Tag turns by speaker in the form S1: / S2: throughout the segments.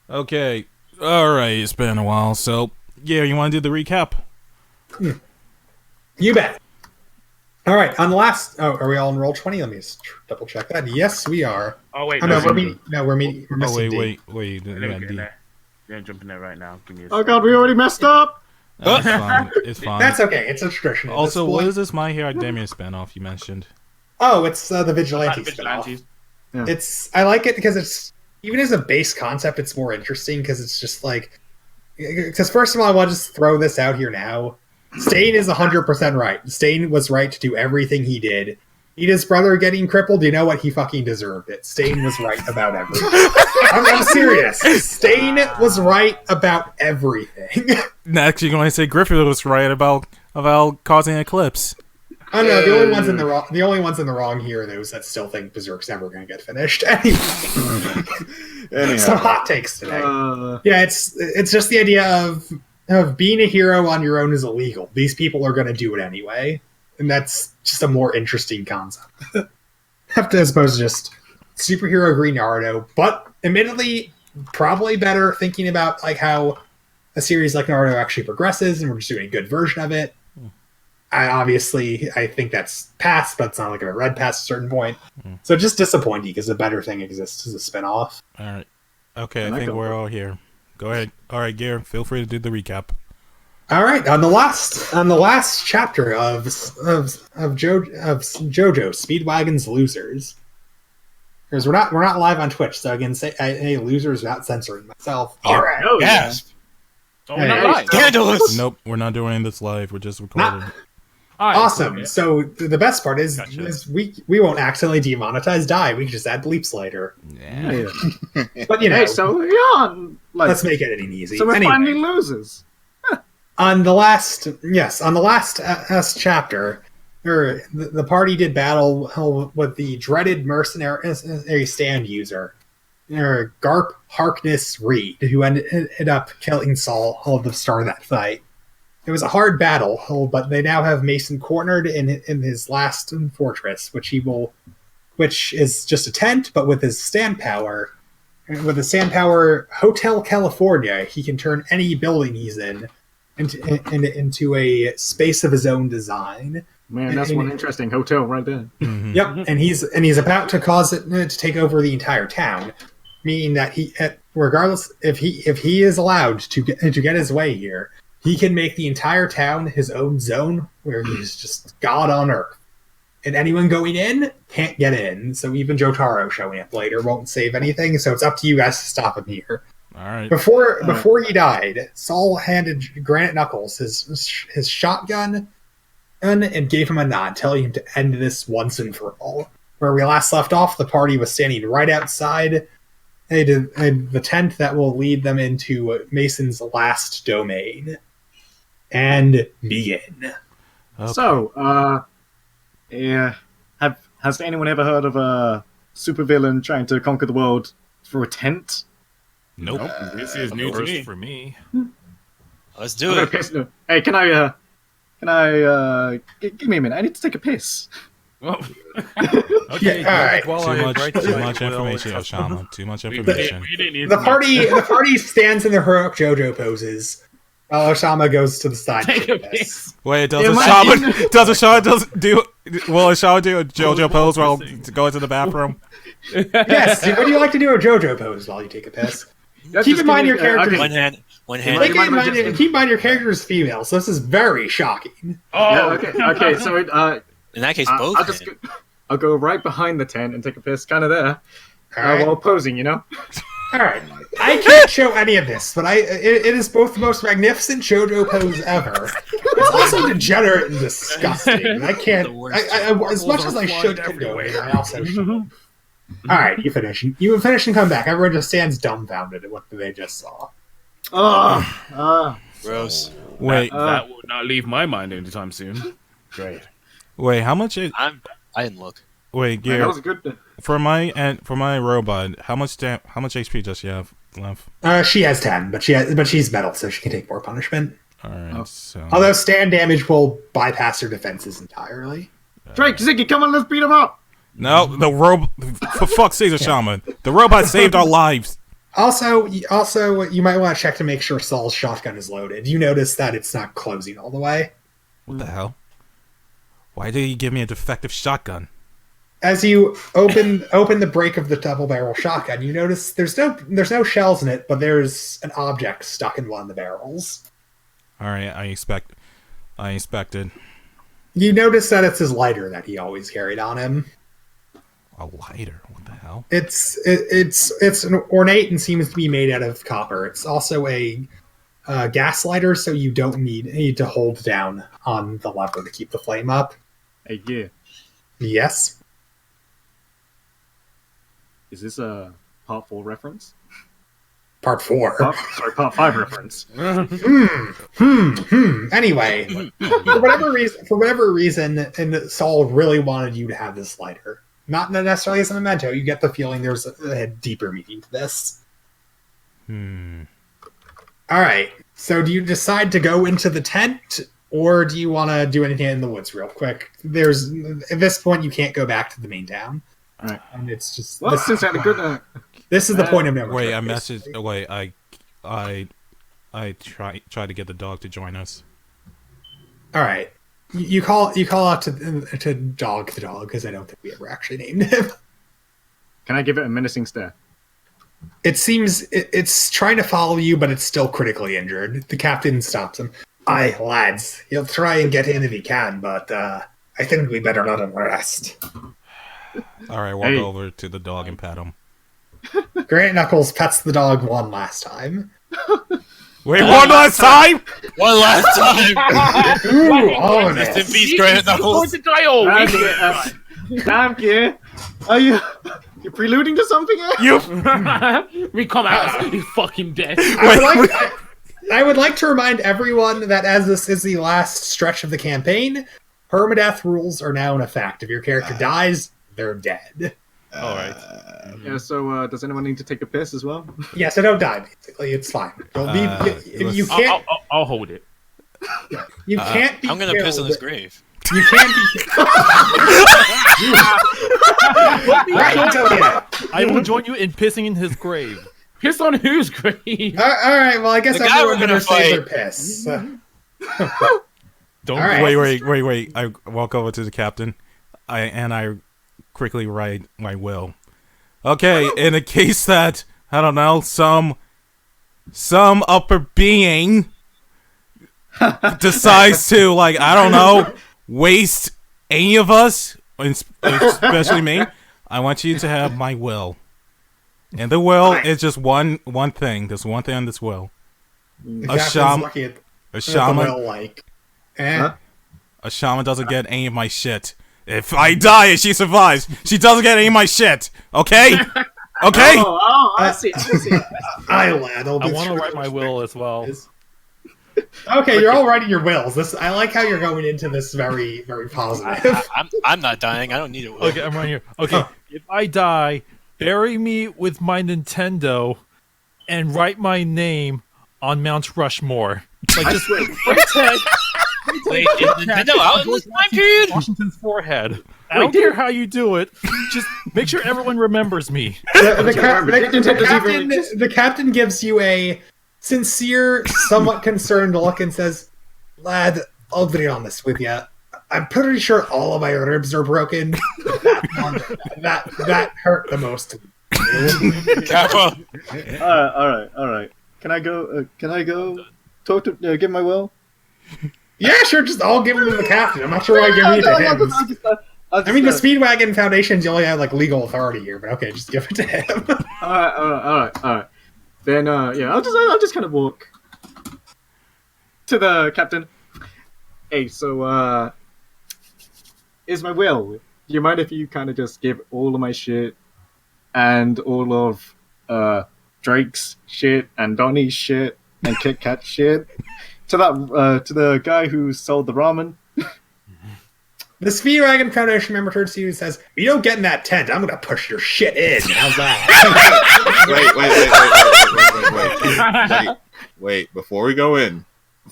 S1: Okay. Alright, it's been a while, so yeah, you want to do the recap?
S2: You bet. All right, on the last... Oh, are we all in roll 20? Let me just double check that. Yes, we are.
S3: Oh, wait.
S2: Oh, no, we're missing D.
S1: Wait.
S3: Let me get in there. Yeah, jump in there right now. Give me a
S4: Oh god, we already messed up!
S1: It's fine. It's fine.
S2: That's okay. It's a tradition.
S1: Also, what is this My Hero Academia spinoff you mentioned?
S2: Oh, it's the Vigilante spinoff.
S3: Vigilantes.
S2: I like it because it's... Even as a base concept, it's more interesting because it's just like... Because first of all, I want to just throw this out here now. Stain is 100% right. Stain was right to do everything he did. Eat his brother getting crippled, you know what? He fucking deserved it. Stain was right about everything. I'm serious. Stain was right about everything.
S1: Next, you're going to say Griffith was right about causing an eclipse.
S2: Oh no, the only ones in the wrong. The only ones in the wrong here are those that still think Berserk's never going to get finished. Anyway, some hot takes today. Yeah, it's just the idea of being a hero on your own is illegal. These people are going to do it anyway, and that's just a more interesting concept. As opposed to just superhero Green Naruto, but admittedly, probably better thinking about like how a series like Naruto actually progresses, and we're just doing a good version of it. I think that's past, but it's not like I read past a certain point. So just disappointing because a better thing exists as a spinoff.
S1: All right. Okay, I think we're all here. Go ahead. All right, Gare, feel free to do the recap.
S2: All right, on the last chapter of Jojo, Speedwagon's Losers. Because we're not live on Twitch, so I can say hey losers without censoring myself.
S1: All right.
S4: Oh,
S3: Gasp. Oh, we're not live.
S5: Scandalous!
S1: Nope, we're not doing this live. We're just recording.
S3: All right,
S2: Awesome.
S3: okay.
S2: So the best part is,
S3: Gotcha.
S2: is we won't accidentally demonetize die. We can just add bleeps later.
S1: Yeah.
S2: But you know,
S4: Hey, so yeah, like,
S2: let's make it easy.
S4: so we're
S2: Anyway,
S4: finally losers.
S2: on the last chapter, the party did battle with the dreaded mercenary stand user, Garp Harkness Reed, who ended up killing Saul at the start of that fight. It was a hard battle, but they now have Mason cornered in his last fortress, which is just a tent, but with his stand power, Hotel California, he can turn any building he's in into a space of his own design.
S4: Man, that's one interesting hotel right there.
S1: Mhm.
S2: Yep, and he's about to cause it to take over the entire town, meaning that regardless if he is allowed to get his way here, he can make the entire town his own zone where he's just God on Earth. And anyone going in can't get in. So even Jotaro showing up later won't save anything. So it's up to you guys to stop him here.
S1: All right.
S2: Before he died, Saul handed Granite Knuckles his shotgun and gave him a nod, telling him to end this once and for all. Where we last left off, the party was standing right outside the tent that will lead them into Mason's last domain. And begin.
S1: Okay.
S4: So, yeah, has anyone ever heard of a supervillain trying to conquer the world through a tent?
S1: Nope.
S3: This is new to me.
S1: For me.
S5: Let's do
S4: I'm
S5: it.
S4: gonna piss. Hey, can I give me a minute? I need to take a piss.
S3: Oh.
S1: Okay.
S2: Yeah, all right.
S1: Too much information, Oshama. Too much information.
S3: You didn't need
S2: The
S3: to
S2: party stands in the heroic Jojo poses. While Oshama goes to the side.
S3: Take a
S2: piss.
S3: piss.
S1: Wait, does
S4: It
S1: Oshama
S4: might be-
S1: does Oshama will Oshama do a JoJo pose while going to the bathroom?
S2: Yes. What do you like to do a Jojo pose while you take a piss? Keep in mind your character.
S5: One hand.
S2: Keep in mind your character is female, so this is very shocking.
S3: Oh,
S4: Yeah, okay. So,
S5: In that case, both.
S4: I'll go right behind the tent and take a piss, kind of there,
S2: All right.
S4: while posing. You know.
S2: All right. I can't show any of this, but it is both the most magnificent JoJo pose ever. It's also degenerate and disgusting. I can't. As much as I should condone it, I also should. All right, you finish. You finish and come back. Everyone just stands dumbfounded at what they just saw.
S5: Gross.
S1: Wait,
S3: that would not leave my mind anytime soon.
S2: Great.
S1: wait. How much?
S5: I didn't look.
S1: Wait,
S4: Man, that
S1: Gare.
S4: was a good.
S1: For my robot, how much HP does she have left?
S2: She has 10, but she's metal, so she can take more punishment.
S1: All right.
S4: Oh.
S1: So
S2: Although stand damage will bypass her defenses entirely.
S4: Drake, Ziggy, come on, let's beat him up.
S1: no, the robot. For fuck's sake, Oshama, the robot saved our lives.
S2: Also, you might want to check to make sure Saul's shotgun is loaded. You notice that it's not closing all the way.
S1: What the hell? Why did he give me a defective shotgun?
S2: As you open the break of the double barrel shotgun, you notice there's no shells in it, but there's an object stuck in one of the barrels.
S1: All right, I inspected.
S2: You notice that it's his lighter that he always carried on him.
S1: A lighter? What the hell?
S2: It's an ornate and seems to be made out of copper. It's also a gas lighter, so you don't need to hold down on the lever to keep the flame up.
S4: Hey, yeah.
S2: Yes.
S4: Is this a part 4 reference?
S2: Part 4.
S4: Part 5 reference.
S2: Anyway, for whatever reason, and Saul really wanted you to have this lighter. Not necessarily as a memento. You get the feeling there's a deeper meaning to this. All right. So do you decide to go into the tent, or do you want to do anything in the woods real quick? At this point, you can't go back to the main town.
S4: All right.
S2: And it's just...
S4: Well, since I had a good...
S2: this is the point of no return.
S1: Wait, I messaged... Wait, I try to get the dog to join us.
S2: All right. You call out to Dog the dog, because I don't think we ever actually named him.
S4: Can I give it a menacing stare?
S2: It seems it's trying to follow you, but it's still critically injured. The captain stops him. Aye, lads, he'll try and get in if he can, but I think we better let him rest.
S1: All right, walk over to the dog and pet him.
S2: Grant Knuckles pets the dog one last time.
S1: Wait, one last time?
S5: One last time.
S2: Ooh, oh,
S5: Rest in peace, Granite Knuckles.
S4: Thank you. Are you preluding to something here?
S1: You.
S3: We come out, he's fucking dead.
S2: I would like to remind everyone that as this is the last stretch of the campaign, permadeath rules are now in effect. If your character dies, they're dead.
S3: All right.
S4: Yeah, so does anyone need to take a piss as well?
S2: Yeah, so don't die, basically. It's fine. You can't...
S3: I'll hold it.
S2: You can't be
S5: I'm gonna piss on his grave.
S2: You can't be...
S6: I will join you in pissing in his grave.
S3: Piss on whose grave?
S2: All right, well, I guess
S5: The guy
S2: everyone
S5: we're
S2: better
S5: gonna
S2: save their
S5: fight.
S2: piss.
S6: Don't
S2: All right.
S1: Wait. I walk over to the captain. I quickly write my will. Okay, in a case that, I don't know, some upper being decides to, like, I don't know, waste any of us, especially me, I want you to have my will. And the will is just one thing. There's one thing on this will. A shaman doesn't get any of my shit. If I die and she survives, she doesn't get any of my shit. Okay? Okay?
S4: Oh, I see.
S2: I want
S6: I want to write my will as well.
S2: Okay, you're all writing your wills. I like how you're going into this very, very positive.
S5: I'm not dying. I don't need it.
S6: Okay, I'm right here. Okay, if I die, bury me with my Nintendo and write my name on Mount Rushmore. Like just pretend.
S5: Wait, is Nintendo out in this time period?
S6: Washington's forehead. I don't care how you do it. Just make sure everyone remembers me.
S2: The captain gives you a sincere, somewhat concerned look and says, "Lad, I'll be honest with you. I'm pretty sure all of my ribs are broken. That hurt the most."
S5: Kappa.
S4: All right. Can I go? Talk to give my will.
S2: Yeah, sure. Just I'll give him to the captain. I'm not sure why I give it to him. I mean, the Speedwagon Foundations, you only have like legal authority here, but okay, just give it to him.
S4: All right. Then I'll just kind of walk to the captain. Hey, so is my will. Do you mind if you kind of just give all of my shit and all of Drake's shit and Donnie's shit and Kit Kat shit to the guy who sold the ramen?
S2: The Speedwagon Foundation member turns to you and says, "If you don't get in that tent, I'm gonna push your shit in." How's that?
S7: Wait. Before we go in,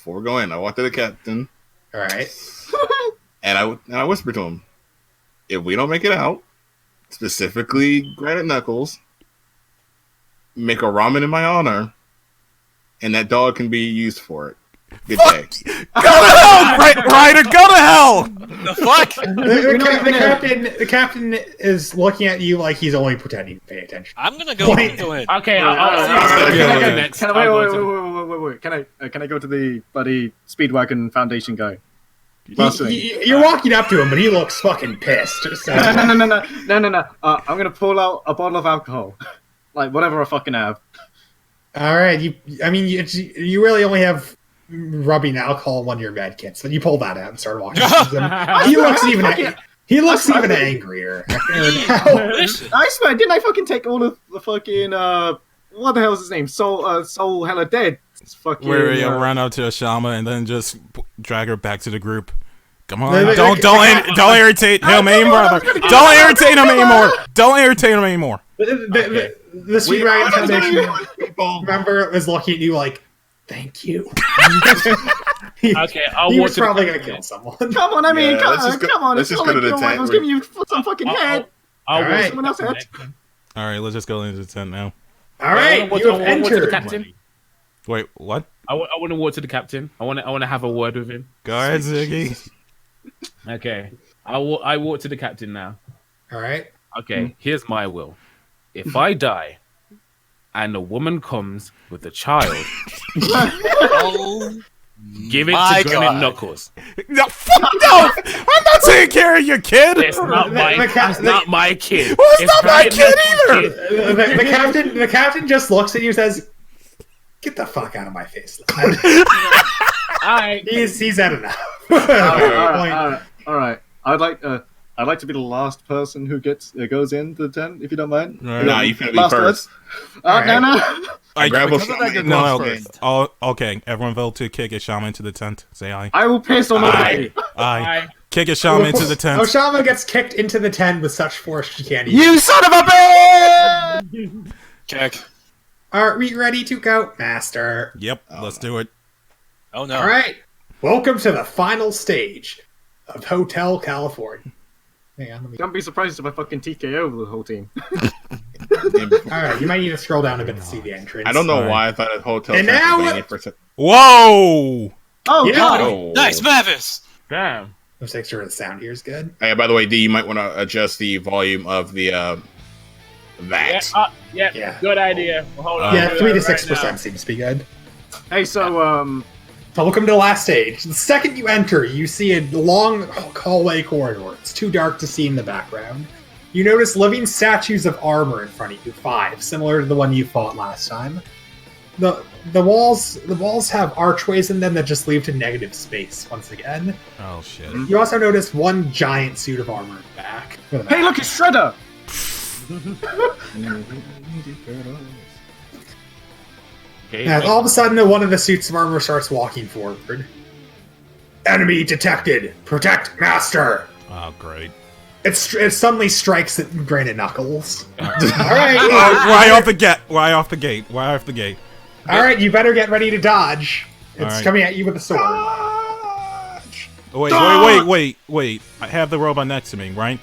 S7: I walk to the captain.
S2: All right.
S7: And I whisper to him, if we don't make it out, specifically Granite Knuckles, make a ramen in my honor, and that dog can be used for it. Good day.
S1: Go to hell, Ryder. Go to hell.
S5: The fuck?
S2: The captain is looking at you like he's only pretending to pay attention.
S5: I'm gonna go in.
S3: Okay,
S4: Can
S3: I'll go next.
S4: I
S3: I'll go to-
S4: wait? Can I go to the bloody Speedwagon Foundation guy?
S2: You're walking up to him, but he looks fucking pissed. So.
S4: No. I'm gonna pull out a bottle of alcohol, like whatever I fucking have.
S2: All right, you really only have rubbing alcohol in one of your med kits, but you pull that out and start walking towards him. He looks even angrier.
S4: I swear, didn't I fucking take all of the fucking what the hell is his name? Soul Hella Dead. It's fucking.
S1: Where you run up to Ashama and then just drag her back to the group. Come on,
S2: No,
S1: don't irritate him anymore. Don't irritate him anymore. Don't irritate him anymore.
S2: The Speedwagon Foundation member was looking at you like, "Thank you."
S3: Okay, I'll
S2: he
S3: walk
S2: was
S3: to the
S2: probably
S3: captain.
S2: gonna kill someone.
S4: Come on, I mean,
S7: Yeah, let's just go-
S4: come on.
S7: let's
S4: It's
S7: just
S4: not
S7: go to
S4: like
S7: the
S4: I
S7: tent.
S4: was giving you some fucking head.
S3: I'll
S2: All right.
S4: Someone else head.
S1: All right, let's just go into the tent now.
S2: All right,
S3: I
S2: you have
S3: want to the
S2: entered.
S3: captain.
S1: Wait, what?
S3: I want to walk to the captain. I want to have a word with him.
S1: Go ahead, Ziggy.
S3: Okay, I walk to the captain now.
S2: All right.
S3: Okay, here's my will. If I die, and a woman comes with a child,
S5: Oh
S3: give it
S5: my
S3: to Granite
S5: God.
S3: Knuckles.
S1: No, fuck no! I'm not taking care of your kid.
S3: It's not my kid.
S1: Well, it's not my
S3: Granite
S1: kid
S3: Knuckles'
S1: either.
S2: The captain just looks at you and says, "Get the fuck out of my face, lad."
S3: Alright.
S2: He's had enough.
S4: All right. I'd like to be the last person who goes into the tent, if you don't mind.
S1: Right.
S7: Nah, you finna be
S4: Last
S7: first.
S4: words.
S2: Alright.
S4: No.
S7: I grab a
S6: because of that,
S7: shaman.
S1: No,
S6: first.
S1: oh, okay. Everyone vote to kick a shaman into the tent. Say aye.
S4: I will piss on
S1: Aye.
S4: the
S1: Aye. Kick a shaman into the tent.
S2: Oshama gets kicked into the tent with such force she can't even.
S4: You son of a bitch!
S5: Kick.
S2: Are we ready to go, Master?
S1: Yep, let's do it.
S5: Oh no.
S2: All right. Welcome to the final stage of Hotel California. Hang on, let me.
S4: Don't be surprised if I fucking TKO the whole team.
S2: All right, you might need to scroll down a bit to see the entrance.
S7: I don't know
S1: Alright.
S7: why I thought a hotel
S2: And now
S7: Transylvania
S2: it-
S7: for some-
S1: Whoa!
S4: Oh,
S2: Yeah.
S4: God!
S7: Oh.
S5: Nice, Mavis.
S3: Damn.
S2: Let's make sure the sound here is good.
S7: Hey, by the way, D, you might want to adjust the volume of the
S3: Yeah,
S7: that.
S2: Yeah.
S3: Good idea. Hold on.
S2: Yeah,
S3: I'll do
S2: 3 to
S3: that right
S2: 6% seems to be good.
S4: Hey, so,
S2: So welcome to the last stage. The second you enter, you see a long hallway corridor. It's too dark to see in the background. You notice living statues of armor in front of you, 5, similar to the one you fought last time. The walls have archways in them that just leave to negative space once again.
S1: Oh shit.
S2: You also notice one giant suit of armor in the back. with a
S4: hey, look, it's Shredder!
S3: Okay.
S2: And all of a sudden, one of the suits of armor starts walking forward. Enemy detected! Protect Master!
S1: Oh great.
S2: It suddenly strikes at Granite Knuckles. Alright,
S1: Why off the gate? Why off the gate? Why off the gate?
S2: alright, you better get ready to dodge. It's
S1: Alright.
S2: coming at you with a sword.
S1: Oh, wait. I have the robot next to me, right?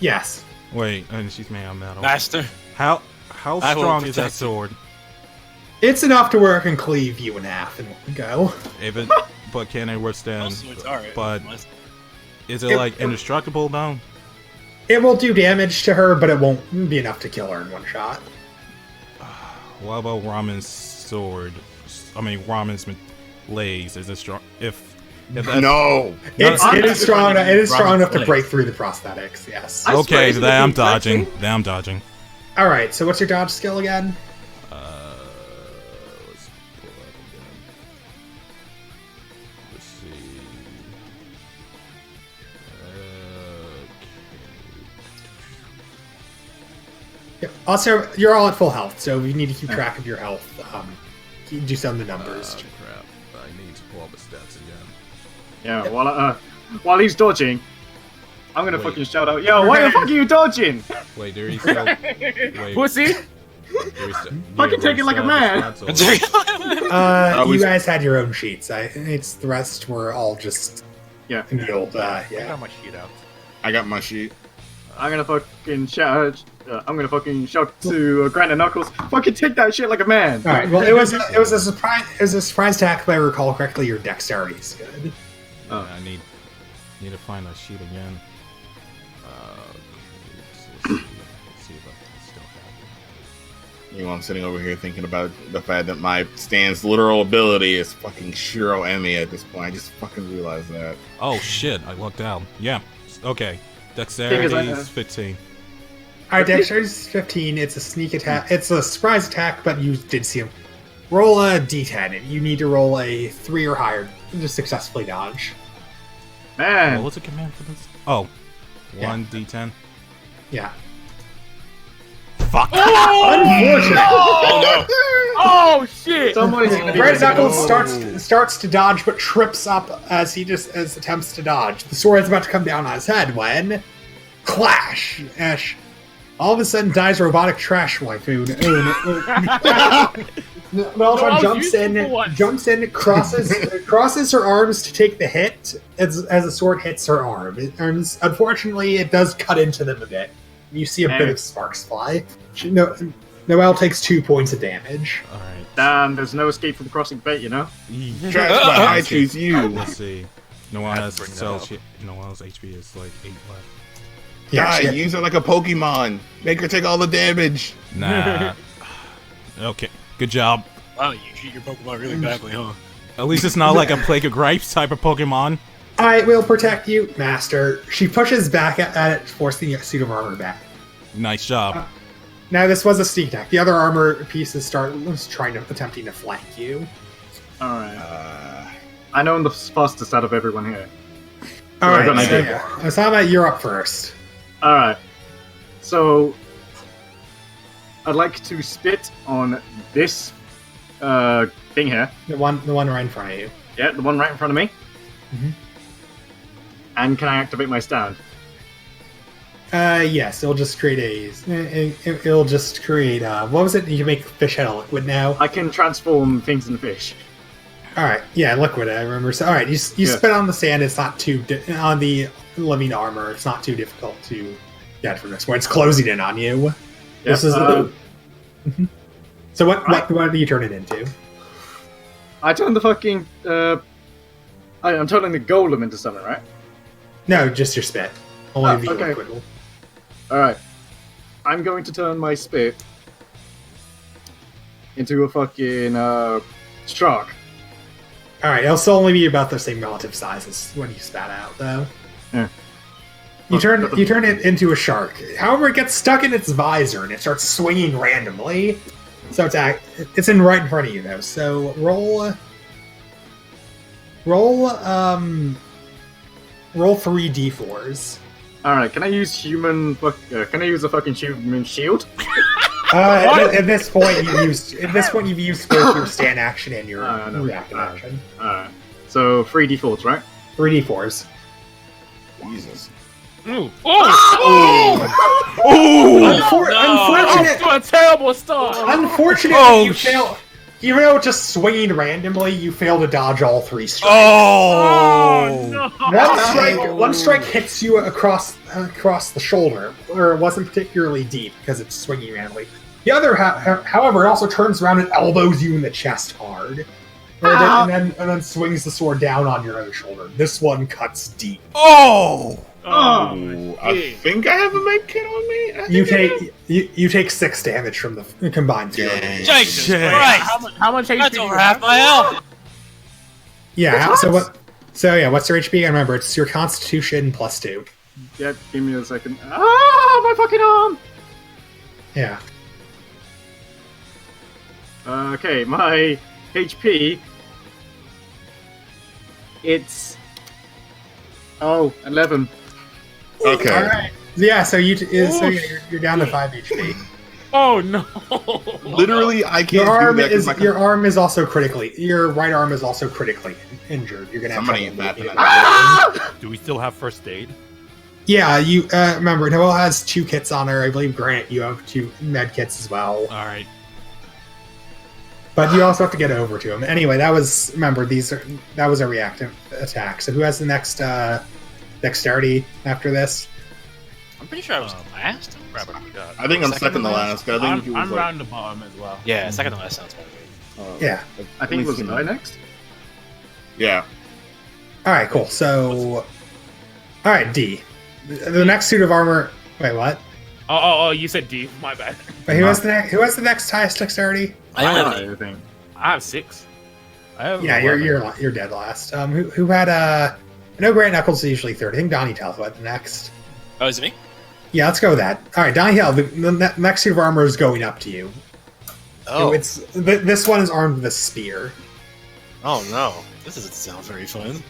S2: Yes.
S1: Wait, and she's made of metal.
S5: Master.
S1: How
S5: I will
S1: strong is that
S5: protect you.
S1: sword?
S2: It's enough to where it can cleave you in half in one go.
S1: If it, but can it withstand?
S5: Also, it's alright.
S1: But is it
S2: It-
S1: like indestructible though?
S2: It will do damage to her, but it won't be enough to kill her in one shot.
S1: What about Ramen's sword? I mean, Ramen's legs. Is it strong? If that,
S7: No.
S2: It is strong. It is strong enough to
S3: Legs.
S2: break through the prosthetics. Yes.
S4: I swear,
S1: Okay,
S4: isn't it
S1: then I'm
S4: the exact
S1: dodging.
S4: same?
S1: Then I'm dodging.
S2: All right. So what's your dodge skill again?
S1: Let's pull up again. Let's see.
S2: Yep. Also, you're all at full health, so you need to keep track of your health. You do some of the numbers.
S1: Crap. I need to pull up the stats again.
S4: Yeah, while he's dodging, I'm gonna
S1: Wait.
S4: fucking shout out, yo, why the fuck are you dodging?
S1: Wait, there is still. Wait,
S3: Pussy.
S1: there is still.
S4: Fucking take it like a man.
S2: You
S7: we-
S2: guys had your own sheets. It's the rest were all just
S4: Yeah.
S2: in the old.
S6: I
S2: Yeah.
S6: got my sheet out.
S7: I got my sheet.
S4: I'm gonna fucking shout I'm gonna fucking shout to Grant and Knuckles. Fucking take that shit like a man.
S2: All right. Well, it was a surprise. It was a surprise attack. If I recall correctly, your dexterity is good.
S4: Oh.
S1: I need to find that sheet again. Let's see if I still have it.
S7: You know, I'm sitting over here thinking about the fact that my stand's literal ability is fucking Shiro Emi at this point. I just fucking realized that.
S1: Oh shit! I looked down. Yeah. Okay. Dexterity is 15.
S2: All right, dexterity is 15. It's a sneak attack. It's a surprise attack, but you did see him. Roll a d10. You need to roll a 3 or higher to successfully dodge.
S4: Man.
S1: What's the command for this? Oh, 1d10.
S2: Yeah.
S1: Fuck.
S2: Unfortunate.
S5: Oh no!
S3: Oh shit!
S4: Somebody's gonna be
S2: Red Knuckles starts to dodge, but trips up as he attempts to dodge. The sword is about to come down on his head when, clash! Ash, all of a sudden dies robotic trash waifu. Meltron jumps in, crosses her arms to take the hit as the sword hits her arm. Unfortunately, it does cut into them a bit. You see a bit of sparks fly. Noelle takes 2 points of damage.
S1: All right.
S4: Damn, there's no escape from the crossing bait, you know?
S7: Trash, but I choose you.
S1: Let's see. Noelle has
S5: bring that
S1: cell
S5: up.
S1: shit. Noelle's HP is like 8 left.
S7: Yeah,
S2: shit.
S7: use her like a Pokemon. Make her take all the damage.
S1: Nah. Okay. Good job.
S5: Wow, you treat your Pokemon really badly, huh?
S1: At least it's not like a Plague of Gripes type of Pokemon.
S2: I will protect you, Master. She pushes back at it, forcing a suit of armor back.
S1: Nice job.
S2: Now, this was a sneak attack. The other armor pieces attempting to flank you.
S4: Alright. I know I'm the fastest out of everyone here.
S2: All
S4: I got an
S2: right,
S4: idea.
S2: Osama, you're up first.
S4: Alright. So, I'd like to spit on this thing here.
S2: The one right in front of you.
S4: Yeah, the one right in front of me.
S2: Mhm.
S4: And can I activate my stand?
S2: Yes, it'll just create what was it? You can make fish head a liquid now.
S4: I can transform things into fish.
S2: All right, yeah, liquid. I remember. So, all right, you spit on the sand. It's not too on the living armor. It's not too difficult to get from this. When it's closing in on you. This is. So what do you turn it into?
S4: I turn the fucking. I'm turning the golem into something, right?
S2: No, just your spit. Only the
S4: okay.
S2: liquid will.
S4: Alright. I'm going to turn my spit into a fucking shark.
S2: All right, it'll still only be about the same relative size as when you spat out, though.
S4: Yeah.
S2: You turn it into a shark. However, it gets stuck in its visor and it starts swinging randomly. So it's right in front of you, though. So roll 3 d4s.
S4: Alright, can I use can I use a fucking human shield?
S2: At this point, you've used both your stand action and your
S4: no.
S2: reactive action.
S4: Alright. So 3 d4s, right?
S2: 3 d4s.
S7: Jesus.
S3: Ooh.
S2: Unfortunate.
S3: To a terrible start.
S2: Unfortunately, you fail. Even though just swinging randomly, you fail to dodge all 3 strikes.
S3: Oh no!
S2: One strike hits you across the shoulder, or it wasn't particularly deep because it's swinging randomly. The other, however, it also turns around and elbows you in the chest hard, and then swings the sword down on your other shoulder. This one cuts deep.
S7: Oh, I think I have a med kit on me.
S2: You take 6 damage from the combined zero.
S5: Jesus
S1: Shit.
S5: Christ!
S3: How much HP
S5: That's
S3: do you
S5: over
S3: have?
S5: half my health.
S2: Yeah. So what? So yeah, what's your HP? I remember it's your Constitution plus 2.
S4: Yeah, give me a second. Ah, my fucking arm!
S2: Yeah.
S4: Okay, my HP. It's 11.
S7: Okay.
S2: All right. Yeah. So you're down to 5 HP.
S3: Oh no!
S7: Literally, I can't
S2: Your arm
S7: do that.
S2: is also your right arm is also critically injured. You're gonna have
S7: Somebody
S2: trouble
S7: in that-
S2: moving it.
S6: Do we still have first aid?
S2: Yeah, you remember Noelle has 2 kits on her. I believe Grant, you have 2 med kits as well.
S6: All right.
S2: But you also have to get over to him. Anyway, that was a reactive attack. So who has the next dexterity after this?
S5: I'm pretty sure I was the last. Crap, I forgot.
S7: I think I'm
S8: Second
S7: second to
S8: to
S7: last. 'Cause I think he was
S3: I'm
S7: like,
S3: round the bottom as well.
S8: Yeah, second to last sounds better.
S2: Yeah.
S4: I think it was I next.
S7: Yeah.
S2: All right, cool. So, all right, D. The next suit of armor. Wait, what?
S3: Oh, you said D. My bad.
S2: Wait, who has the next highest dexterity?
S8: I only have
S4: I think.
S3: I have 6.
S6: I have
S2: Yeah,
S6: 11.
S2: you're dead last. Who had I know Grant Knuckles is usually third. I think Donnie Tell had the next.
S8: Oh, is it me?
S2: Yeah, let's go with that. All right, Donnie Tell. The next suit of armor is going up to you.
S8: Oh,
S2: This one is armed with a spear.
S8: oh no, this doesn't sound very fun.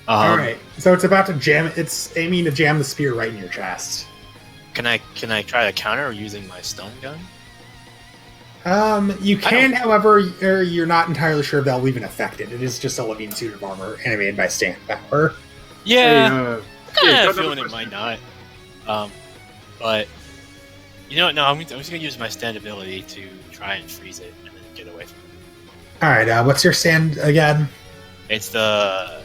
S2: All right, so it's about to jam. It's aiming to jam the spear right in your chest.
S8: Can I try to counter using my stun gun?
S2: You can, however, you're not entirely sure if that'll even affect it. It is just a living suit of armor animated by stand power.
S8: Yeah,
S4: Hey,
S8: I
S4: got
S8: have a feeling
S4: another
S8: it might not. But you know what? No, I'm just gonna use my stand ability to try and freeze it and then get away from it.
S2: All right, what's your stand again?
S8: It's the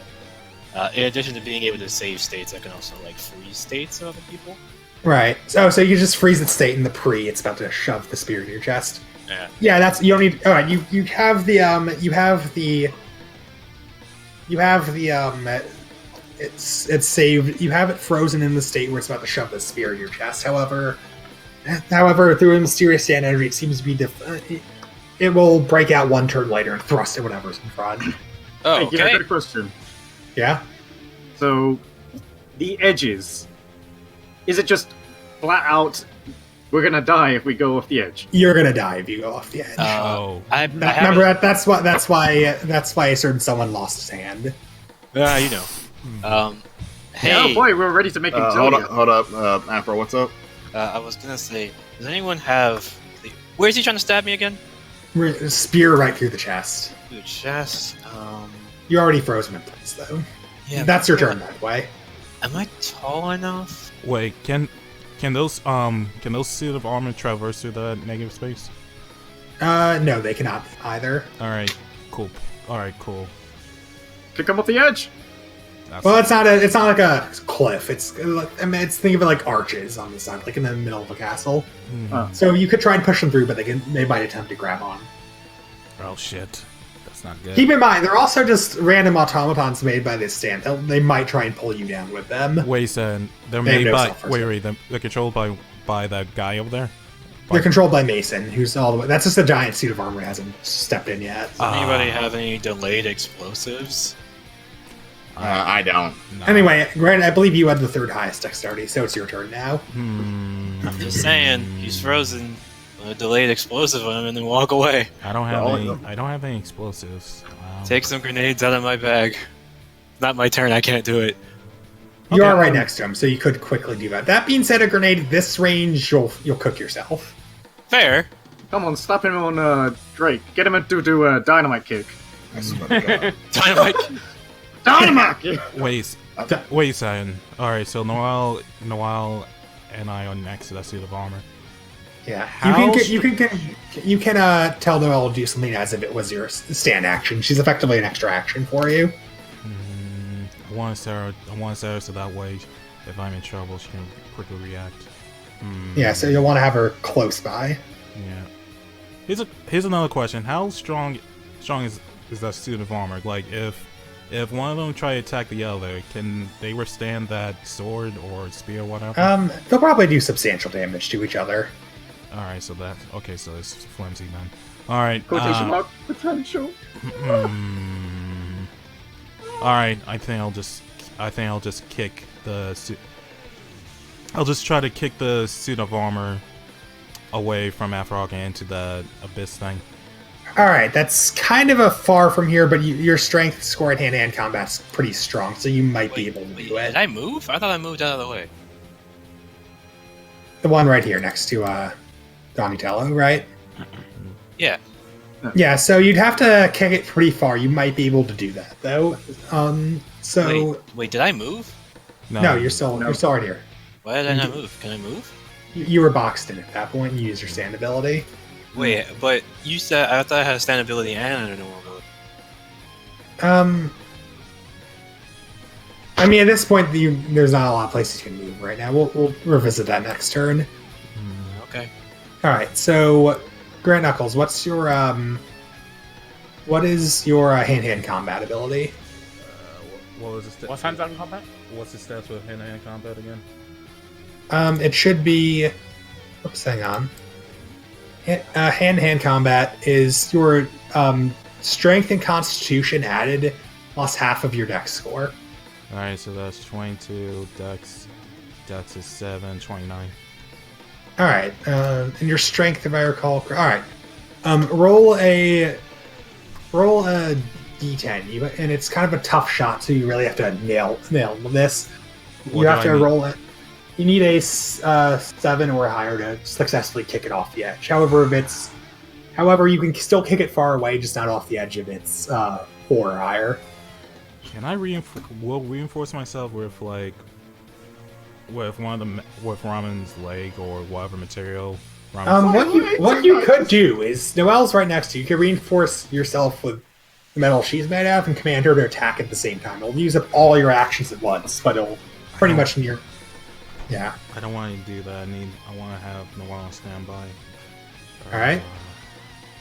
S8: in addition to being able to save states, I can also like freeze states of other people.
S2: Right. So you can just freeze its state in the pre. It's about to shove the spear in your chest.
S8: Yeah.
S2: Yeah, that's you don't need. All right, you have the it's saved. You have it frozen in the state where it's about to shove the spear in your chest. However, through a mysterious stand energy, it seems to be it will break out one turn later and thrust at whatever's in front.
S8: Oh,
S4: Hey, yeah, I
S8: okay.
S4: got a question.
S2: Yeah.
S4: So, the edges. Is it just flat out? We're gonna die if we go off the edge.
S2: You're gonna die if you go off the edge.
S1: Oh.
S8: I
S2: Remember
S8: haven't.
S2: that's why a certain someone lost his hand.
S8: You know. Hey,
S4: Oh boy, we're ready to make him
S7: Hold
S4: tell you.
S7: up, Afro, what's up?
S8: I was gonna say, does anyone have? Where is he trying to stab me again?
S2: Spear right through the chest.
S8: Through the chest.
S2: You already froze him in place though.
S8: Yeah.
S2: That's your turn that way.
S8: Am I tall enough?
S1: Wait, can those suit of armor traverse through the negative space?
S2: No, they cannot either.
S1: All right, cool.
S4: Can come off the edge.
S2: Well, it's not like a cliff. It's think of it like arches on the side, like in the middle of a castle. So you could try and push them through, but they might attempt to grab on.
S1: Oh shit, that's not good.
S2: Keep in mind, they're also just random automatons made by this stand. They might try and pull you down with them.
S1: Wait, son, they're
S2: They have
S1: made
S2: no
S1: by
S2: self-respect.
S1: they're controlled by that guy over there.
S2: They're controlled by Mason, who's all the way. That's just a giant suit of armor that hasn't stepped in yet.
S8: Anybody have any delayed explosives?
S7: I don't.
S1: No.
S2: Anyway, Grant, I believe you had the third highest dexterity, so it's your turn now.
S8: I'm just saying, he's frozen. A delayed explosive on him and then walk away.
S1: I don't have
S7: Well,
S1: any.
S7: no.
S1: I don't have any explosives.
S8: Take some grenades out of my bag. Not my turn. I can't do it.
S2: You
S1: Okay.
S2: are right next to him, so you could quickly do that. That being said, a grenade at this range, you'll cook yourself.
S8: Fair.
S4: Come on, stop him on Drake. Get him to do a dynamite kick.
S7: I swear to God.
S8: Dynamite.
S4: Dynamite kick!
S1: Wait, Zion. All right, so Noel, and I are next to that suit of armor.
S2: Yeah,
S1: How
S2: you can tell Noelle to do something as if it was your stand action. She's effectively an extra action for you.
S1: I want Sarah so that way, if I'm in trouble, she can quickly react.
S2: Yeah, so you'll want to have her close by.
S1: Yeah. Here's another question: how strong is that suit of armor? Like, if one of them try to attack the other, can they withstand that sword or spear, or whatever?
S2: They'll probably do substantial damage to each other.
S1: All right, so it's flimsy then. All right.
S4: Quotation mark potential.
S1: All right, I think I'll just kick the suit. I'll just try to kick the suit of armor away from Afrock and into the abyss thing.
S2: All right, that's kind of a far from here, but your strength score at hand-to-hand combat's pretty strong, so you might be able to do
S8: Did
S2: it.
S8: I move? I thought I moved out of the way.
S2: The one right here next to Donatello, right?
S8: Yeah.
S2: Yeah, so you'd have to kick it pretty far. You might be able to do that, though.
S8: Wait, did I move?
S2: No, you're still right here.
S8: Why did I not move? Can I move?
S2: You were boxed in at that point. You use your stand ability.
S8: Wait, but you said I thought I had a stand ability and a normal ability.
S2: I mean, at this point, there's not a lot of places you can move right now. We'll revisit that next turn.
S8: Okay.
S2: All right. So, Grant Knuckles, what is your hand-to-hand combat ability?
S1: What was the
S3: What's hands-on combat?
S1: What's the stats with hand-to-hand combat again?
S2: It should be. Oops, hang on. Hand-to-hand combat is your strength and constitution added plus half of your dex score.
S1: All right, so that's 22. Dex is 7. 29.
S2: All right, and your strength, if I recall. All right, roll a d10, and it's kind of a tough shot, so you really have to nail this. You have to roll it. You need a 7 or higher to successfully kick it off the edge. However, you can still kick it far away, just not off the edge if it's 4 or higher.
S1: Can I reinforce myself with with Ramen's leg or whatever material?
S2: What you could do is Noelle's right next to you. You can reinforce yourself with the metal she's made out of and command her to attack at the same time. It'll use up all your actions at once, but it'll pretty much near. Yeah.
S1: I don't want to do that. I want to have Noelle on standby.
S2: All right.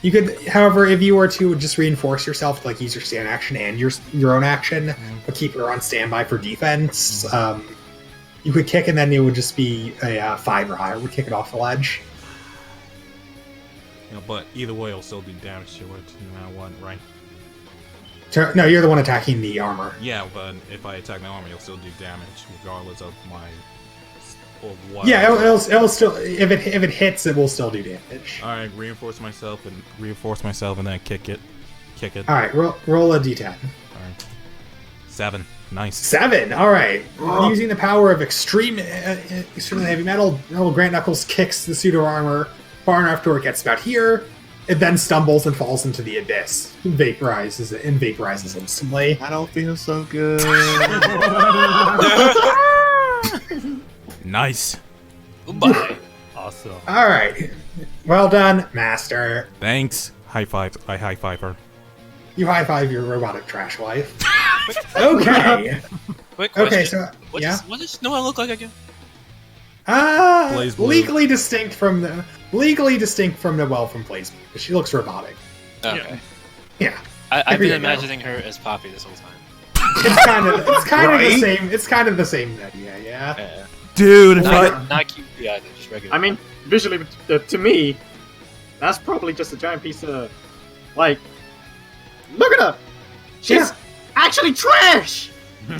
S2: You could, however, if you were to just reinforce yourself, like use your stand action and your own action, but keep her on standby for defense, you could kick, and then it would just be a 5 or higher. Would kick it off the ledge.
S1: But either way, it'll still do damage to it, no matter what, right?
S2: No, you're the one attacking the armor.
S1: Yeah, but if I attack the armor, it'll still do damage, regardless of my. What.
S2: Yeah, it'll still. If it hits, it will still do damage.
S1: All right, reinforce myself, and then kick it.
S2: All right, roll a d10.
S1: All right, 7. Nice.
S2: 7. All right. Using the power of extremely heavy metal, Grant Knuckles kicks the pseudo armor far enough to where it gets about here. It then stumbles and falls into the abyss, vaporizes instantly.
S7: I don't feel so good.
S1: Nice.
S8: Goodbye.
S6: Awesome.
S2: All right. Well done, Master.
S1: Thanks. High five. I high five her.
S2: You high five your robotic trash wife. Okay.
S8: Quick question.
S2: Okay. So
S8: What does Noah look like again?
S1: Blaze Blue.
S2: legally distinct from Noelle from Blaze Blue, but she looks robotic.
S8: Okay.
S2: Yeah.
S8: I've
S2: There
S8: been
S2: you go.
S8: imagining her as Poppy this whole time.
S2: It's kind of
S7: Right?
S2: the same. It's kind of the same idea. Yeah.
S8: Yeah.
S1: Dude, if
S8: Not cute either, just regular.
S4: I mean, visually, to me, that's probably just a giant piece of, like, look at her! She's actually trash!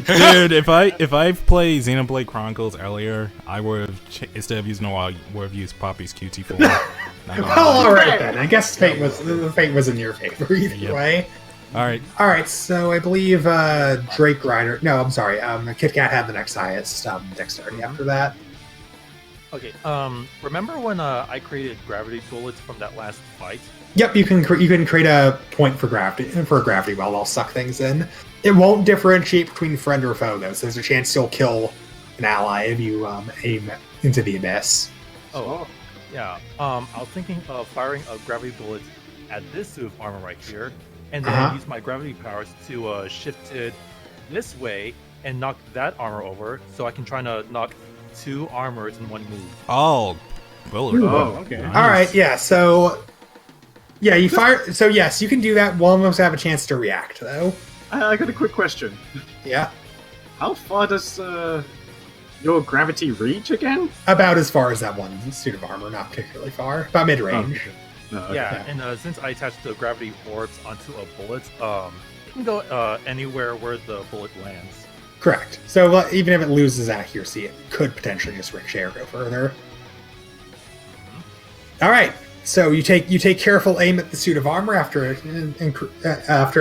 S1: Dude, if I played Xenoblade Chronicles earlier, I would have instead of using Noah, I would have used Poppy's QT4.
S2: Well, all right then. I guess fate was in your favor either way.
S1: All right.
S2: So I believe Drake Rider. No, I'm sorry. Kit Kat had the next highest dexterity after that.
S6: Okay. Remember when I created gravity bullets from that last fight?
S2: Yep, you can create a point for a gravity well. I'll suck things in. It won't differentiate between friend or foe though, so there's a chance you'll kill an ally if you aim into the abyss.
S6: Oh, yeah. I was thinking of firing a gravity bullet at this suit of armor right here, and then use my gravity powers to shift it this way and knock that armor over, so I can try to knock 2 armors in one move.
S1: Oh, Willard.
S4: Oh, okay.
S1: Nice.
S2: All right, yeah. So yeah, you fire. So yes, you can do that. One of us have a chance to react though.
S4: I got a quick question.
S2: Yeah,
S4: How far does your gravity reach again?
S2: about as far as that one suit of armor, not particularly far. About mid range.
S6: Yeah, and since I attached the gravity orbs onto a bullet, it can go anywhere where the bullet lands.
S2: Correct. So even if it loses accuracy, it could potentially just ricochet or go further. All right. So you take careful aim at the suit of armor after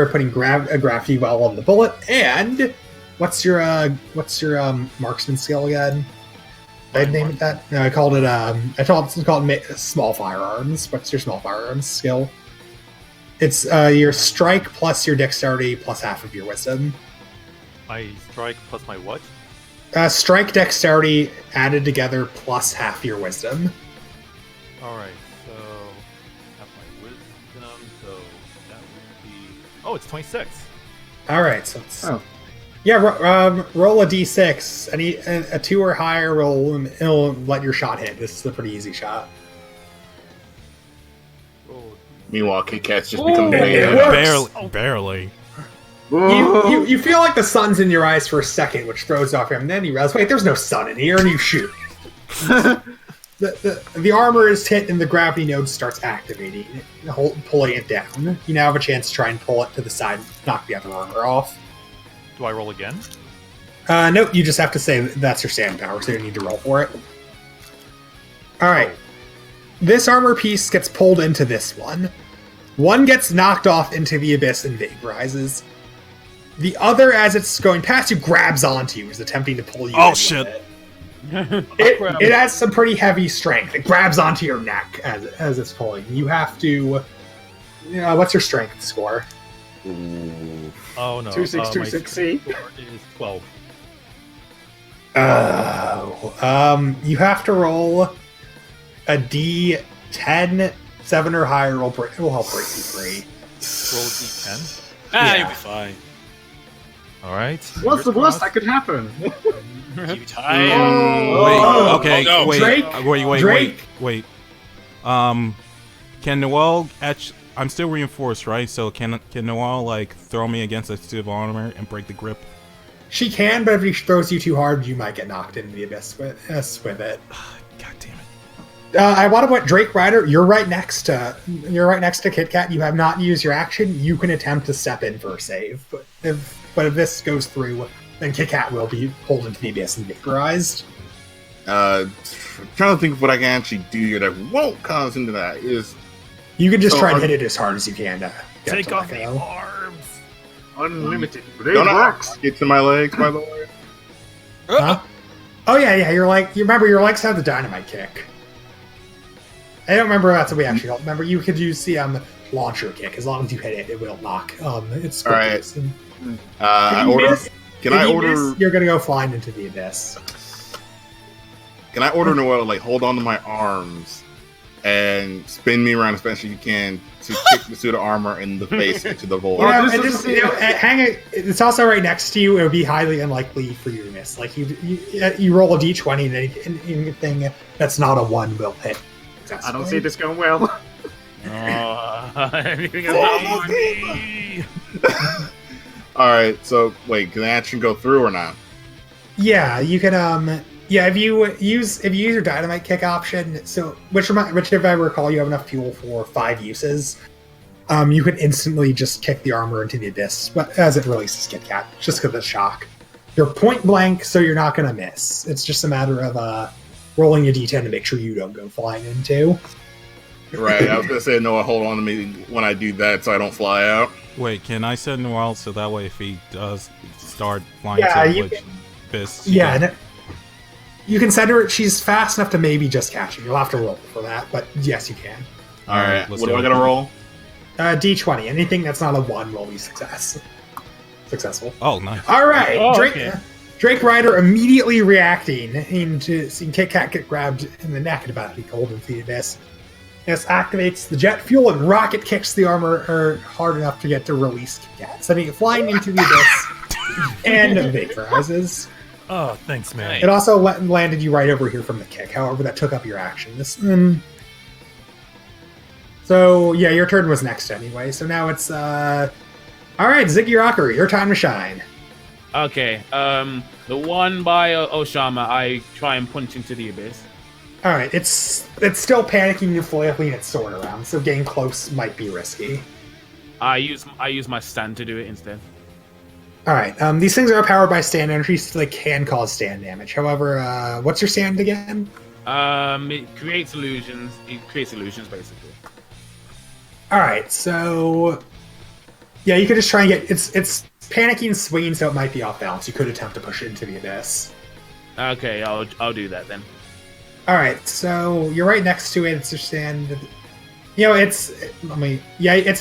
S2: putting a gravity well on the bullet. And what's your marksman skill again? I named it that. No, I called it small firearms. What's your small firearms skill? It's your strike plus your dexterity plus half of your wisdom.
S6: My strike plus my what?
S2: Strike dexterity added together plus half your wisdom.
S6: Alright, so have my wisdom, so that would be... Oh, it's 26.
S2: All right, so it's roll a d6. A 2 or higher it'll let your shot hit. This is a pretty easy shot.
S7: Meanwhile, Kit Kat's just become
S2: it
S7: bad.
S2: works.
S1: Barely.
S2: You feel like the sun's in your eyes for a second, which throws off him. And then you realize, wait, there's no sun in here, and you shoot. The armor is hit, and the gravity node starts activating, pulling it down. You now have a chance to try and pull it to the side, and knock the other armor off.
S6: Do I roll again?
S2: Nope, you just have to say that's your stand power, so you don't need to roll for it. Alright. This armor piece gets pulled into this one. One gets knocked off into the abyss and vaporizes. The other, as it's going past you, grabs onto you, is attempting to pull you in with
S1: shit.
S2: it. It has some pretty heavy strength. It grabs onto your neck as it's pulling. You have to... what's your strength score?
S6: Oh no.
S4: 2626C.
S6: My score is 12.
S2: You have to roll a D10, 7 or higher. It will help break you free.
S6: Roll D10.
S8: You'll be fine.
S6: All right.
S4: What's the worst that could happen?
S8: You tired?
S1: Wait. Okay.
S8: Oh, no.
S1: Wait.
S2: Drake.
S1: Wait. Can Noel actually? I'm still reinforced, right? So can Noel like throw me against a suit of armor and break the grip?
S2: She can, but if she throws you too hard, you might get knocked into the abyss with it.
S1: God damn it!
S2: I want to put Drake Rider. You're right next to Kit Kat. You have not used your action. You can attempt to step in for a save, but if this goes through, then Kit Kat will be pulled into the abyss and vaporized.
S7: Trying to think of what I can actually do here that won't cause into that is.
S2: You can just try and hit it as hard as you can to
S6: Take
S2: to
S6: off
S2: let
S6: the
S2: go.
S6: arms.
S4: Unlimited.
S7: Don't I get to my legs, by the way?
S2: Huh? Oh yeah. You remember your legs have the dynamite kick. I don't remember if that's what we actually remember. You could use the launcher kick. As long as you hit it, it will knock. It's
S7: all right.
S2: Can I order? You're gonna go flying into the abyss.
S7: Can I order Noel to like hold on to my arms and spin me around as fast as you can to kick the suit of armor in the face into the void?
S2: It's also right next to you. It would be highly unlikely for you to miss. Like you roll a d20 and anything that's not a 1 will hit.
S4: I don't see this going well.
S6: Anything about me.
S7: All right. So wait, can the action go through or not?
S2: Yeah, you can. Yeah, if you use your dynamite kick option, so which if I recall, you have enough fuel for 5 uses. You can instantly just kick the armor into the abyss, but as it releases Kit Kat, just because of the shock. You're point blank, so you're not going to miss. It's just a matter of rolling a d10 to make sure you don't go flying into.
S7: Right. I was gonna say Noah, hold on to me when I do that, so I don't fly out.
S1: Wait, can I set Noel so that way if he does start flying to abyss?
S2: Yeah. You can send her. She's fast enough to maybe just catch him. You'll have to roll for that, but yes, you can.
S7: All right. What do I gotta roll?
S2: D20. Anything that's not a 1 will be successful.
S1: Oh, nice.
S2: All right.
S6: Okay.
S2: Drake Rider immediately reacting into seeing Kit Kat get grabbed in the neck and about to be pulled into the abyss. This activates the jet fuel and rocket kicks the armor hard enough to get to release Kit Kat, sending it flying into the abyss and vaporizes.
S6: Oh, thanks, man.
S2: It also landed you right over here from the kick. However, that took up your action. So yeah, your turn was next anyway. So now it's all right, Ziggy Rocker, your time to shine.
S3: Okay. The one by Oshama, I try and punch into the abyss.
S2: All right, it's still panicking and flailing its sword around, so getting close might be risky.
S3: I use my stand to do it instead.
S2: All right, these things are powered by stand energy, so they can cause stand damage. However, what's your stand again?
S3: It creates illusions. It creates illusions, basically.
S2: All right, so yeah, you could just try and get it's panicking and swinging, so it might be off balance. You could attempt to push it into the abyss.
S3: Okay, I'll do that then.
S2: All right, so you're right next to it. It's your stand. You know, it's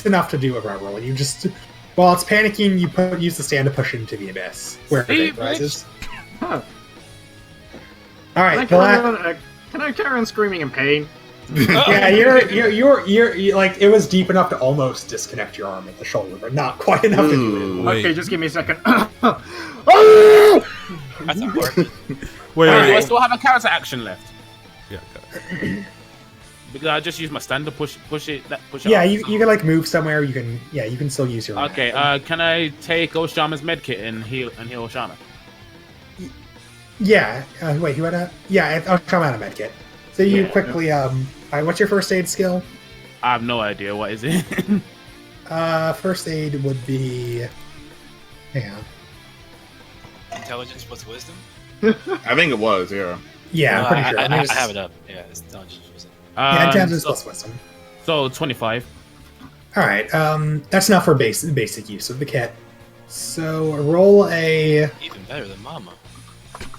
S2: enough to do a roll roll. You just while it's panicking, you use the stand to push it into the abyss where it rises.
S4: Huh.
S2: All right,
S4: can I carry on screaming in pain?
S2: Yeah, you're like it was deep enough to almost disconnect your arm at the shoulder, but not quite enough to do it.
S4: Okay, just give me a second.
S8: That's not hard.
S1: Wait,
S3: Do I still have a character action left?
S1: Yeah.
S3: Because I just use my stand to push it.
S2: Yeah,
S3: off.
S2: you can like move somewhere. You can still use your.
S3: Okay. Can I take Oshama's medkit and heal Oshama?
S2: Yeah. Wait, you had a. Yeah, I'll come out of medkit. So you quickly. What's your first aid skill?
S3: I have no idea. What is it?
S2: First aid would be. Hang on.
S8: Intelligence plus wisdom?
S7: I think it was, yeah.
S2: Yeah, I'm pretty sure.
S8: I have it up. Yeah, it's intelligence plus wisdom.
S2: Yeah, intelligence plus wisdom.
S3: So 25.
S2: All right. That's enough for basic use of the kit. So roll a.
S8: Even better than Mama.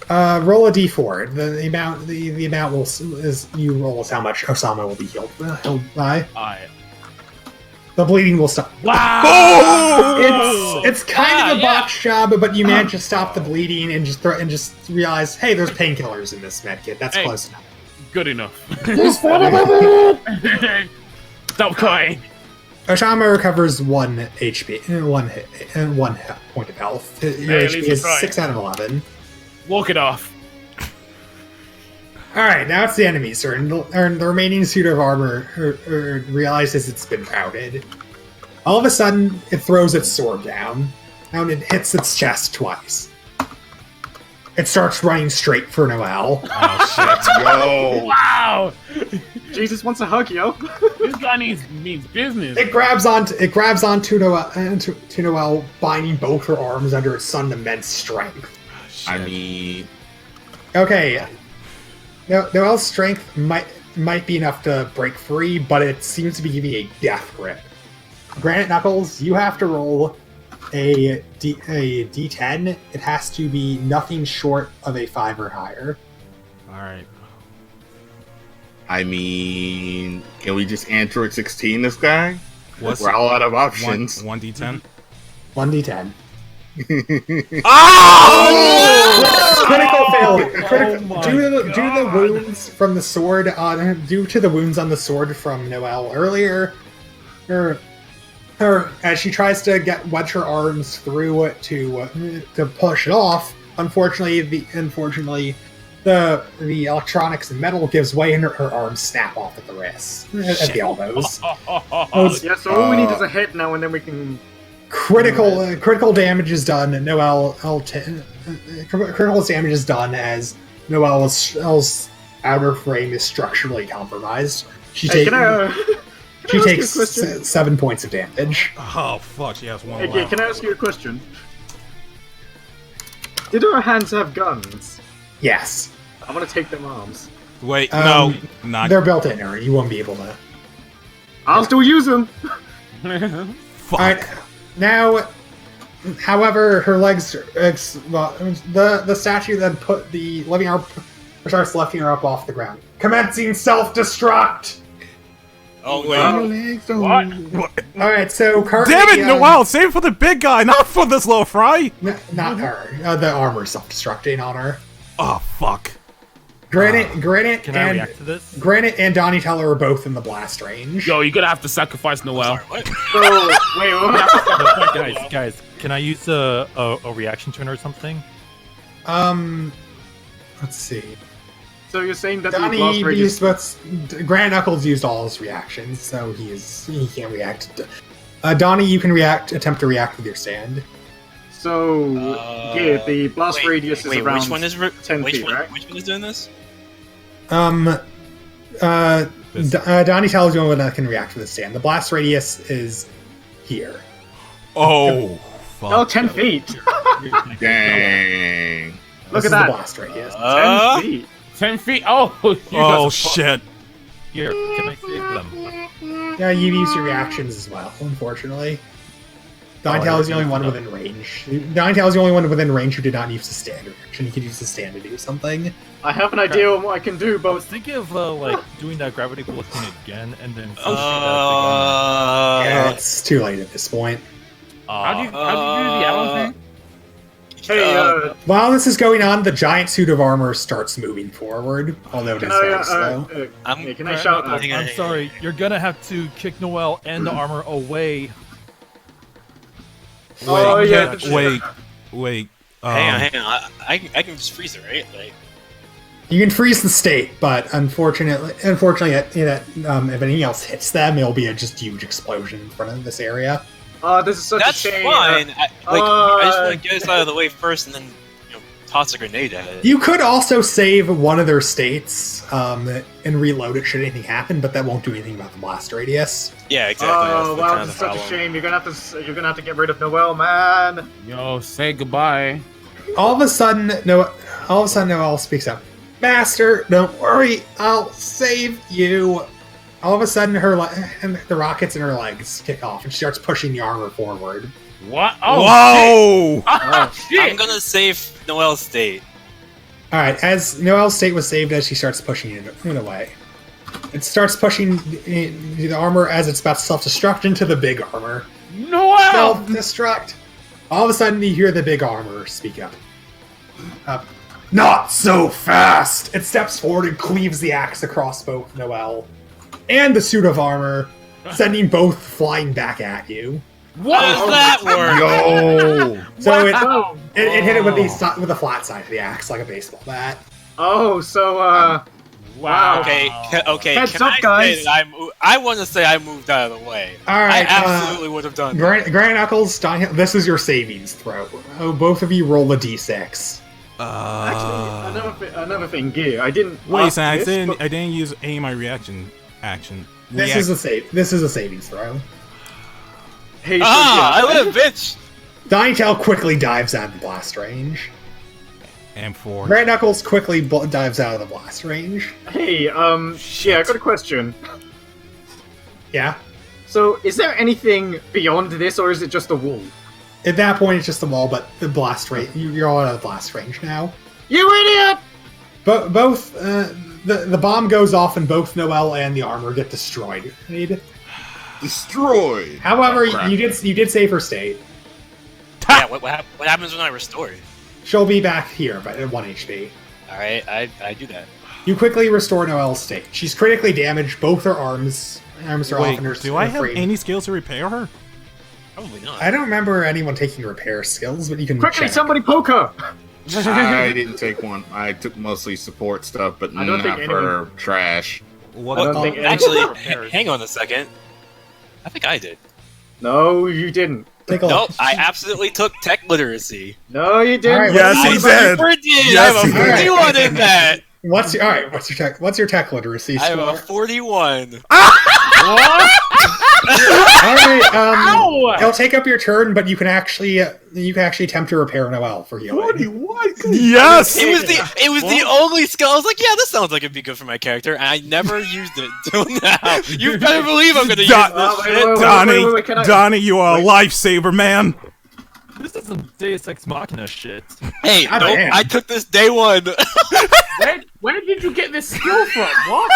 S2: Roll a d4. The amount is you roll is how much Osama will be healed by.
S3: Alright.
S2: The bleeding will stop.
S3: Wow!
S2: It's kind of a botch job, but you manage to stop the bleeding and just realize, hey, there's painkillers in this medkit. That's close enough.
S3: Good enough. Stop crying.
S2: Osama recovers 1 HP, one point of health. Your
S3: Hey, at least
S2: HP is
S3: you're trying.
S2: 6 out of 11.
S3: Walk it off.
S2: All right, now it's the enemy's turn. The remaining suit of armor realizes it's been routed. All of a sudden, it throws its sword down, and it hits its chest twice. It starts running straight for Noel.
S1: Oh shit!
S7: Yo!
S3: Wow!
S4: Jesus wants a hug, yo.
S3: This guy means business.
S2: It grabs onto Noel, binding both her arms under its sudden immense strength.
S7: I mean,
S2: Okay, Noel's strength might be enough to break free, but it seems to be giving a death grip. Granite Knuckles, you have to roll a D10. It has to be nothing short of a 5 or higher.
S1: All right.
S7: I mean, can we just Android 16 this guy?
S1: What's
S7: We're all out of options.
S1: 1d10?
S2: 1d10.
S1: Oh!
S2: Critical failure.
S6: my
S2: Due to the wounds from the sword due to the wounds on the sword from Noelle earlier, her as she tries to wedge her arms through it to push it off. Unfortunately, the electronics and metal gives way and her arms snap off at the wrists, at the elbows.
S4: Yeah, so all we need is a hit now, and then we can.
S2: Critical damage is done. Critical damage is done as Noelle's outer frame is structurally compromised. She
S4: Hey,
S2: takes
S4: ask you a question?
S2: 7 points of damage.
S1: Oh fuck! She has one
S4: Hey,
S1: left.
S4: can I ask you a question? Did our hands have guns?
S2: Yes,
S4: I want to take them arms.
S1: Wait,
S2: Um,
S1: no, not.
S2: they're built in, or you won't be able to.
S4: I'll still use them.
S1: Fuck.
S2: All right, now, however, her legs. The statue then put the lifting her up, starts lifting her up off the ground, commencing self-destruct.
S8: Oh,
S3: What?
S2: All right, so currently,
S1: Damn it, Noel! Save it for the big guy, not for this little fry.
S2: Not her. The armor self-destructing on her.
S1: Oh fuck!
S2: Granite
S6: Can I react to this?
S2: Granite and Donatello are both in the blast range.
S3: Yo, you're gonna have to sacrifice Noel.
S8: What?
S4: So, wait, what?
S6: Guys, can I use a reaction turn or something?
S2: Let's see.
S4: So you're saying that the
S2: Donnie
S4: blast radius...
S2: Granite Knuckles used all his reactions, so he can't react. Donnie, you can attempt to react with your stand.
S4: So, yeah, the blast
S8: wait,
S4: radius is around
S8: which one is
S4: 10
S8: which
S4: feet,
S8: one,
S4: right?
S8: Which one is doing this?
S2: Donnie tells you one that can react with his stand. The blast radius is here.
S1: Oh fuck!
S4: Oh, 10 feet!
S7: dang.
S4: Look
S2: This
S4: at
S2: is
S4: that.
S2: the blast radius.
S4: 10 feet!
S3: 10 feet. Oh, you
S1: Oh
S3: guys-
S1: shit!
S6: Here, can I save them?
S2: Yeah, you use your reactions as well, unfortunately. Donatello is the only one within range. Donatello is the only one within range who did not use the stand reaction. He could use the stand to do something.
S4: I have an idea on what I can do,
S6: I was
S4: but
S6: thinking of like doing that gravity bullet thing again and then.
S2: Yeah, it's too late at this point.
S3: How do you do the Allen thing?
S4: hey,
S2: While this is going on, the giant suit of armor starts moving forward, although it is very slow.
S4: hey, can I shout?
S6: I'm sorry, you're gonna have to kick Noel and the armor away.
S4: Oh,
S1: Wait,
S4: yeah.
S1: wait.
S8: Hang on. I can just freeze it, right? Like,
S2: You can freeze the state, but unfortunately, if anything else hits them, it'll be a just huge explosion in front of this area.
S4: This is such
S8: That's
S4: a shame.
S8: fine. I just want to get us out of the way first, and then toss a grenade at it.
S2: You could also save one of their states and reload it should anything happen, but that won't do anything about the blast radius.
S8: Yeah, exactly.
S4: Oh,
S3: That's
S4: wow,
S3: kind of
S4: this is
S3: the
S4: such a
S3: problem.
S4: shame. You're gonna have to get rid of Noel, man.
S3: Yo, say goodbye.
S2: All of a sudden, Noel speaks up. Master, don't worry, I'll save you. All of a sudden, the rockets in her legs kick off, and she starts pushing the armor forward.
S3: What? Oh,
S1: Whoa!
S3: shit. Oh, shit.
S8: I'm gonna save Noel's state.
S2: All right, as Noel's state was saved, as she starts pushing it away, it starts pushing the armor as it's about to self-destruct into the big armor.
S3: Noel!
S2: Self-destruct. All of a sudden, you hear the big armor speak up. Not so fast! It steps forward and cleaves the axe across both Noel and the suit of armor, sending both flying back at you.
S8: How does that work?
S7: Yo!
S2: So
S4: Wow.
S2: it hit it with the flat side of the axe, like a baseball bat.
S4: Oh, so
S3: Wow.
S8: Okay,
S4: Heads
S8: can
S4: up,
S8: I
S4: guys.
S8: say that I want to say I moved out of the way.
S2: All
S8: I
S2: right,
S8: absolutely would have done that.
S2: Grand Knuckles, this is your savings throw. Oh, both of you roll a d6.
S4: actually, another thing, Gear. I didn't.
S1: Wait,
S4: ask
S1: so I
S4: this,
S1: didn't.
S4: but-
S1: I didn't use any of my reaction action.
S2: This is a savings throw.
S4: Hey, so,
S8: Ah,
S4: yeah,
S8: I live, bitch.
S2: Donatello quickly dives out of the blast range.
S1: and 4.
S2: Grand Knuckles quickly dives out of the blast range.
S4: Hey, yeah, I got a question.
S2: Yeah.
S4: So, is there anything beyond this, or is it just a wall?
S2: At that point, it's just a wall, but the blast range. You're all out of the blast range now.
S4: You idiot!
S2: Both the bomb goes off, and both Noel and the armor get destroyed.
S7: Destroyed!
S2: However,
S7: Oh, crap.
S2: you did save her state.
S8: Yeah, what happens when I restore it?
S2: She'll be back here, but at 1 HP.
S8: Alright, I do that.
S2: You quickly restore Noel's state. She's critically damaged. Both her arms are off
S1: Wait,
S2: in her
S1: do I have
S2: frame.
S1: any skills to repair her?
S8: Probably not.
S2: I don't remember anyone taking repair skills, but you can
S4: Quickly,
S2: check.
S4: somebody poke her!
S7: I didn't take one. I took mostly support stuff, but
S4: I don't
S7: not
S4: think
S7: for trash.
S1: What?
S4: I don't think anyone
S8: Actually,
S4: repairs.
S8: hang on a second. I think I did.
S4: No, you didn't.
S2: Take a
S8: Nope,
S2: look.
S8: I absolutely took tech literacy.
S4: No, you didn't.
S2: All right,
S1: Yes,
S2: what-
S1: he
S2: what-
S1: did.
S8: Super did!
S1: Yes,
S8: I have
S1: he
S8: a
S1: did.
S8: 41 in that!
S2: What's your tech? What's your tech literacy
S8: I have
S2: score?
S8: a 41.
S2: All right,
S3: Ow!
S2: it'll take up your turn, but you can actually attempt to repair Noel for healing.
S1: Yes.
S8: It was the only skill. I was like, yeah, this sounds like it'd be good for my character, and I never used it until now. You better believe I'm gonna use
S1: Don-
S8: this
S4: wait,
S8: shit.
S4: wait,
S1: Donnie,
S4: can I-
S1: Donnie, you are a lifesaver, man.
S6: This is some Deus Ex Machina shit.
S8: Hey,
S2: God
S8: nope,
S2: damn.
S8: I took this day one.
S3: Where did you get this skill from? What?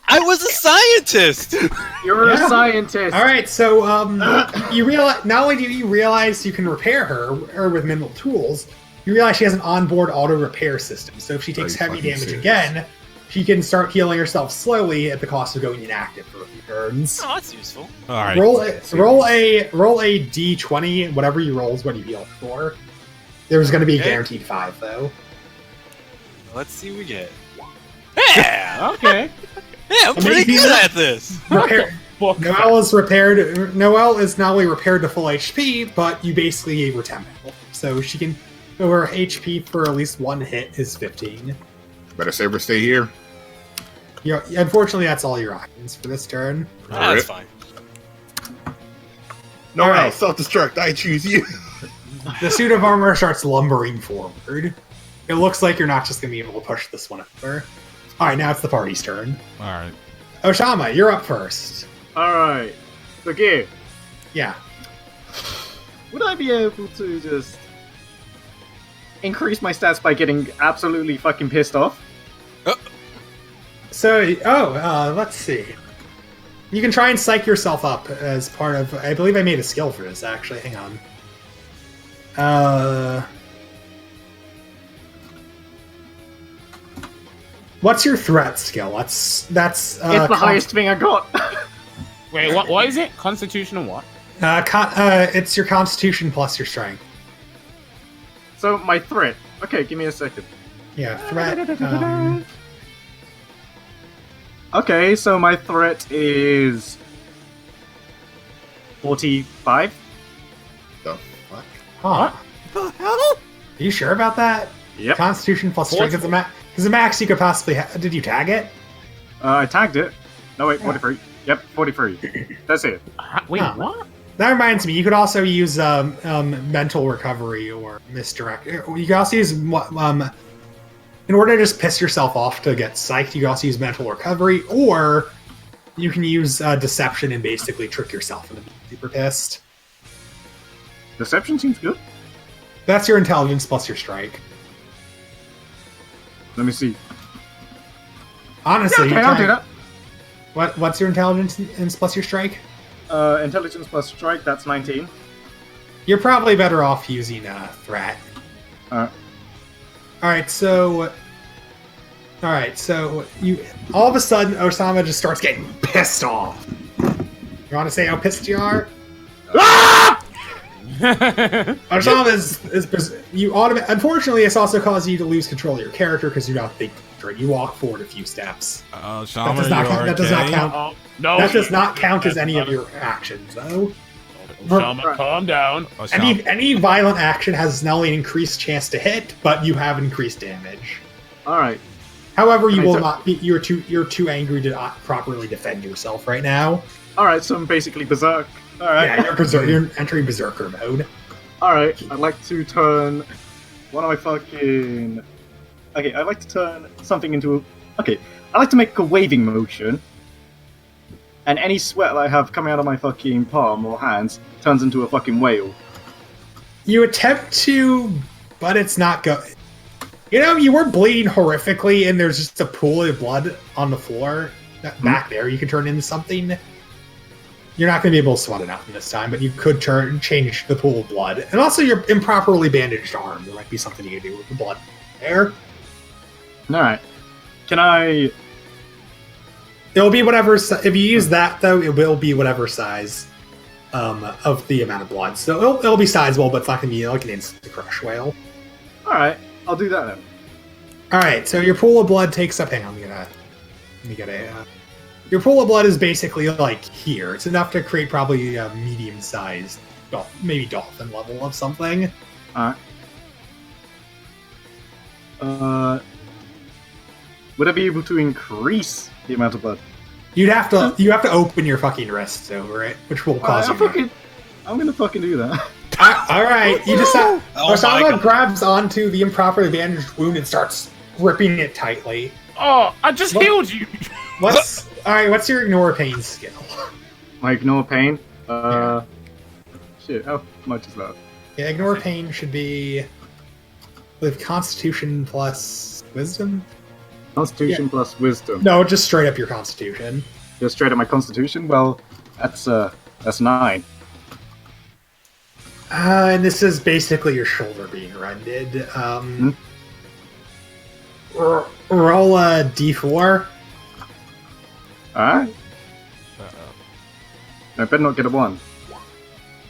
S8: I was a scientist.
S4: You're
S2: Yeah.
S4: a scientist.
S2: All right, so you realize not only do you realize you can repair her with minimal tools, you realize she has an onboard auto repair system. So if she takes
S7: you
S2: heavy
S7: fucking
S2: damage
S7: serious?
S2: again, she can start healing herself slowly at the cost of going inactive for a few turns.
S8: Oh, that's useful.
S1: All right.
S2: Roll a d20. Whatever you roll is what you heal for. There's going to be a
S8: Okay.
S2: guaranteed 5 though.
S8: Let's see what we get. Yeah,
S3: Okay.
S8: yeah, I'm pretty
S2: Maybe
S8: good
S2: not.
S8: at this.
S2: Repair.
S3: Fuck.
S2: Noel is repaired. Noel is not only repaired to full HP, but you basically gave her 10 health. So she can. So her HP for at least one hit is 15.
S7: Better saber stay here.
S2: Unfortunately, that's all your options for this turn.
S8: That's fine.
S7: No,
S2: Alright.
S7: self-destruct. I choose you.
S2: The suit of armor starts lumbering forward. It looks like you're not just going to be able to push this one over. Alright, now it's the party's turn.
S1: All right.
S2: Oshama, you're up first.
S4: Alright. So, Gear,
S2: Yeah.
S4: would I be able to just increase my stats by getting absolutely fucking pissed off?
S2: So, let's see. You can try and psych yourself up as part of. I believe I made a skill for this, actually. Hang on. What's your threat skill? That's
S4: It's the highest thing I got.
S3: Wait, what is it? Constitutional what?
S2: It's your constitution plus your strength.
S4: So, my threat. Okay, give me a second.
S2: Yeah, threat.
S4: Okay, so my threat is 45.
S7: The fuck?
S2: Huh.
S1: The hell?
S2: Are you sure about that?
S4: Yep.
S2: Constitution plus strength is the max. Because the max you could possibly. Did you tag it?
S4: I tagged it. No wait, 43. Yep, 43. That's it.
S3: Wait,
S2: Huh.
S3: what?
S2: That reminds me, you could also use mental recovery or misdirect. You could also use in order to just piss yourself off to get psyched. You can also use mental recovery, or you can use deception and basically trick yourself into being super pissed.
S4: Deception seems good.
S2: That's your intelligence plus your strike.
S4: Let me see.
S2: Honestly,
S4: Yeah, okay, I'll do that.
S2: What's your intelligence plus your strike?
S4: Intelligence plus strike, that's 19.
S2: You're probably better off using threat. All right, so you all of a sudden Osama just starts getting pissed off. You want to say how pissed you are? Osama is you unfortunately it's also caused you to lose control of your character because you're not thinking straight. You walk forward a few steps.
S1: Shama,
S2: That does not count.
S5: No,
S2: That does not count as any of your actions, though.
S5: Shama, calm down.
S2: Any violent action has not only an increased chance to hit, but you have increased damage.
S4: Alright.
S2: However, you
S4: Right,
S2: will
S4: so-
S2: not be. You're too angry to not properly defend yourself right now.
S4: Alright, so I'm basically berserk. Alright.
S2: Yeah, you're entering berserker mode.
S4: Alright, I'd like to turn one of my fucking... Okay, I'd like to turn something into... Okay, I'd like to make a waving motion, and any sweat that I have coming out of my fucking palm or hands turns into a fucking whale.
S2: You attempt to, but it's not good. You know, you were bleeding horrifically, and there's just a pool of blood on the floor back there. You can turn into something. You're not going to be able to sweat it out this time, but you could change the pool of blood. And also, your improperly bandaged arm. There might be something you can do with the blood there.
S4: Alright. Can I...
S2: It'll be whatever. If you use that, though, it will be whatever size of the amount of blood. So it'll be sizable, but it's not going to be like an instant crush whale.
S4: Alright, I'll do that then.
S2: All right, so your pool of blood takes up. Hang on, let me get a. Your pool of blood is basically like here. It's enough to create probably a medium-sized, maybe dolphin level of something.
S4: Alright. Would I be able to increase the amount of blood?
S2: You have to open your fucking wrists over it, which will cause you.
S4: I'm gonna fucking do that.
S2: All right, you just have.
S5: Oh my
S2: Osama
S5: God.
S2: grabs onto the improperly bandaged wound and starts gripping it tightly.
S3: Oh, I just
S2: What?
S3: healed you.
S2: What's your ignore pain skill?
S4: My ignore pain.
S2: Yeah.
S4: Shit. How much is that?
S2: Yeah, ignore pain should be with Constitution plus Wisdom.
S4: Constitution plus wisdom.
S2: No, just straight up your Constitution.
S4: Just straight at my constitution. Well, that's 9.
S2: And this is basically your shoulder being rended. Roll a d4.
S4: Alright. I better not get a 1.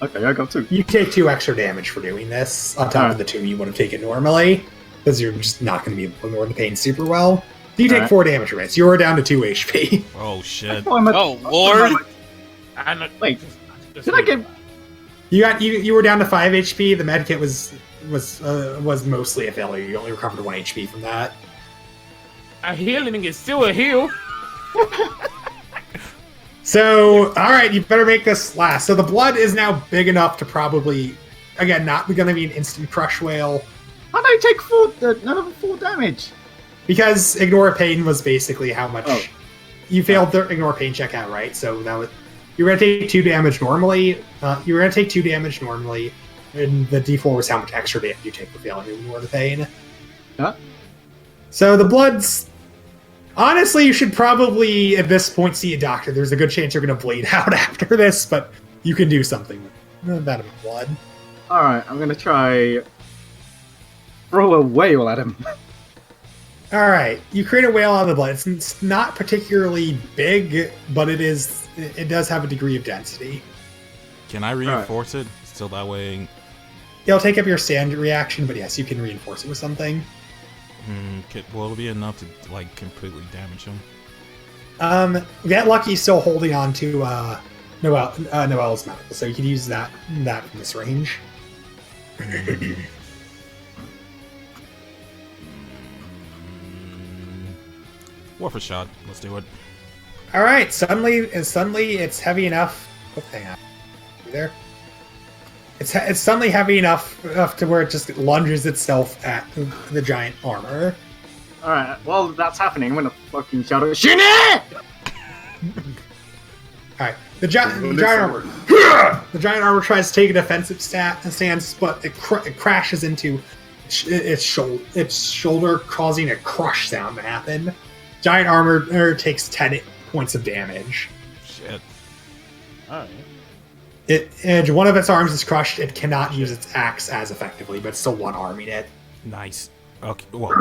S4: Okay, I got 2.
S2: You take 2 extra damage for doing this, on top of the 2 you would have taken normally, because you're just not going to be able to ignore the pain super well. You take 4 damage from it, so you're down to 2 HP.
S1: Oh shit!
S8: Oh, Lord.
S3: And
S4: Wait, did I get?
S2: You were down to 5 HP. The medkit was mostly a failure. You only recovered 1 HP from that.
S3: a healing is still a heal.
S2: So, all right, you better make this last. So the blood is now big enough to probably, again, not going to be an instant crush whale,
S4: How did I take none of the 4 damage?
S2: because ignore pain was basically how much
S4: Oh.
S2: you failed the ignore pain check out, right? So now you're going to take 2 damage normally. You're going to take 2 damage normally, and the D4 was how much extra damage you take for failing to ignore the pain.
S4: Huh?
S2: So the blood's. Honestly, you should probably, at this point, see a doctor. There's a good chance you're going to bleed out after this, but you can do something with that amount of blood.
S4: Alright, I'm gonna try... throw a whale at him.
S2: All right, you create a whale out of the blood. It's not particularly big, but it does have a degree of density.
S1: Can I reinforce it? Still that way.
S2: It'll take up your standard reaction, but yes, you can reinforce it with something.
S1: Will it be enough to like completely damage him?
S2: Get lucky, still holding on to Noelle's medical, so you can use that from this range.
S1: Worth a shot. Let's do it.
S2: All right. Suddenly, it's heavy enough. Oh, hang on. You there? It's suddenly heavy enough to where it just lunges itself at the giant armor.
S4: Alright, while that's happening, I'm gonna fucking shout out, Shinny!
S2: Alright, the giant armor. The giant armor tries to take a defensive stance, but it crashes into its shoulder, causing a crush sound to happen. Giant armor takes 10 points of damage.
S1: Shit.
S3: Alright.
S2: And one of its arms is crushed. It cannot use its axe as effectively, but it's still one arming it.
S1: Nice. Okay. Well.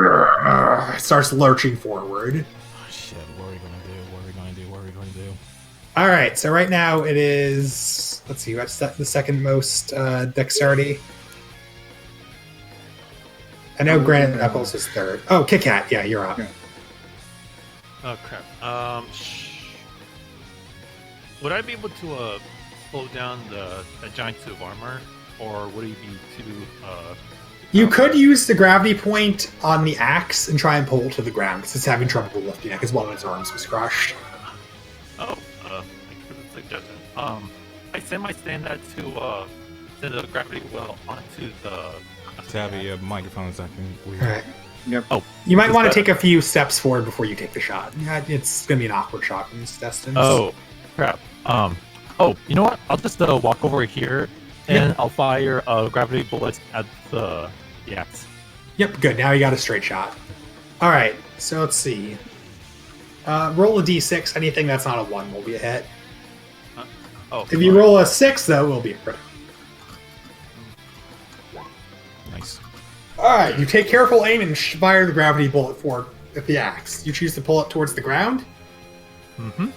S2: It starts lurching forward.
S1: Oh, shit. What are we gonna do?
S2: All right. So right now it is. Let's see. What's the second most dexterity? I know Granite Knuckles is third. Oh, Kit Kat. Yeah, you're up.
S6: Oh crap. Would I be able to slow down the giant suit of armor, or would he be too?
S2: You could use the gravity point on the axe and try and pull it to the ground because it's having trouble lifting it because one of its arms was crushed.
S6: Oh, thanks for the suggestion. I send my stand-out to the gravity well onto the.
S1: Tabby, microphone's acting weird.
S2: All right.
S4: Yep.
S6: Oh,
S2: You might want to take a few steps forward before you take the shot. Yeah, it's going to be an awkward shot from this distance.
S6: Oh, crap. Oh, you know what? I'll just walk over here and I'll fire gravity bullets at the axe.
S2: Yep, good. Now you got a straight shot. All right, so let's see. Roll a d6. Anything that's not a 1 will be a hit.
S6: Oh,
S2: If you roll a 6, though, it will be a crit.
S1: Nice.
S2: All right, you take careful aim and fire the gravity bullet forward at the axe. You choose to pull it towards the ground.
S6: Mm-hmm.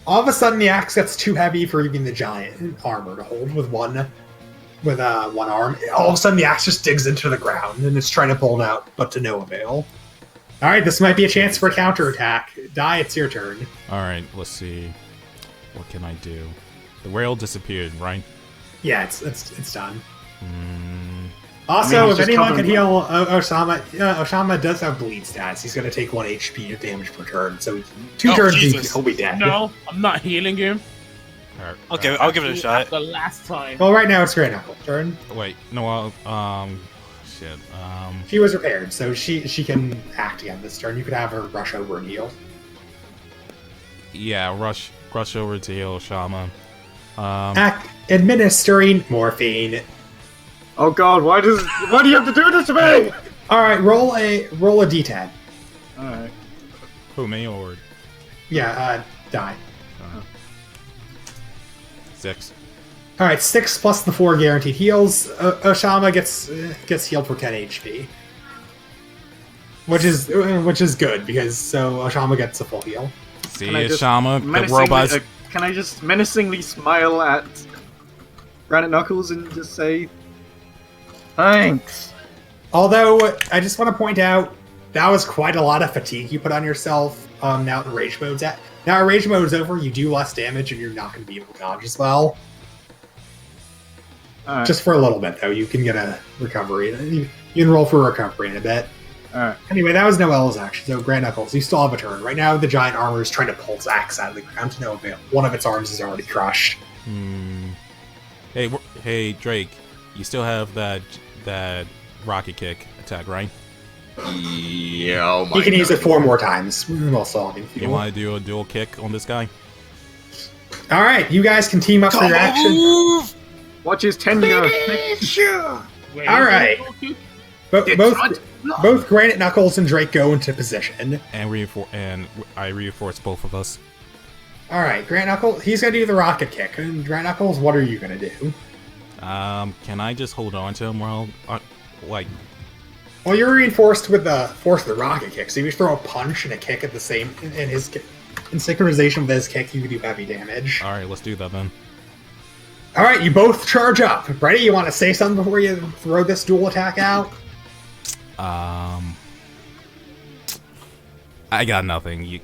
S2: All of a sudden, the axe gets too heavy for even the giant armor to hold with one arm. All of a sudden, the axe just digs into the ground and it's trying to pull it out, but to no avail. All right, this might be a chance for a counterattack. Die, it's your turn.
S1: All right. Let's see. What can I do? The rail disappeared, right?
S2: Yeah, it's done.
S1: Mm,
S2: Also,
S4: he's
S2: if
S4: just
S2: anyone
S4: covered
S2: can
S4: in
S2: heal Osama, Osama does have bleed stats. He's going to take 1 HP of damage per turn, so 2
S8: Oh,
S2: turns
S8: Jesus.
S2: he'll be dead.
S3: No, I'm not healing him.
S8: Okay, I'll give it a shot.
S3: The last time.
S2: Well, right now it's Grey Knuckles' turn.
S1: Wait. No. Shit.
S2: She was repaired, so she can act again this turn. You could have her rush over and heal.
S1: Yeah. Rush over to heal Shama.
S2: Administering morphine.
S4: Oh god, why do you have to do this to me?
S2: All right, roll a d10.
S4: Alright.
S1: Who, me or
S2: Yeah, die.
S1: 6?
S2: All right, 6 plus the 4 guaranteed heals. Oshama gets healed for 10 HP, which is good because so Oshama gets a full heal.
S1: See,
S4: Can I just
S1: Shama, the
S4: menacingly-
S1: robots.
S4: Can I just menacingly smile at Granite Knuckles and just say, thanks?
S2: Although I just want to point out that was quite a lot of fatigue you put on yourself. Now the rage mode's at. Now our rage mode is over. You do less damage, and you're not going to be able to dodge as well.
S4: Alright.
S2: Just for a little bit, though, you can get a recovery. You can roll for a recovery in a bit.
S4: Alright.
S2: Anyway, that was Noelle's action. So, Grand Knuckles, you still have a turn. Right now, the giant armor is trying to pull its axe out of the ground to no avail. One of its arms is already crushed.
S1: Hey, Drake. You still have that rocket kick attack, right?
S7: Yeah, oh my
S2: You can use it
S7: God.
S2: 4 more times while still having
S1: You
S2: fuel.
S1: want to do a dual kick on this guy?
S2: All right, you guys can team up for your action.
S4: Watch his tenure.
S3: Wait,
S2: All right.
S3: It's
S2: Both Granite Knuckles and Drake go into position.
S1: And I reinforce both of us.
S2: All right, Granite Knuckles, he's going to do the rocket kick. And Granite Knuckles, what are you going to do?
S1: Can I just hold on to him while, like?
S2: Well, you're reinforced with the force of the rocket kick. So if you throw a punch and a kick at the same in synchronization with his kick, you can do heavy damage.
S1: All right, let's do that then.
S2: All right, you both charge up. Ready? You want to say something before you throw this dual attack out?
S1: I got nothing.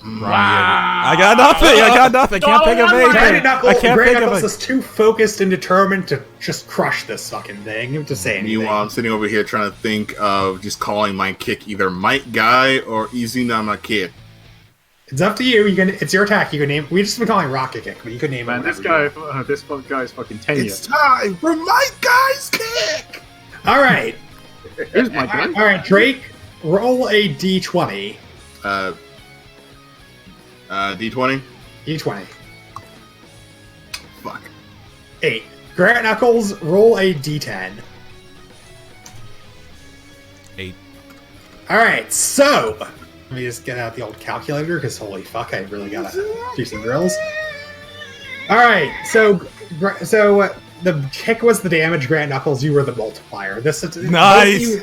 S1: I got nothing. I got nothing. I can't think of anything.
S2: Gray Knuckles is too focused and determined to just crush this fucking thing. To say anything.
S7: Meanwhile, I'm sitting over here trying to think of just calling my kick either Mike Guy or Izunama Kid.
S2: It's up to you. It's your attack. You can name. We just been calling Rocket Kick, but you could name it.
S4: Man, this guy's fucking tenure.
S7: It's time for Mike Guy's kick.
S2: All right.
S4: Here's my guy.
S2: All right, Drake. Roll a d20.
S7: D20.
S2: D20.
S7: Fuck.
S2: 8. Grant Knuckles. Roll a d10.
S1: 8.
S2: All right. So let me just get out the old calculator because holy fuck, I really gotta do some drills. All right. So the kick was the damage. Grant Knuckles, you were the multiplier. This is
S1: nice.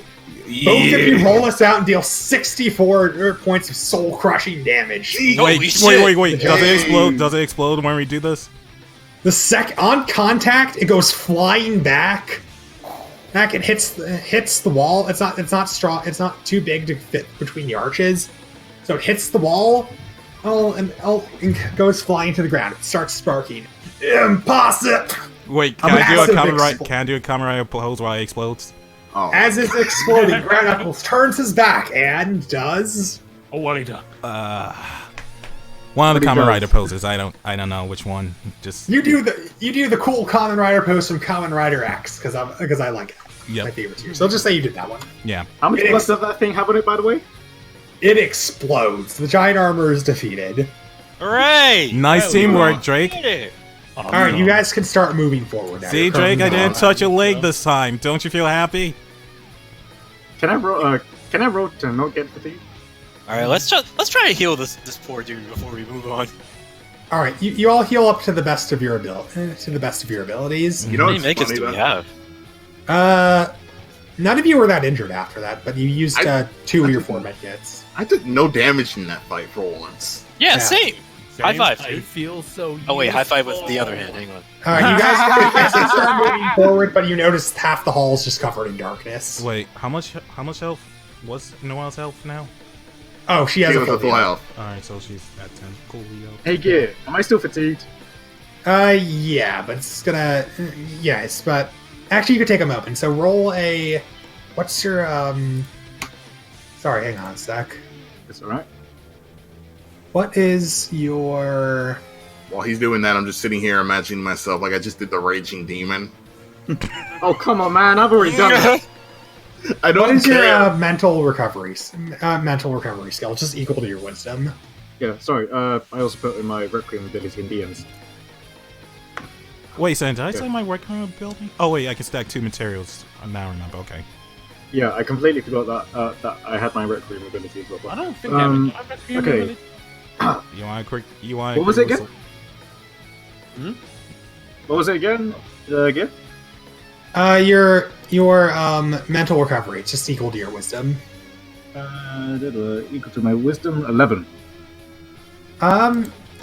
S2: Both of you roll us out and deal 64 points of soul-crushing damage.
S1: Wait. Does it explode? Does it explode when we do this?
S2: On contact, it goes flying back. It hits the wall. It's not strong. It's not too big to fit between the arches, so it hits the wall. And goes flying to the ground. It starts sparking. Impossible.
S1: Wait, can I do a common right? Can I do a common right pose while it explodes?
S7: Oh.
S2: As it's exploding, Grant Knuckles turns his back and does.
S5: Oh, what he done?
S1: One of the Kamen Rider poses. I don't know which one. Just
S2: you do the cool Kamen Rider pose from Kamen Rider X because I like it.
S1: Yep.
S2: My favorite tier. So I'll just say you did that one.
S1: Yeah.
S4: How much plus does that thing have on it, by the way?
S2: It explodes. The giant armor is defeated.
S8: Hooray!
S1: Nice teamwork, Drake.
S2: All right, you guys can start moving forward now.
S1: See, Drake, I didn't touch a leg this time. Don't you feel happy?
S4: Can I roll? Can I roll to not get fatigued?
S8: All right, let's try to heal this poor dude before we move on.
S2: All right, you all heal up to the best of your abilities.
S7: You know
S8: How
S7: what's
S8: many makers
S7: funny,
S8: do we
S7: though?
S8: have?
S2: None of you were that injured after that, but you used 2 of your 4 med kits.
S7: I took no damage in that fight for once.
S8: Yeah, same. High five.
S6: I feel so.
S8: Oh wait, high five with the other hand. Hang on.
S2: All right, you guys can start moving forward, but you notice half the hall is just covered in darkness.
S1: Wait, how much health was Noelle's health now?
S2: Oh, she has
S7: She
S2: a
S7: was
S2: full
S7: at full
S2: health.
S7: health.
S1: Alright, so she's at 10. Cool.
S4: Hey, Gear, am I still fatigued?
S2: Yeah, but it's gonna. Yes, but actually, you could take a moment. So roll a. What's your Sorry, hang on a sec.
S4: It's alright.
S2: What is your?
S7: While he's doing that, I'm just sitting here imagining myself like I just did the Raging Demon.
S4: Oh, come on, man. I've already done that.
S7: I don't
S2: What is
S7: care.
S2: your mental recovery skill? Just equal to your wisdom.
S4: Yeah, sorry. I also put in my Requiem ability in DMs.
S1: Wait, so did I say my working ability? Oh wait, I can stack 2 materials. I now remember. Okay.
S4: Yeah, I completely forgot that I had my Requiem ability as well.
S5: I don't think I have
S4: okay.
S1: You want a quick? You want?
S4: What was it again? What was it again? Again?
S2: Your mental recovery. It's just equal to your wisdom.
S4: Equal to my wisdom, 11.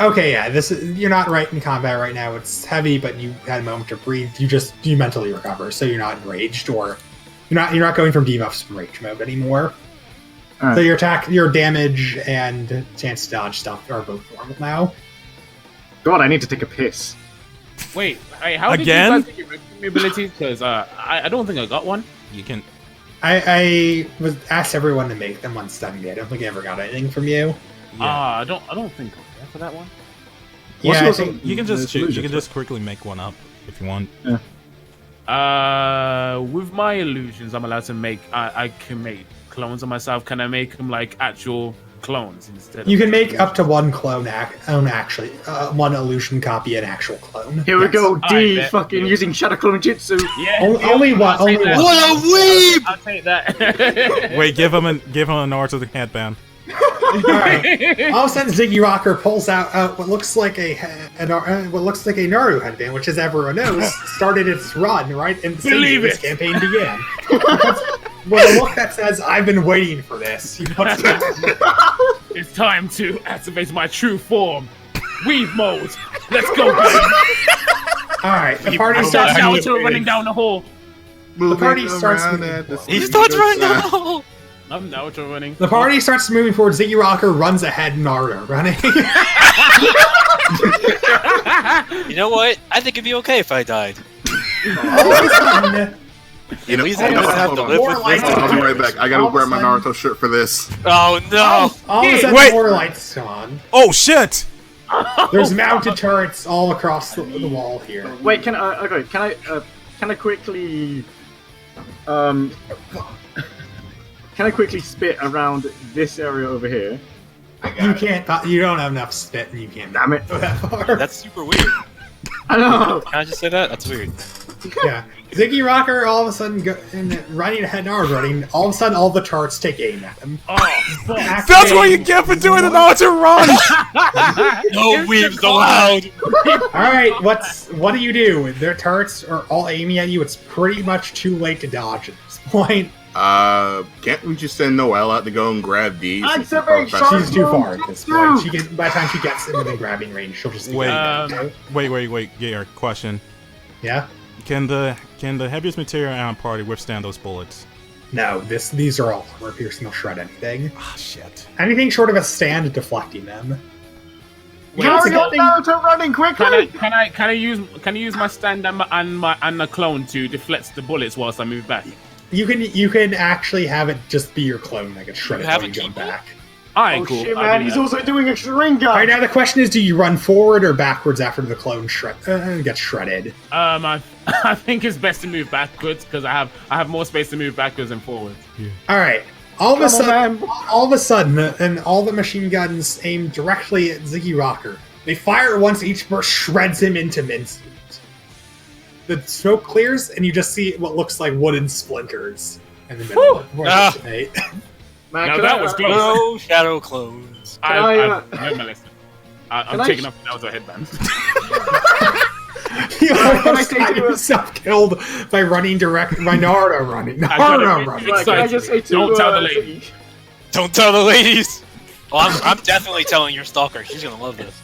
S2: Okay, yeah. You're not right in combat right now. It's heavy, but you had a moment to breathe. You mentally recover, so you're not enraged or you're not going from debuffs to rage mode anymore.
S4: Right.
S2: So your attack, your damage, and chance to dodge stuff are both normal now.
S4: God, I need to take a piss.
S5: Wait, hey, how
S1: Again?
S5: did you guys get your abilities? Because I don't think I got one.
S1: You can.
S2: I was asked everyone to make them on Sunday. I don't think I ever got anything from you.
S1: Yeah.
S5: I don't think I'm there for that one.
S4: What's
S2: Yeah, I
S4: your-
S2: think
S1: You can just
S4: the
S1: choose. You
S4: solution
S1: can
S4: to
S1: just quickly make one up if you want.
S5: With my illusions, I'm allowed to make. I can make clones of myself. Can I make them like actual clones instead?
S2: you can make up to one clone actually one illusion copy an actual clone.
S4: Here we
S2: Yes.
S4: go, D
S5: bet.
S4: fucking using Shadow Clone Jutsu.
S5: Yeah,
S2: Only one.
S5: I'll take
S2: Only
S5: that.
S2: one.
S8: What a weeb!
S5: I'll take that.
S1: Wait, give him an order to the headband.
S2: Alright. All of a sudden, Ziggy Rocker pulls out what looks like a Naru headband, which, as everyone knows, started its run right in the same
S5: Believe
S2: day this
S5: it.
S2: campaign began. With a look that says, "I've been waiting for this." He puts it on.
S5: It's time to activate my true form. Weave mode. Let's go, baby.
S2: All right, the party
S5: I start
S2: starts.
S5: Naruto running down the hall.
S2: The party
S7: Moving
S2: starts
S7: around
S2: moving
S7: at the
S2: forward.
S8: He
S7: speed
S8: starts
S7: of
S8: running down
S7: sound.
S8: the hole.
S5: I'm Naruto running.
S2: The party starts moving forward. Ziggy Rocker runs ahead, Naruto running.
S8: You know what? I think it'd be okay if I died.
S2: All of a sudden,
S7: You know,
S8: At least I don't have to
S7: hold
S8: live
S7: on.
S8: with
S2: More
S8: this.
S2: lights.
S7: I'll be right back. I gotta
S2: All of a
S7: wear my
S2: sudden-
S7: Naruto shirt for this.
S8: Oh no!
S2: all of a sudden,
S1: Wait.
S2: more lights come on.
S1: Oh shit!
S2: There's mounted turrets all across the wall here.
S4: Wait, can I quickly can I quickly spit around this area over here?
S2: You can't. You don't have enough spit, and you can't
S4: Damn it.
S2: go that far.
S8: That's super weird.
S4: I know.
S8: Can I just say that? That's weird.
S2: Yeah, Ziggy Rocker all of a sudden running ahead, Naruto running. All of a sudden, all the turrets take aim at him.
S5: Oh, fuck.
S1: That's what you get for doing the Naruto run!
S8: No weaves allowed.
S2: All right, what do you do? Their turrets are all aiming at you. It's pretty much too late to dodge at this point.
S7: Can't we just send Noelle out to go and grab these?
S4: I'm so very
S2: She's
S4: sorry.
S2: too far at this point. By the time she gets within grabbing range, she'll just be
S1: Wait.
S2: dead.
S1: Wait, Gear, question.
S2: Yeah.
S1: Can the heaviest material in our party withstand those bullets?
S2: No, these are all armor piercing. They'll shred anything.
S1: Ah, shit.
S2: Anything short of a stand deflecting them.
S4: Hurry up, Naruto, running quickly!
S5: Can I use my stand and the clone to deflect the bullets whilst I move back?
S2: You can actually have it just be your clone that gets shredded
S8: You have
S2: while you
S8: a
S2: jump
S8: keyboard?
S2: back.
S5: Alright,
S4: Oh
S5: cool.
S4: shit,
S5: I'll
S4: man!
S5: do
S4: He's
S5: that.
S4: also doing a Sharingan.
S2: All right, now the question is: do you run forward or backwards after the clone gets shredded?
S5: I think it's best to move backwards because I have more space to move backwards and forwards.
S2: All right. All of a
S4: Come
S2: sudden, and all the machine guns aim directly at Ziggy Rocker. They fire once, each burst shreds him into mincemeat. The smoke clears, and you just see what looks like wooden splinters in the middle of it.
S8: Ah.
S4: Man,
S5: Now
S4: can
S5: that
S4: I-
S5: was close.
S8: No shadow clones.
S4: I,
S5: I'm
S4: I-
S5: taking off the Naruto headband.
S2: He
S4: Can I
S2: almost
S4: say
S2: got
S4: to
S2: himself killed by running direct by Naruto running.
S5: I got
S2: Naruto
S5: it.
S2: running.
S4: Right, can I just say to
S5: Don't tell the
S4: Ziggy-
S5: lady.
S8: Don't tell the ladies. Oh, I'm definitely telling your stalker. She's gonna love this.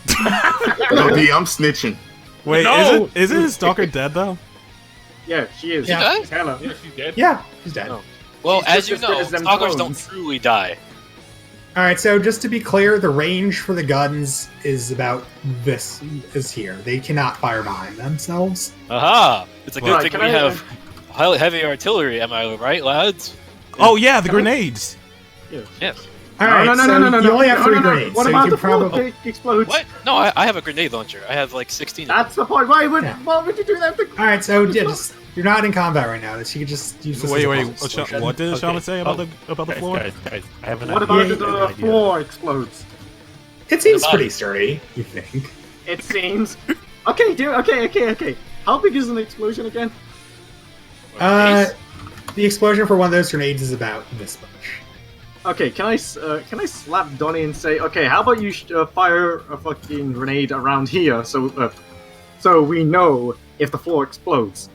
S7: No, D, I'm snitching.
S1: Wait,
S5: No!
S1: isn't his stalker dead though?
S4: Yeah, she is.
S2: Yeah.
S8: does?
S4: Hella.
S5: Yeah, she's dead.
S2: Yeah, he's dead.
S8: No. Well,
S4: She's
S8: as you
S4: just as good
S8: know,
S4: as them
S8: stalkers don't
S4: clones.
S8: truly die.
S2: All right, so just to be clear, the range for the guns is about this is here. They cannot fire behind themselves.
S8: Aha! It's a good
S4: Right,
S8: thing
S4: can
S8: we
S4: I,
S8: have heavy artillery. Am I right, lads?
S1: Oh yeah, the grenades.
S8: Yes.
S2: All right,
S4: no,
S2: so
S4: no,
S2: you only have
S4: no,
S2: three
S4: no, no.
S2: grenades,
S4: What
S2: so you
S4: about
S2: can
S4: the floor?
S2: probably.
S4: Okay, explodes.
S8: What? No, I have a grenade launcher. I have like 16 of them.
S4: That's the point. Why would you do that?
S2: All right, so yeah, just you're not in combat right now. So you could just use this.
S1: Wait,
S2: as a
S1: wait.
S2: puzzle solution.
S1: What did
S6: Okay.
S1: Shaman say about the floor?
S6: Guys, I have an
S4: What
S6: idea.
S4: about
S2: Yeah,
S4: the
S6: I have an idea.
S4: floor explodes?
S2: It seems
S8: What about
S2: pretty
S8: it?
S2: sturdy. You think?
S4: It seems. Okay, dude. Okay. How big is an explosion again?
S2: The explosion for one of those grenades is about this much.
S4: Okay, can I slap Donnie and say, okay, how about you fire a fucking grenade around here so we know if the floor explodes?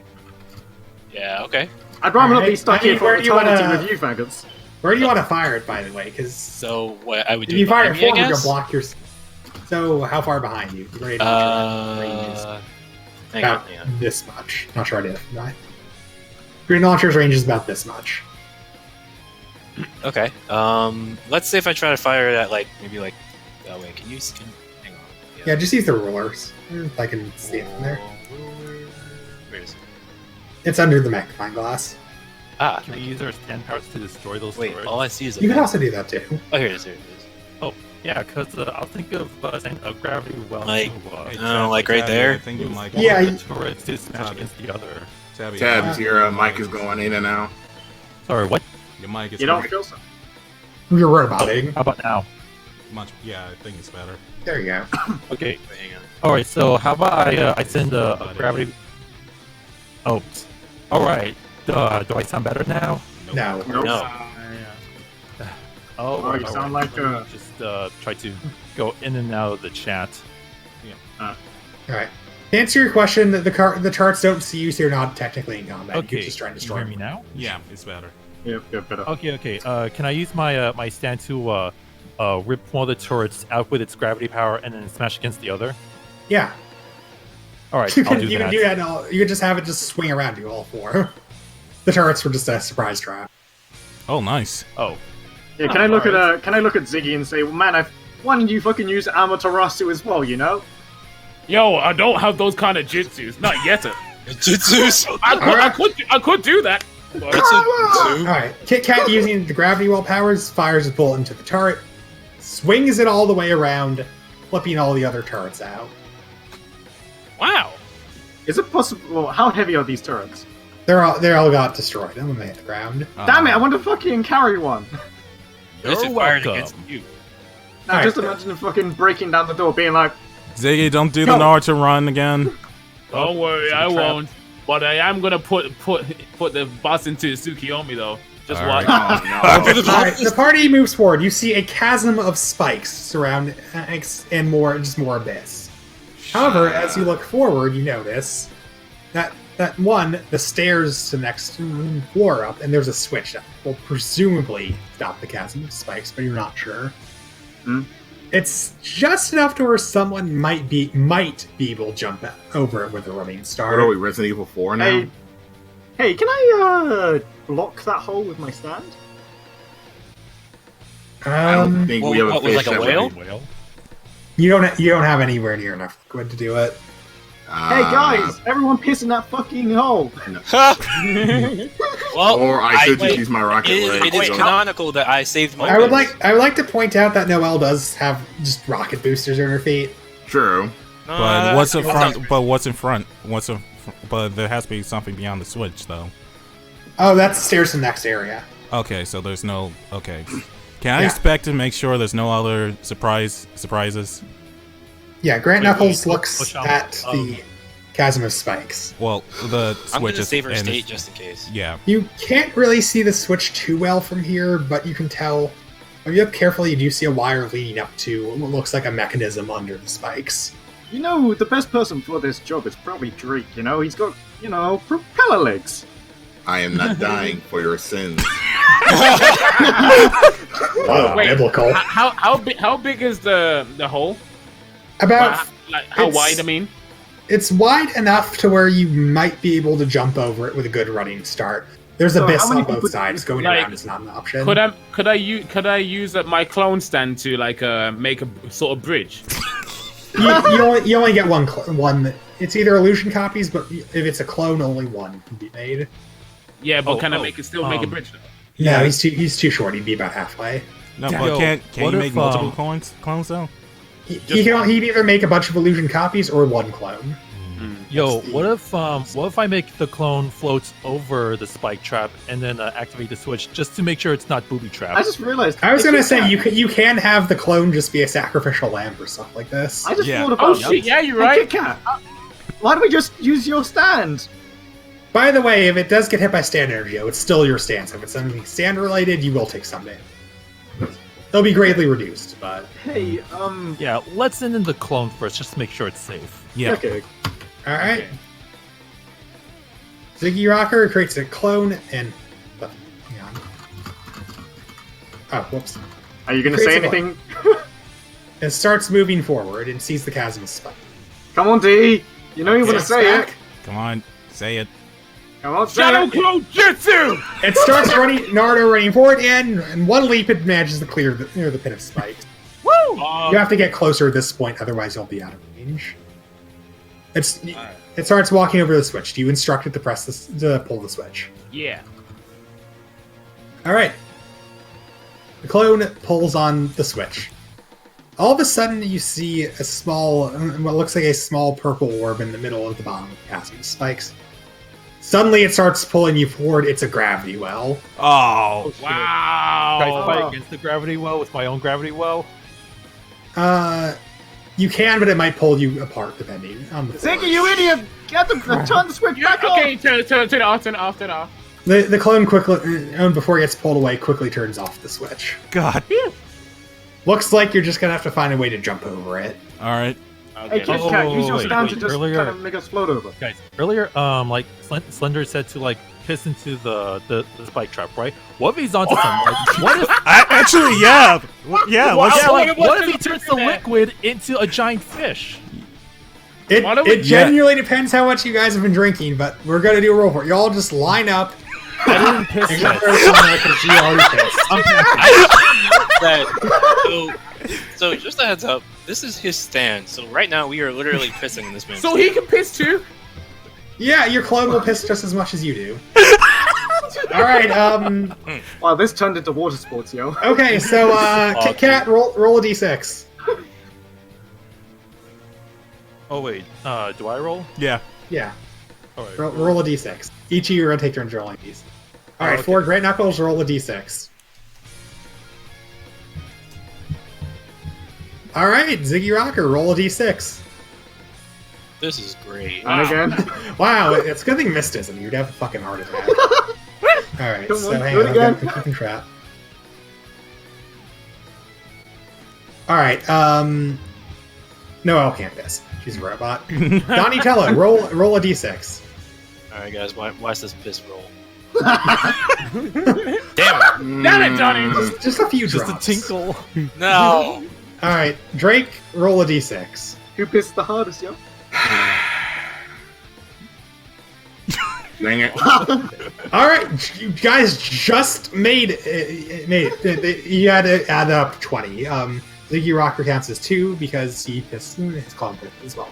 S8: Yeah, okay.
S4: I'd rather not be
S2: Alright,
S4: stuck
S2: I mean,
S4: here for
S2: where do you
S4: eternity
S2: wanna-
S4: with you faggots.
S2: Where do you want to fire it, by the way? Because
S8: So what I would
S2: if
S8: do?
S2: you fire it
S8: behind me, I
S2: forward, you'll
S8: guess?
S2: block your. So how far behind you? The grenade launcher range is
S8: Hang on,
S2: about
S8: hang on.
S2: this much. Not sure I did. Grenade launcher's range is about this much.
S8: Okay. Let's say if I try to fire it at like maybe like. Oh wait, can hang on?
S2: Yeah, just use the rulers. If I can see it from there.
S8: Where is it?
S2: It's under the magnifying glass.
S8: Ah,
S6: Can we use our stand parts to destroy those
S8: wait.
S6: turrets?
S8: All I see is a.
S2: You can also do that too.
S8: Oh, here it is. Here it is.
S6: Yeah, because I'll think of a gravity well
S8: Like-
S6: to
S8: like right
S1: Tabby,
S8: there?
S1: I think you might.
S2: Yeah,
S6: one of
S2: you-
S6: the turrets to smash against the other.
S1: Tabby,
S7: Tabs, your mic is going in and out.
S6: Sorry, what?
S1: Your mic is
S4: You don't feel so?
S2: You're roboting.
S6: How about now?
S1: much. Yeah, I think it's better.
S2: There you go.
S6: Okay.
S8: Wait, hang on.
S6: All right. So how about I send a gravity? Oh. All right. Do I sound better now?
S2: No.
S8: No.
S6: Oh,
S4: Oh, you sound like
S6: let me just try to go in and out of the chat.
S2: All right. To answer your question, the turrets don't see you, so you're not technically in combat.
S6: Okay.
S2: You're just trying to
S6: Can you
S2: destroy
S6: hear me
S2: them.
S6: now?
S1: Yeah, it's better.
S4: Yep, better.
S6: Okay. Can I use my my stand to rip one of the turrets out with its gravity power and then smash against the other?
S2: Yeah.
S6: All right,
S2: You
S6: I'll
S2: can,
S6: do
S2: you
S6: that.
S2: can do that. You can just have it just swing around you, all four. The turrets were just a surprise trap.
S1: Oh, nice.
S6: Oh,
S4: Yeah, can I look at Ziggy and say, well, man, why don't you fucking use Amaterasu as well, you know?
S5: Yo, I don't have those kind of jutsus. Not yet.
S8: Jutsus.
S5: I could do that.
S2: Alright, Kit Kat using the gravity well powers fires a bullet into the turret, swings it all the way around, flipping all the other turrets out.
S5: Wow.
S4: Is it possible? Well, how heavy are these turrets?
S2: They all got destroyed when they hit the ground.
S4: Damn it! I want to fucking carry one.
S8: Is it fired against you?
S4: Now, just imagine them fucking breaking down the door, being like,
S1: Ziggy, don't do the Naruto run again.
S5: Don't worry, I won't. But I am gonna put the boss into Tsukiyomi though. Just watch.
S2: Alright, the party moves forward. You see a chasm of spikes surround and more abyss. However, as you look forward, you notice that the stairs to the next floor up, and there's a switch that will presumably stop the chasm of spikes, but you're not sure. It's just enough to where someone might be able to jump over it with a running start.
S7: What are we, Resident Evil 4 now?
S4: Hey, can I block that hole with my stand?
S7: I don't think we have a fish
S8: like a
S7: that
S8: whale?
S7: would-
S2: You don't have anywhere near enough liquid to do it.
S4: Hey guys, everyone piss in that fucking hole!
S8: Well,
S7: Or I could just use my rocket leg.
S8: It is canonical that I saved my.
S2: I would like to point out that Noelle does have just rocket boosters on her feet.
S7: True.
S1: But what's in front? But what's in front? But there has to be something beyond the switch, though.
S2: Oh, that's the stairs to the next area.
S1: Okay, so there's no. Okay, can I expect to make sure there's no other surprises?
S2: Yeah, Grant
S6: Wait,
S2: Knuckles
S6: wait,
S2: looks
S6: push on,
S2: at the chasm of spikes.
S1: Well, the
S8: I'm
S1: switch
S8: gonna
S1: is
S8: save her
S1: and
S8: state just in case.
S1: yeah.
S2: You can't really see the switch too well from here, but you can tell. If you look carefully, you do see a wire leading up to what looks like a mechanism under the spikes.
S4: You know, the best person for this job is probably Drake, you know? He's got, propeller legs.
S7: I am not dying for your sins.
S2: Wow,
S5: Wait,
S2: biblical.
S5: How big is the hole?
S2: About
S5: How
S2: it's-
S5: wide? I mean.
S2: It's wide enough to where you might be able to jump over it with a good running start. There's
S4: So
S2: abyss
S4: how many
S2: on both
S4: people-
S2: sides. Going
S5: like,
S2: around is not an option.
S5: Could I use my clone stand to make a sort of bridge?
S2: you only get one. It's either illusion copies, but if it's a clone, only one can be made.
S5: Yeah, but can I
S6: make
S5: a bridge?
S2: No, he's too short. He'd be about halfway.
S1: No,
S2: Yeah.
S1: but
S6: Yo,
S1: can
S6: what
S1: you
S6: if,
S1: make multiple clones though?
S2: He'd either make a bunch of illusion copies or one clone.
S6: Yo, what if I make the clone floats over the spike trap and then activate the switch just to make sure it's not booby
S4: I
S6: trapped?
S4: just realized.
S2: I was
S4: Hey,
S2: gonna
S4: Kit
S2: say
S4: Kat,
S2: you can have the clone just be a sacrificial lamb or stuff like this.
S4: I just
S1: Yeah.
S4: thought
S5: Oh
S4: about
S5: shit! Yeah, you're
S4: Hey,
S5: right.
S4: Kit Kat, why don't we just use your stand?
S2: By the way, if it does get hit by stand energy, it's still your stance. If it's something stand related, you will take some damage. They'll be greatly reduced, but
S4: Hey,
S6: Yeah, let's send in the clone first just to make sure it's safe.
S1: Yeah.
S4: okay.
S2: all right. Ziggy Rocker creates a clone and. Hang on. Oh, whoops!
S4: Are you gonna
S2: Creates
S4: say
S2: a clone.
S4: anything?
S2: And starts moving forward and sees the chasm spike.
S4: Come on, D. You know you want to
S2: Steps
S4: say
S2: back.
S4: it.
S1: Come on, say it.
S4: Come on, say
S5: Shadow
S4: it.
S5: Clone Jutsu.
S2: It starts running. Naruto running forward, and in one leap, it manages to clear the pit of spikes.
S5: Woo!
S2: You have to get closer at this point, otherwise you'll be out of range. It starts walking over the switch. Do you instruct it to to pull the switch?
S5: Yeah.
S2: All right. The clone pulls on the switch. All of a sudden, you see a small, what looks like a small purple orb in the middle of the bottom of the chasm spikes. Suddenly, it starts pulling you forward. It's a gravity well.
S1: Oh,
S6: Can I
S5: Wow.
S6: fight against the gravity well with my own gravity well?
S2: You can, but it might pull you apart depending on the force.
S4: Ziggy, you idiot! Get the turn the switch back on.
S5: Okay, turn it off.
S2: The clone quickly, before it gets pulled away, quickly turns off the switch.
S1: God.
S2: Looks like you're just gonna have to find a way to jump over it.
S1: All right.
S4: Hey, Kit
S6: Oh,
S4: Kat, use your
S6: wait,
S4: stand
S6: wait,
S4: to just
S6: earlier-
S4: kind of make us float over.
S6: Guys, earlier, Slender said to piss into the spike trap, right? What if he's onto something? What if
S1: Actually, yeah.
S6: what if he turns the liquid into a giant fish?
S5: Why don't we-
S2: It genuinely depends how much you guys have been drinking, but we're gonna do a roll for it. You all just line up,
S6: I didn't piss
S2: Except
S6: yet.
S2: for someone because you already pissed.
S8: So just a heads up, this is his stand. So right now we are literally pissing in this man's
S5: So he can piss too.
S2: Yeah, your clone will piss just as much as you do. Alright,
S4: Wow, this turned into water sports, yo.
S2: okay, so, Kit Kat, roll a d6.
S6: Oh wait, do I roll?
S1: Yeah.
S2: Yeah,
S6: Alright.
S2: roll a d6. Each of you are gonna take turns rolling these. Alright,
S6: Okay.
S2: for Great Knuckles, roll a d6. Alright, Ziggy Rocker, roll a d6.
S8: This is great.
S4: And again.
S2: Wow, it's a good thing Mist isn't. You'd have a fucking heart attack. Alright,
S4: Come
S2: so
S4: on,
S2: hang
S4: do
S2: on,
S4: it again.
S2: I'm keeping track. Alright, Noelle can't piss. She's a robot. Donatello, roll a d6.
S8: Alright guys, watch this piss roll.
S3: Damn it!
S5: Damn it, Johnny!
S2: Just a few
S6: Just a
S2: drops.
S6: tinkle.
S8: No!
S2: Alright, Drake, roll a d6.
S4: Who pissed the hardest, yo?
S7: Dang it.
S2: Alright, you guys just made it. You had to add up 20. Ziggy Rocker counts as 2 because he pissed his clone pissed as well.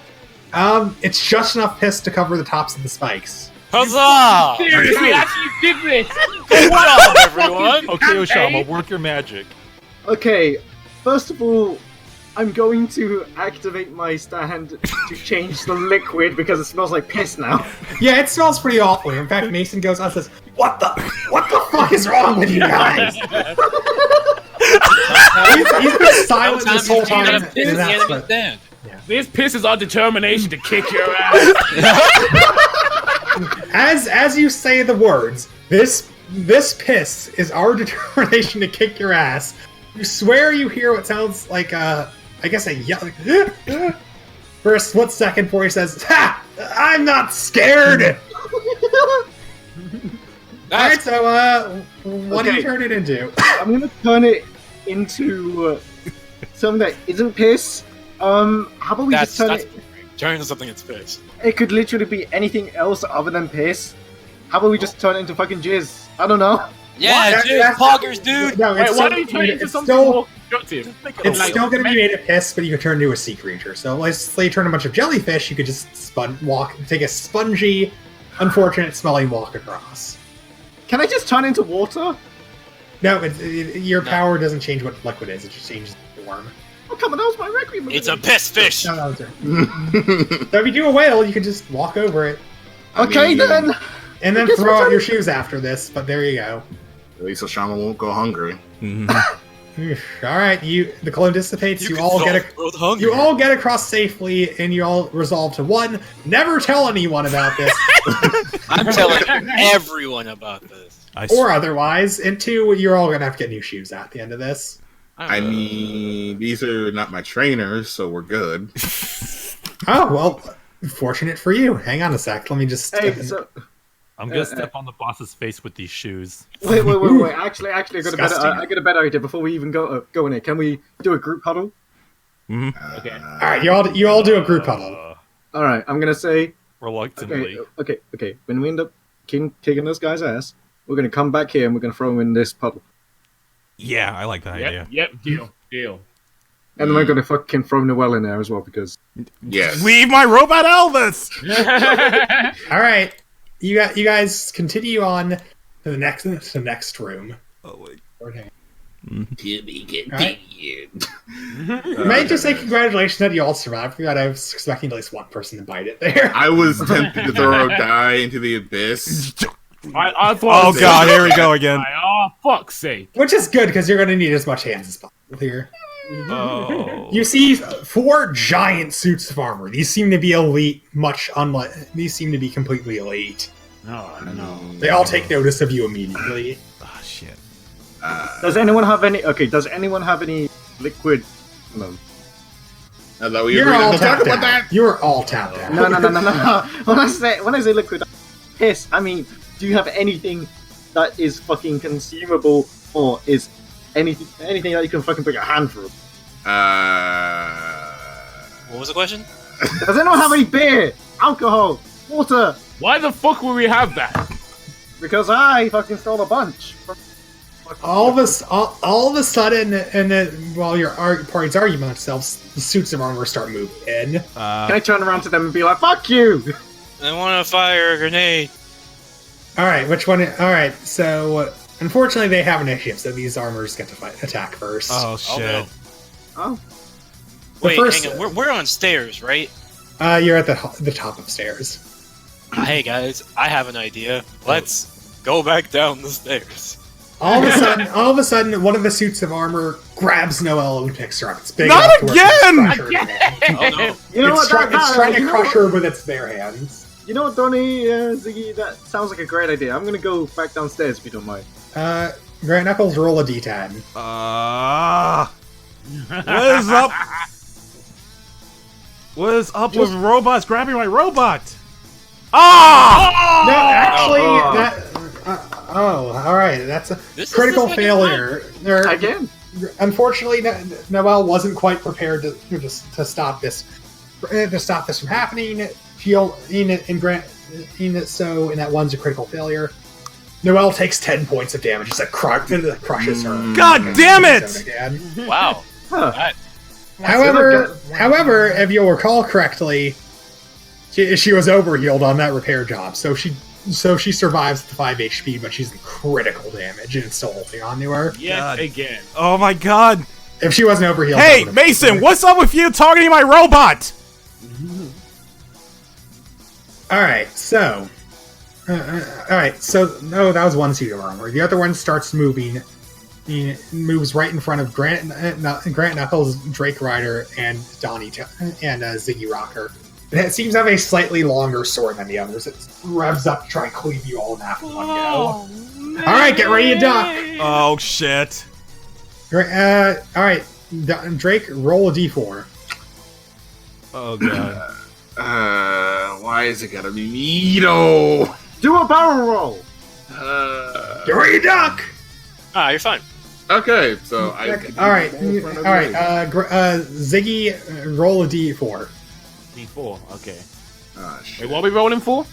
S2: It's just enough piss to cover the tops of the spikes.
S8: Huzzah!
S5: Seriously, actually did this.
S8: Good job, everyone!
S6: Okay, Oshama, work your magic.
S4: Okay, first of all, I'm going to activate my stand to change the liquid because it smells like piss now.
S2: Yeah, it smells pretty awful. In fact, Mason goes out and says, What the fuck is wrong with you guys?" he's been silent this whole time.
S8: Gotta piss in
S2: and
S8: the
S2: that's
S8: enemy
S2: what-
S8: stand.
S5: This pisses our determination to kick your ass.
S2: As you say the words, this piss is our determination to kick your ass. You swear you hear what sounds like I guess a yell for a split second before he says, "Ha! I'm not scared." Alright, so what do you
S4: Okay.
S2: turn it into?
S4: I'm gonna turn it into something that isn't piss. How about we just turn it?
S8: Turn into something that's piss.
S4: It could literally be anything else other than piss. How about we just turn it into fucking jizz? I don't know.
S8: Yeah,
S2: That-
S8: dude,
S2: that's-
S8: poggers, dude!
S2: No,
S5: Wait,
S2: it's
S5: why
S2: still,
S5: don't you turn it into
S2: it's
S5: something
S2: still,
S5: more constructive?
S2: it's
S5: Like,
S2: still going to be made of piss, but you can turn into a sea creature. So let's say you turn a bunch of jellyfish, you could just take a spongy, unfortunate smelling walk across.
S4: Can I just turn into water?
S2: No, your power doesn't change what liquid is; it just changes the form.
S4: Oh, come on, that was my requiem.
S8: It's a piss fish!
S2: No, that's right. So if you do a whale, you can just walk over it
S4: Okay,
S7: mean,
S4: then.
S2: and then
S4: Guess
S2: throw
S4: what
S2: out
S4: I-
S2: your shoes after this. But there you go.
S7: At least Oshama won't go hungry.
S2: All right, the clone dissipates. You all get across safely, and you all resolve to 1, never tell anyone about this,
S8: I'm telling everyone about this.
S2: or otherwise. And 2, you're all gonna have to get new shoes at the end of this.
S7: I mean, these are not my trainers, so we're good.
S2: Oh well, fortunate for you. Hang on a sec. Let me just.
S4: Hey, so
S6: I'm gonna step on the boss's face with these shoes.
S4: wait. Actually, I got
S2: Disgusting.
S4: I got a better idea. Before we even go in here, can we do a group huddle?
S5: Okay.
S2: All right, you all do a group huddle.
S4: All right, I'm gonna say.
S6: Reluctantly.
S4: Okay. When we end up kicking this guy's ass, we're gonna come back here and we're gonna throw him in this puddle,
S1: Yeah, I like that idea.
S5: Yep, deal.
S4: and then we're gonna fucking throw Noelle in there as well because.
S7: Yes.
S1: Leave my robot Elvis!
S2: All right, you guys continue on to the next room.
S1: Oh, wait.
S2: Okay.
S7: To be
S2: Alright.
S7: continued.
S2: May I just say congratulations that you all survived. I was expecting at least one person to bite it there.
S7: I was tempted to throw a die into the abyss.
S5: I thought.
S1: Oh god, here we go again.
S5: Oh fuck's sake!
S2: Which is good because you're going to need as much hands as possible here.
S1: Oh.
S2: You see 4 giant suits of armor. These seem to be elite, these seem to be completely elite.
S5: No.
S2: They all take notice of you immediately.
S1: Oh, shit.
S4: Does anyone have any? Okay. Does anyone have any liquid? No.
S7: I thought we
S2: You're
S7: agreed
S2: all
S7: to talk
S2: tapped
S7: about
S2: out.
S7: that.
S2: You're all tapped out.
S4: No. When I say liquid, piss. I mean, do you have anything that is fucking consumable, or is anything that you can fucking put your hand through?
S8: What was the question?
S4: Does anyone have any beer, alcohol, water?
S5: Why the fuck would we have that?
S4: because I fucking stole a bunch.
S2: All of a sudden, and then while your party's arguing among themselves, the suits of armor start moving in.
S4: Can I turn around to them and be like, "Fuck you"?
S8: I want to fire a grenade.
S2: All right, which one? All right, so unfortunately they have initiative, so these armors get to attack first.
S1: Oh shit!
S4: Oh,
S8: Wait,
S2: first-
S8: hang on. We're on stairs, right?
S2: You're at the top of stairs.
S8: Hey guys, I have an idea. Let's go back down the stairs.
S2: All of a sudden, one of the suits of armor grabs Noelle and picks her up. It's big
S1: Not
S2: enough to where it can
S1: again!
S2: crush her.
S8: Oh no!
S4: you know
S2: It's
S4: what?
S2: trying to
S4: you know
S2: crush
S4: what?
S2: her with its bare hands.
S4: You know what, Donnie, Ziggy? That sounds like a great idea. I'm gonna go back downstairs if you don't mind.
S2: Grant Knuckles, roll a d10.
S1: What is up? What is up with robots grabbing my robot? Ah!
S2: No, actually,
S4: Oh.
S2: all right. That's a
S8: This is
S2: critical
S8: the second
S2: failure.
S4: Again?
S2: Unfortunately, Noelle wasn't quite prepared to stop this from happening. So in that one's a critical failure. Noelle takes 10 points of damage as it crushes her.
S1: God damn it!
S2: Again.
S8: Wow.
S4: Huh.
S8: That-
S2: However, if you'll recall correctly, she was overhealed on that repair job, so she survives the 5 HP, but she's in critical damage and it's still holding on to her.
S5: Yet
S1: God.
S5: again.
S1: Oh my god!
S2: If she wasn't overhealed, that
S1: Hey,
S2: would've-
S1: Mason, what's up with you targeting my robot?
S2: All right, so no, that was one suit of armor. The other one starts moving. He moves right in front of Grant Knuckles, Drake Rider, and Donnie and Ziggy Rocker. And it seems to have a slightly longer sword than the others. It revs up to try and cleave you all in half in one go. All right, get ready to duck.
S1: Oh shit!
S2: All right, Drake, roll a d4.
S1: Oh god!
S7: Why is it gotta be me, though?
S4: Do a barrel roll!
S2: Get ready to duck.
S8: Ah, you're fine.
S7: Okay, so I.
S2: All right. Ziggy, roll a d4.
S5: D4. Okay.
S7: Ah, shit.
S5: Wait, what are we rolling for?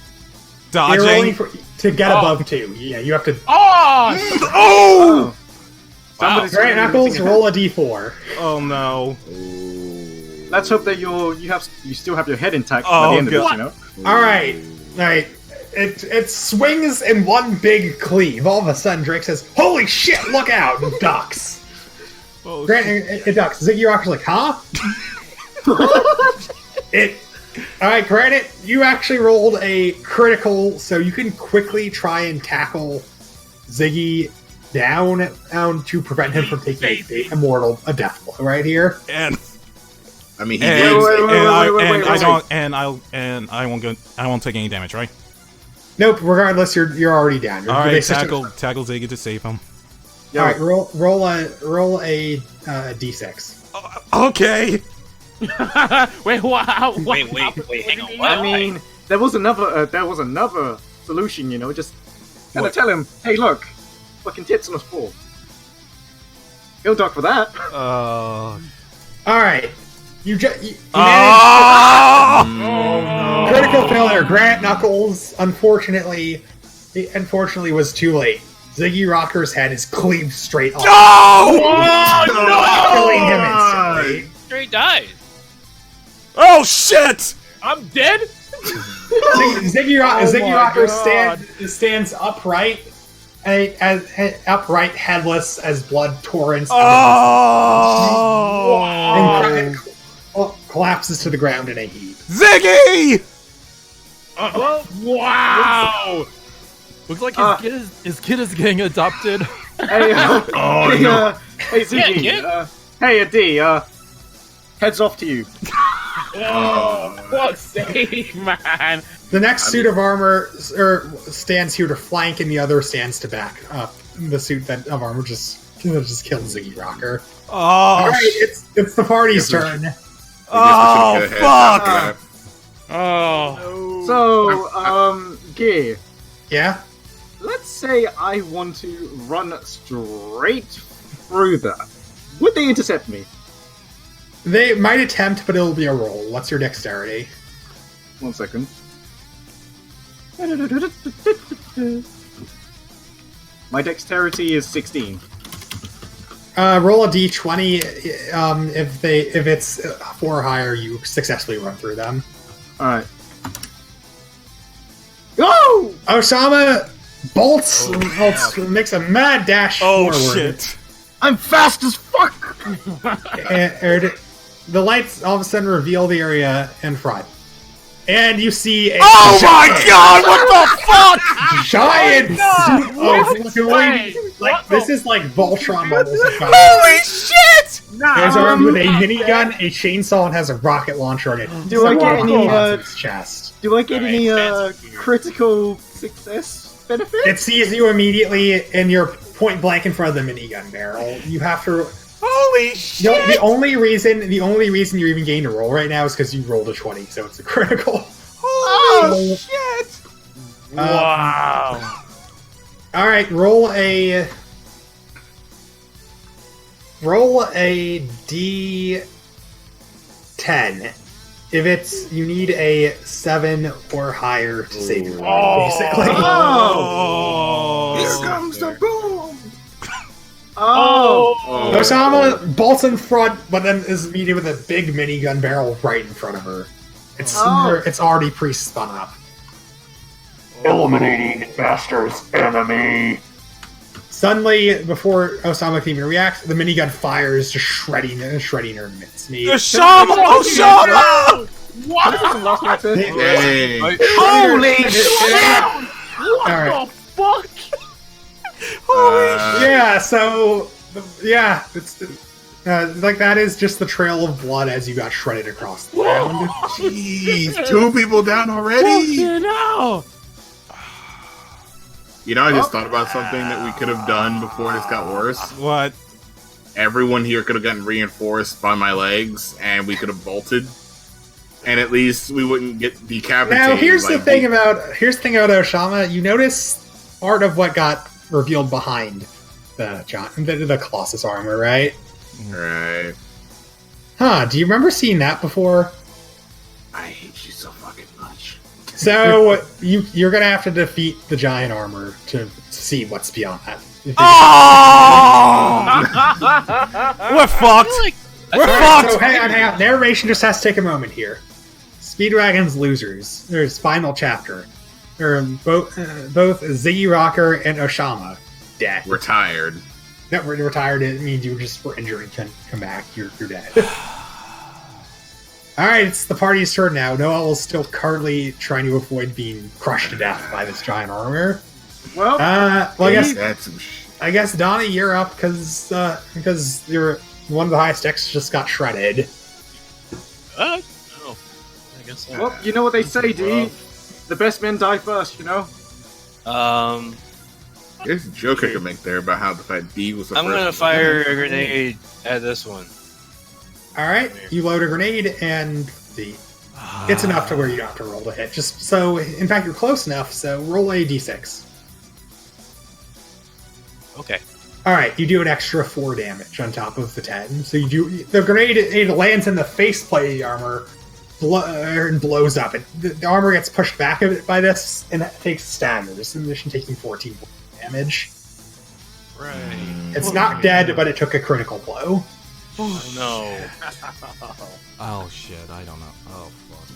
S2: You're rolling
S1: Dodging.
S2: to get
S5: Oh.
S2: above 2. Yeah, you have to.
S5: Oh!
S1: Oh!
S4: Somebody's
S2: Grant
S4: really
S2: Knuckles,
S4: missing a-
S2: roll a d4.
S1: Oh no!
S4: Let's hope that you still have your head intact by
S1: Oh,
S4: the end of this,
S1: God.
S4: you know?
S2: All right. It swings in one big cleave. All of a sudden, Drake says, "Holy shit! Look out!" and ducks.
S1: Oh,
S2: Grant, it ducks. Ziggy Rocker's like, "Huh?" All right, Granite, you actually rolled a critical, so you can quickly try and tackle Ziggy down to prevent him from taking a death blow right here.
S1: and
S7: I mean, he
S1: and,
S7: did.
S1: I won't take any damage, right?
S2: Nope. Regardless, you're already down. You're
S1: All right,
S2: basically-
S1: tackle Ziggy to save him.
S2: All right, roll a d6.
S1: Okay.
S5: Wait, wow.
S8: Wait, hang on. What?
S4: I mean, there was another solution, you know, just kind of tell him, hey, look, fucking tits on a spool. He'll duck for that.
S2: All right, you managed.
S1: Oh!
S2: Critical failure. Grant Knuckles, unfortunately, was too late. Ziggy Rocker's head is cleaved straight off, killing him instantly.
S8: Straight died.
S1: Oh shit!
S5: I'm dead?
S2: Ziggy Rocker stands upright, upright, headless, as blood torrents and collapses to the ground in a heap.
S1: Ziggy!
S5: Wow!
S6: Looks like his kid is getting adopted.
S4: Hey, hey, Ziggy.
S8: Yeah,
S4: Hey, D. Heads off to you.
S5: Oh, fuck's sake, man.
S2: The next suit of armor stands here to flank, and the other stands to back up. The suit of armor just killed Ziggy Rocker.
S1: Oh,
S2: All right, it's the party's turn.
S1: oh fuck!
S5: Oh.
S4: So, Gear,
S2: Yeah.
S4: let's say I want to run straight through that. Would they intercept me?
S2: They might attempt, but it'll be a roll. What's your dexterity?
S4: 1 second. My dexterity is 16.
S2: Roll a d20. If it's 4 or higher, you successfully run through them.
S4: All right. Go!
S2: Osama bolts, makes a mad dash forward.
S1: shit!
S4: I'm fast as fuck.
S2: And the lights all of a sudden reveal the area in front, and you see a
S1: Oh my god! What the fuck?
S2: giant suit of
S5: Wait,
S2: like this is like Voltron levels of power.
S1: Holy shit!
S2: He's armed with a minigun, a chainsaw, and has a rocket launcher on it.
S4: Do I get any,
S2: his chest?
S4: Do I get any
S8: fancy gear.
S4: critical success benefit?
S2: It sees you immediately, and you're point blank in front of the minigun barrel. You have to.
S1: Holy shit!
S2: No, the only reason you're even getting to roll right now is because you rolled a 20, so it's a critical.
S1: Holy shit!
S5: Wow.
S2: All right, roll a d10. If it's you need a 7 or higher to save your life, basically.
S1: Oh!
S7: Here comes the boom!
S4: Oh!
S2: Osama bolts in front, but then is meeting with a big minigun barrel right in front of her. It's already pre-spun up. Eliminating master's enemy. Suddenly, before Osama can even react, the minigun fires, just shredding her mincemeat.
S1: Osama! Osama!
S4: Lost my turn.
S7: Hey.
S2: Holy shit!
S5: What
S2: Alright.
S5: the fuck?
S2: Yeah, so it's like that is just the trail of blood as you got shredded across the ground.
S7: Jeez, 2 people down already.
S5: Fucking hell.
S7: You know, I just thought about something that we could have done before this got worse.
S1: What?
S7: Everyone here could have gotten reinforced by my legs, and we could have bolted. And at least we wouldn't get decapitated.
S2: Now here's the
S7: like
S2: thing about Oshama. You notice part of what got revealed behind the Colossus armor, right?
S7: Right.
S2: Huh? Do you remember seeing that before?
S7: I hate you so fucking much.
S2: So you're gonna have to defeat the giant armor to see what's beyond that.
S1: Oh! We're fucked. We're fucked.
S2: So hang on. Narration just has to take a moment here. Speedwagon's losers. There's final chapter. They're both Ziggy Rocker and Oshama dead.
S7: Retired.
S2: No, we're retired. It means you just were injured and can come back. You're dead. All right, it's the party's turn now. Noel is still currently trying to avoid being crushed to death by this giant armor.
S4: Well,
S7: That's some
S2: I guess Donnie, you're up because you're one of the highest decks just got shredded.
S8: Oh, I guess so.
S4: well, you know what they say, D. The best men die first, you know?
S7: There's a joke I could make there about how the fact D was the
S8: I'm
S7: first
S8: gonna
S7: one.
S8: fire a grenade at this one.
S2: All right, you load a grenade and it's enough to where you don't have to roll to hit. Just so, in fact, you're close enough. So roll a d6.
S8: Okay.
S2: All right, you do an extra 4 damage on top of the 10. So you do the grenade. It lands in the faceplate of the armor, and blows up. The armor gets pushed back a bit by this, and it takes staggers. The mission taking 14 damage.
S8: Right.
S2: It's not dead, but it took a critical blow.
S8: Oh no.
S1: Oh shit! I don't know. Oh fuck.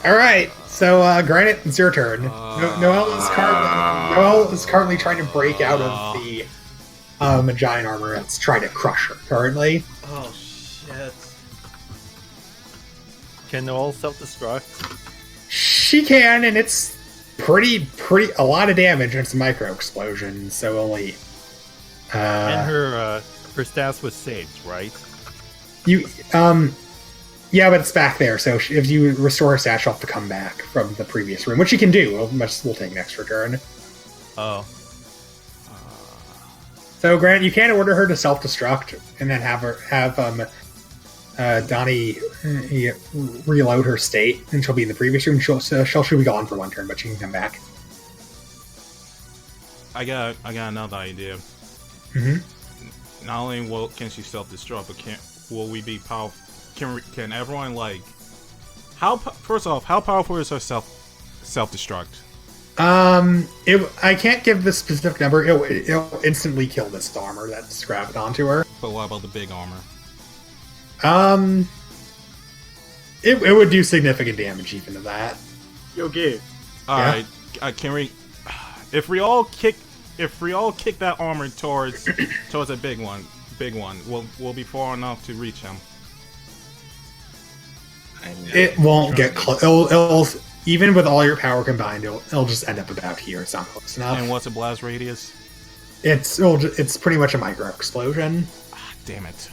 S2: All right, so Granite, it's your turn. Noel is currently trying to break out of the giant armor. It's trying to crush her currently.
S6: Oh shit! Can Noel self-destruct?
S2: She can, and it's pretty a lot of damage. And it's a micro explosion, so only.
S6: And her stats was saved, right?
S2: Yeah, but it's back there. So if you restore her stat, she'll have to come back from the previous room, which you can do. We'll take an extra turn.
S6: Oh.
S2: So, Grant, you can order her to self-destruct, and then have Donnie reload her state, and she'll be in the previous room. She'll be gone for 1 turn, but she can come back.
S1: I got another idea.
S2: Mm-hmm.
S1: Not only can she self-destruct, but will we be powerful? Can everyone first off, how powerful is her self-destruct?
S2: I can't give the specific number. It'll instantly kill this armor that's grabbed onto her.
S1: But what about the big armor?
S2: It would do significant damage even to that.
S4: Yo, Gabe.
S1: All right, can we? If we all kick that armor towards a big one, we'll be far enough to reach him.
S2: It won't get close. It'll even with all your power combined, it'll just end up about here. It's not close enough.
S1: And what's a blast radius?
S2: It's pretty much a micro explosion.
S1: Damn it.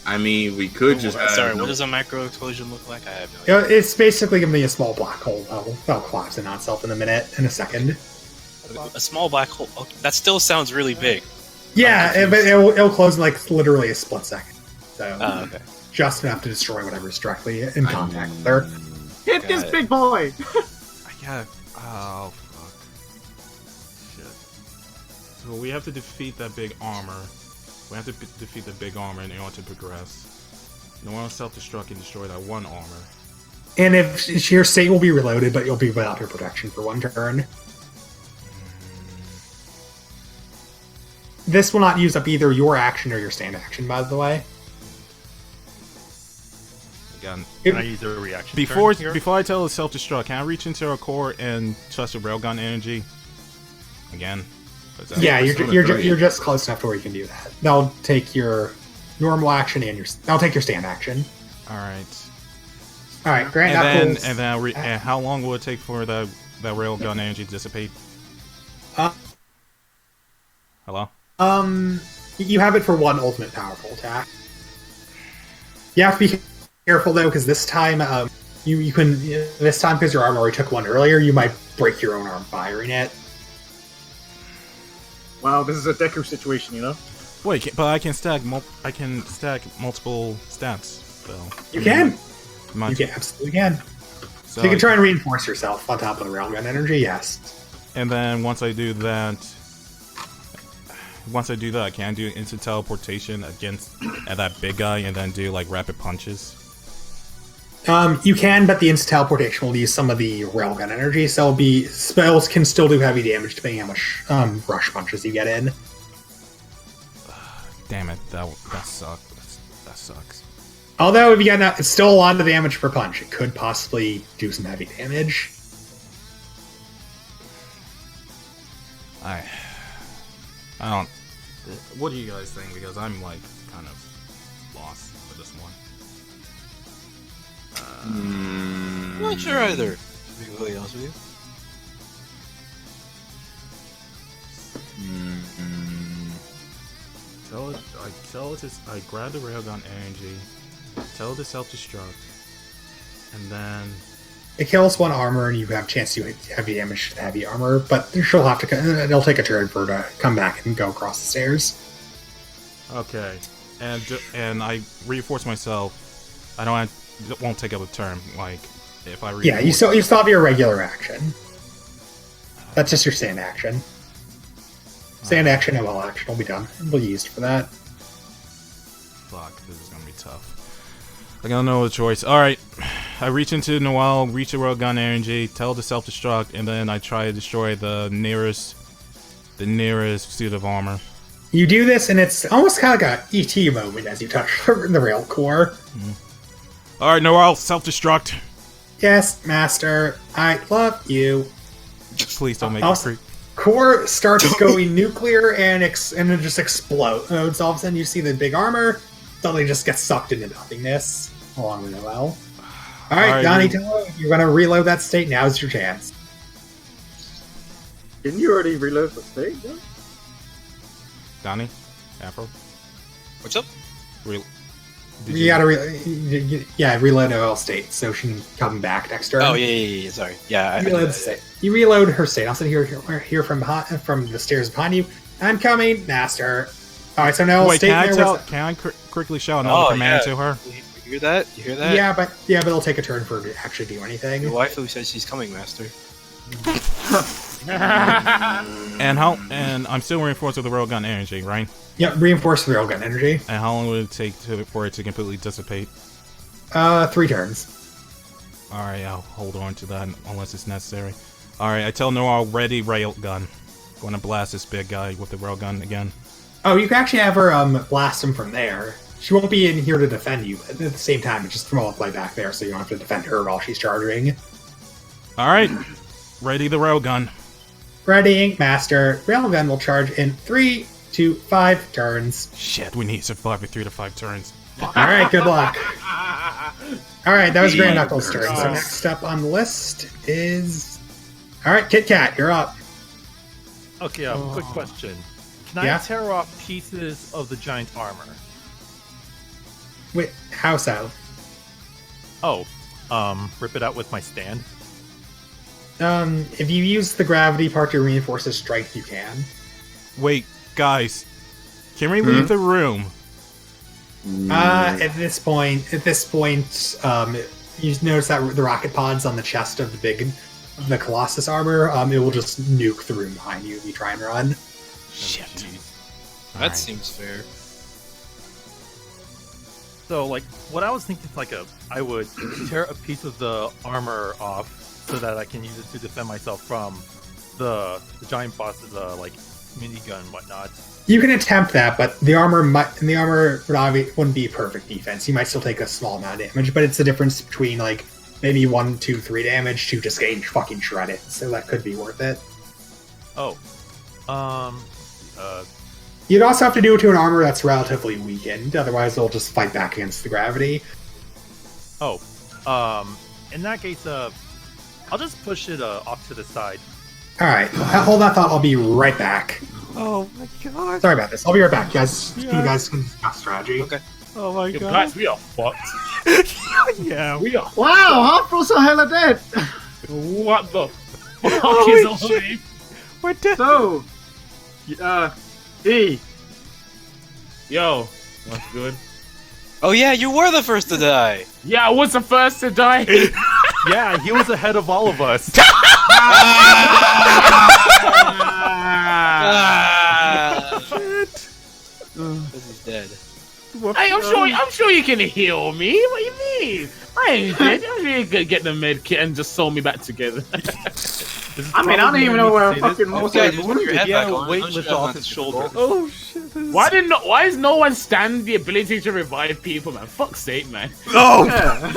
S7: I mean, we could just.
S8: Sorry, what does a micro explosion look like? I have no idea.
S2: It's basically gonna be a small black hole. That'll collapse in on itself in a second.
S8: A small black hole. Okay, that still sounds really big.
S2: Yeah, but it'll close in like literally a split second. So
S8: Okay.
S2: just enough to destroy whatever's directly in contact with her.
S4: Hit this big boy!
S1: I got. Oh fuck. Shit. So we have to defeat that big armor. We have to defeat the big armor in order to progress. No one self-destruct and destroy that one armor.
S2: And if your state will be reloaded, but you'll be without her protection for one turn. This will not use up either your action or your stand action, by the way.
S1: Again,
S6: Can I use a reaction
S1: before
S6: turn here?
S1: before I tell it self-destruct, can I reach into her core and touch the railgun energy? Again.
S2: Yeah,
S7: Persona
S2: you're
S7: 3.
S2: you're just close enough to where you can do that. That'll take your normal action and that'll take your stand action.
S1: All right.
S2: All right, Grant.
S1: And then and how long will it take for that railgun energy to dissipate? Hello?
S2: You have it for one ultimate powerful attack. You have to be careful though, because this time, because your arm already took one earlier, you might break your own arm firing it.
S4: Wow, this is a Deku situation, you know?
S1: Wait, but I can stack multiple stats, though.
S2: You can.
S1: Might-
S2: You can absolutely can.
S1: So
S2: So you can try and reinforce yourself on top of the railgun energy. Yes.
S1: And then once I do that, can I do instant teleportation at that big guy and then do like rapid punches?
S2: You can, but the instant teleportation will use some of the railgun energy, so spells can still do heavy damage depending on how much rush punches you get in.
S1: Damn it, that sucks. That sucks.
S2: Although if you get it's still a lot of damage per punch. It could possibly do some heavy damage.
S1: I don't. What do you guys think? Because I'm like kind of lost for this one.
S8: I'm not sure either, to be completely honest with you.
S1: I grab the railgun energy, tell it to self-destruct, and then
S2: It kills one armor, and you have a chance to do heavy damage to the heavy armor. But she'll have to. It'll take a turn for her to come back and go across the stairs.
S1: okay, and I reinforce myself. It won't take up a turn. Like if I
S2: Yeah, you still have your regular action. That's just your stand action. Stand action and well action will be done. Will be used for that.
S1: Fuck, this is gonna be tough. I got no other choice. Alright. I reach into Noelle, reach the railgun energy, tell it to self-destruct, and then I try to destroy the nearest suit of armor.
S2: You do this, and it's almost kind of like a ET moment as you touch the rail core.
S1: Alright, Noelle, self-destruct.
S2: Yes, master. I love you.
S1: Please don't make me
S2: Also-
S1: freak.
S2: Core starts going nuclear and it just explodes. All of a sudden, you see the big armor suddenly just gets sucked into nothingness along with Noelle. All right,
S1: Alright,
S2: Donatello, you're gonna reload that state. Now's your chance.
S4: Didn't you already reload the state? Yeah?
S1: Donnie? Afro?
S8: What's up?
S2: You gotta reload Noelle's state so she can come back next turn.
S8: Oh yeah. Sorry. Yeah. I
S2: Reload the state. You reload her state. I'll sit here from the stairs behind you. I'm coming, master. All right, so Noelle's
S1: Wait,
S2: state there.
S1: can I quickly shout another command to her?
S8: You hear that? You hear that?
S2: Yeah, but it'll take a turn for her to actually do anything.
S8: Your waifu says she's coming, master.
S1: And I'm still reinforced with the railgun energy, right?
S2: Yep, reinforce the railgun energy.
S1: And how long would it take for it to completely dissipate?
S2: 3 turns.
S1: Alright, I'll hold on to that unless it's necessary. Alright, I tell Noir, ready railgun. Gonna blast this big guy with the railgun again.
S2: Oh, you can actually have her blast him from there. She won't be in here to defend you, but at the same time, it's just multiply back there, so you don't have to defend her while she's charging.
S1: Alright, ready the railgun.
S2: Readying, Master. Railgun will charge in 3 to 5 turns.
S1: Shit, we need to survive with 3 to 5 turns.
S2: Alright, good luck. Alright, that was Grand Knuckles' turn. So next up on the list is... Alright, Kit Kat, you're up.
S6: Okay, quick question. Can
S2: Yeah?
S6: I tear off pieces of the giant armor?
S2: Wait, how so?
S6: Oh, rip it out with my stand?
S2: If you use the gravity part to reinforce his strength, you can.
S1: Wait, guys. Can we leave the room?
S2: At this point, you notice that the rocket pods on the chest of the Colossus armor, it will just nuke the room behind you if you try and run.
S1: Shit.
S8: That
S1: Alright.
S8: seems fair.
S6: So, like, what I was thinking is I would tear a piece of the armor off so that I can use it to defend myself from the giant boss's minigun and whatnot.
S2: You can attempt that, but the armor wouldn't be perfect defense. You might still take a small amount of damage, but it's the difference between maybe 1, 2, 3 damage to just getting fucking shredded. So that could be worth it.
S6: Oh,
S2: You'd also have to do it to an armor that's relatively weakened. Otherwise, they'll just fight back against the gravity.
S6: In that case, I'll just push it off to the side.
S2: All right, hold that thought. I'll be right back.
S1: Oh my god.
S2: Sorry about this. I'll be right back, guys. You guys can discuss strategy.
S8: Okay.
S1: Oh my god.
S5: Guys, we are fucked.
S1: Yeah.
S5: We are.
S4: Wow, Half-Bro's so hella dead!
S5: What the fuck
S1: Holy
S5: is
S1: shit.
S5: alive?
S1: We're dead.
S4: So, E.
S5: Yo, what's good?
S8: Oh yeah, you were the first to die.
S5: Yeah, I was the first to die.
S6: Yeah, he was ahead of all of us.
S8: This is dead.
S5: Hey, I'm sure you can heal me. What do you mean? I ain't dead. I'm sure you could get the med kit and just sew me back together.
S4: I mean, I don't even know where I'm fucking
S8: Okay, just put your head
S6: He
S8: back
S6: had a
S8: on.
S6: weight
S8: I'm
S6: lift
S8: sure
S6: off
S8: I'm
S6: his
S8: not
S6: shoulder.
S1: Oh shit.
S5: Why is no one stand the ability to revive people, man? Fuck's sake, man.
S1: Oh,
S4: Yeah.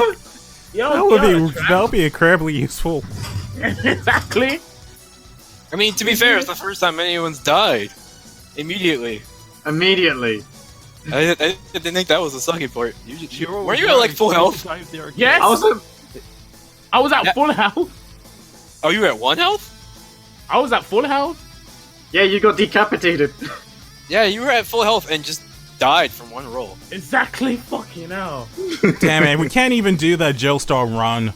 S5: Yo,
S1: that would be incredibly useful.
S5: exactly.
S8: I mean, to be fair, it's the first time anyone's died. Immediately.
S4: Immediately.
S8: I didn't think that was the sucky part. Were you at like full health?
S5: Yes, I was at full health.
S8: Oh, you were at 1 health?
S5: I was at full health.
S4: Yeah, you got decapitated.
S8: Yeah, you were at full health and just died from 1 roll.
S5: Exactly. Fucking hell.
S1: Damn it, we can't even do that Joestar run.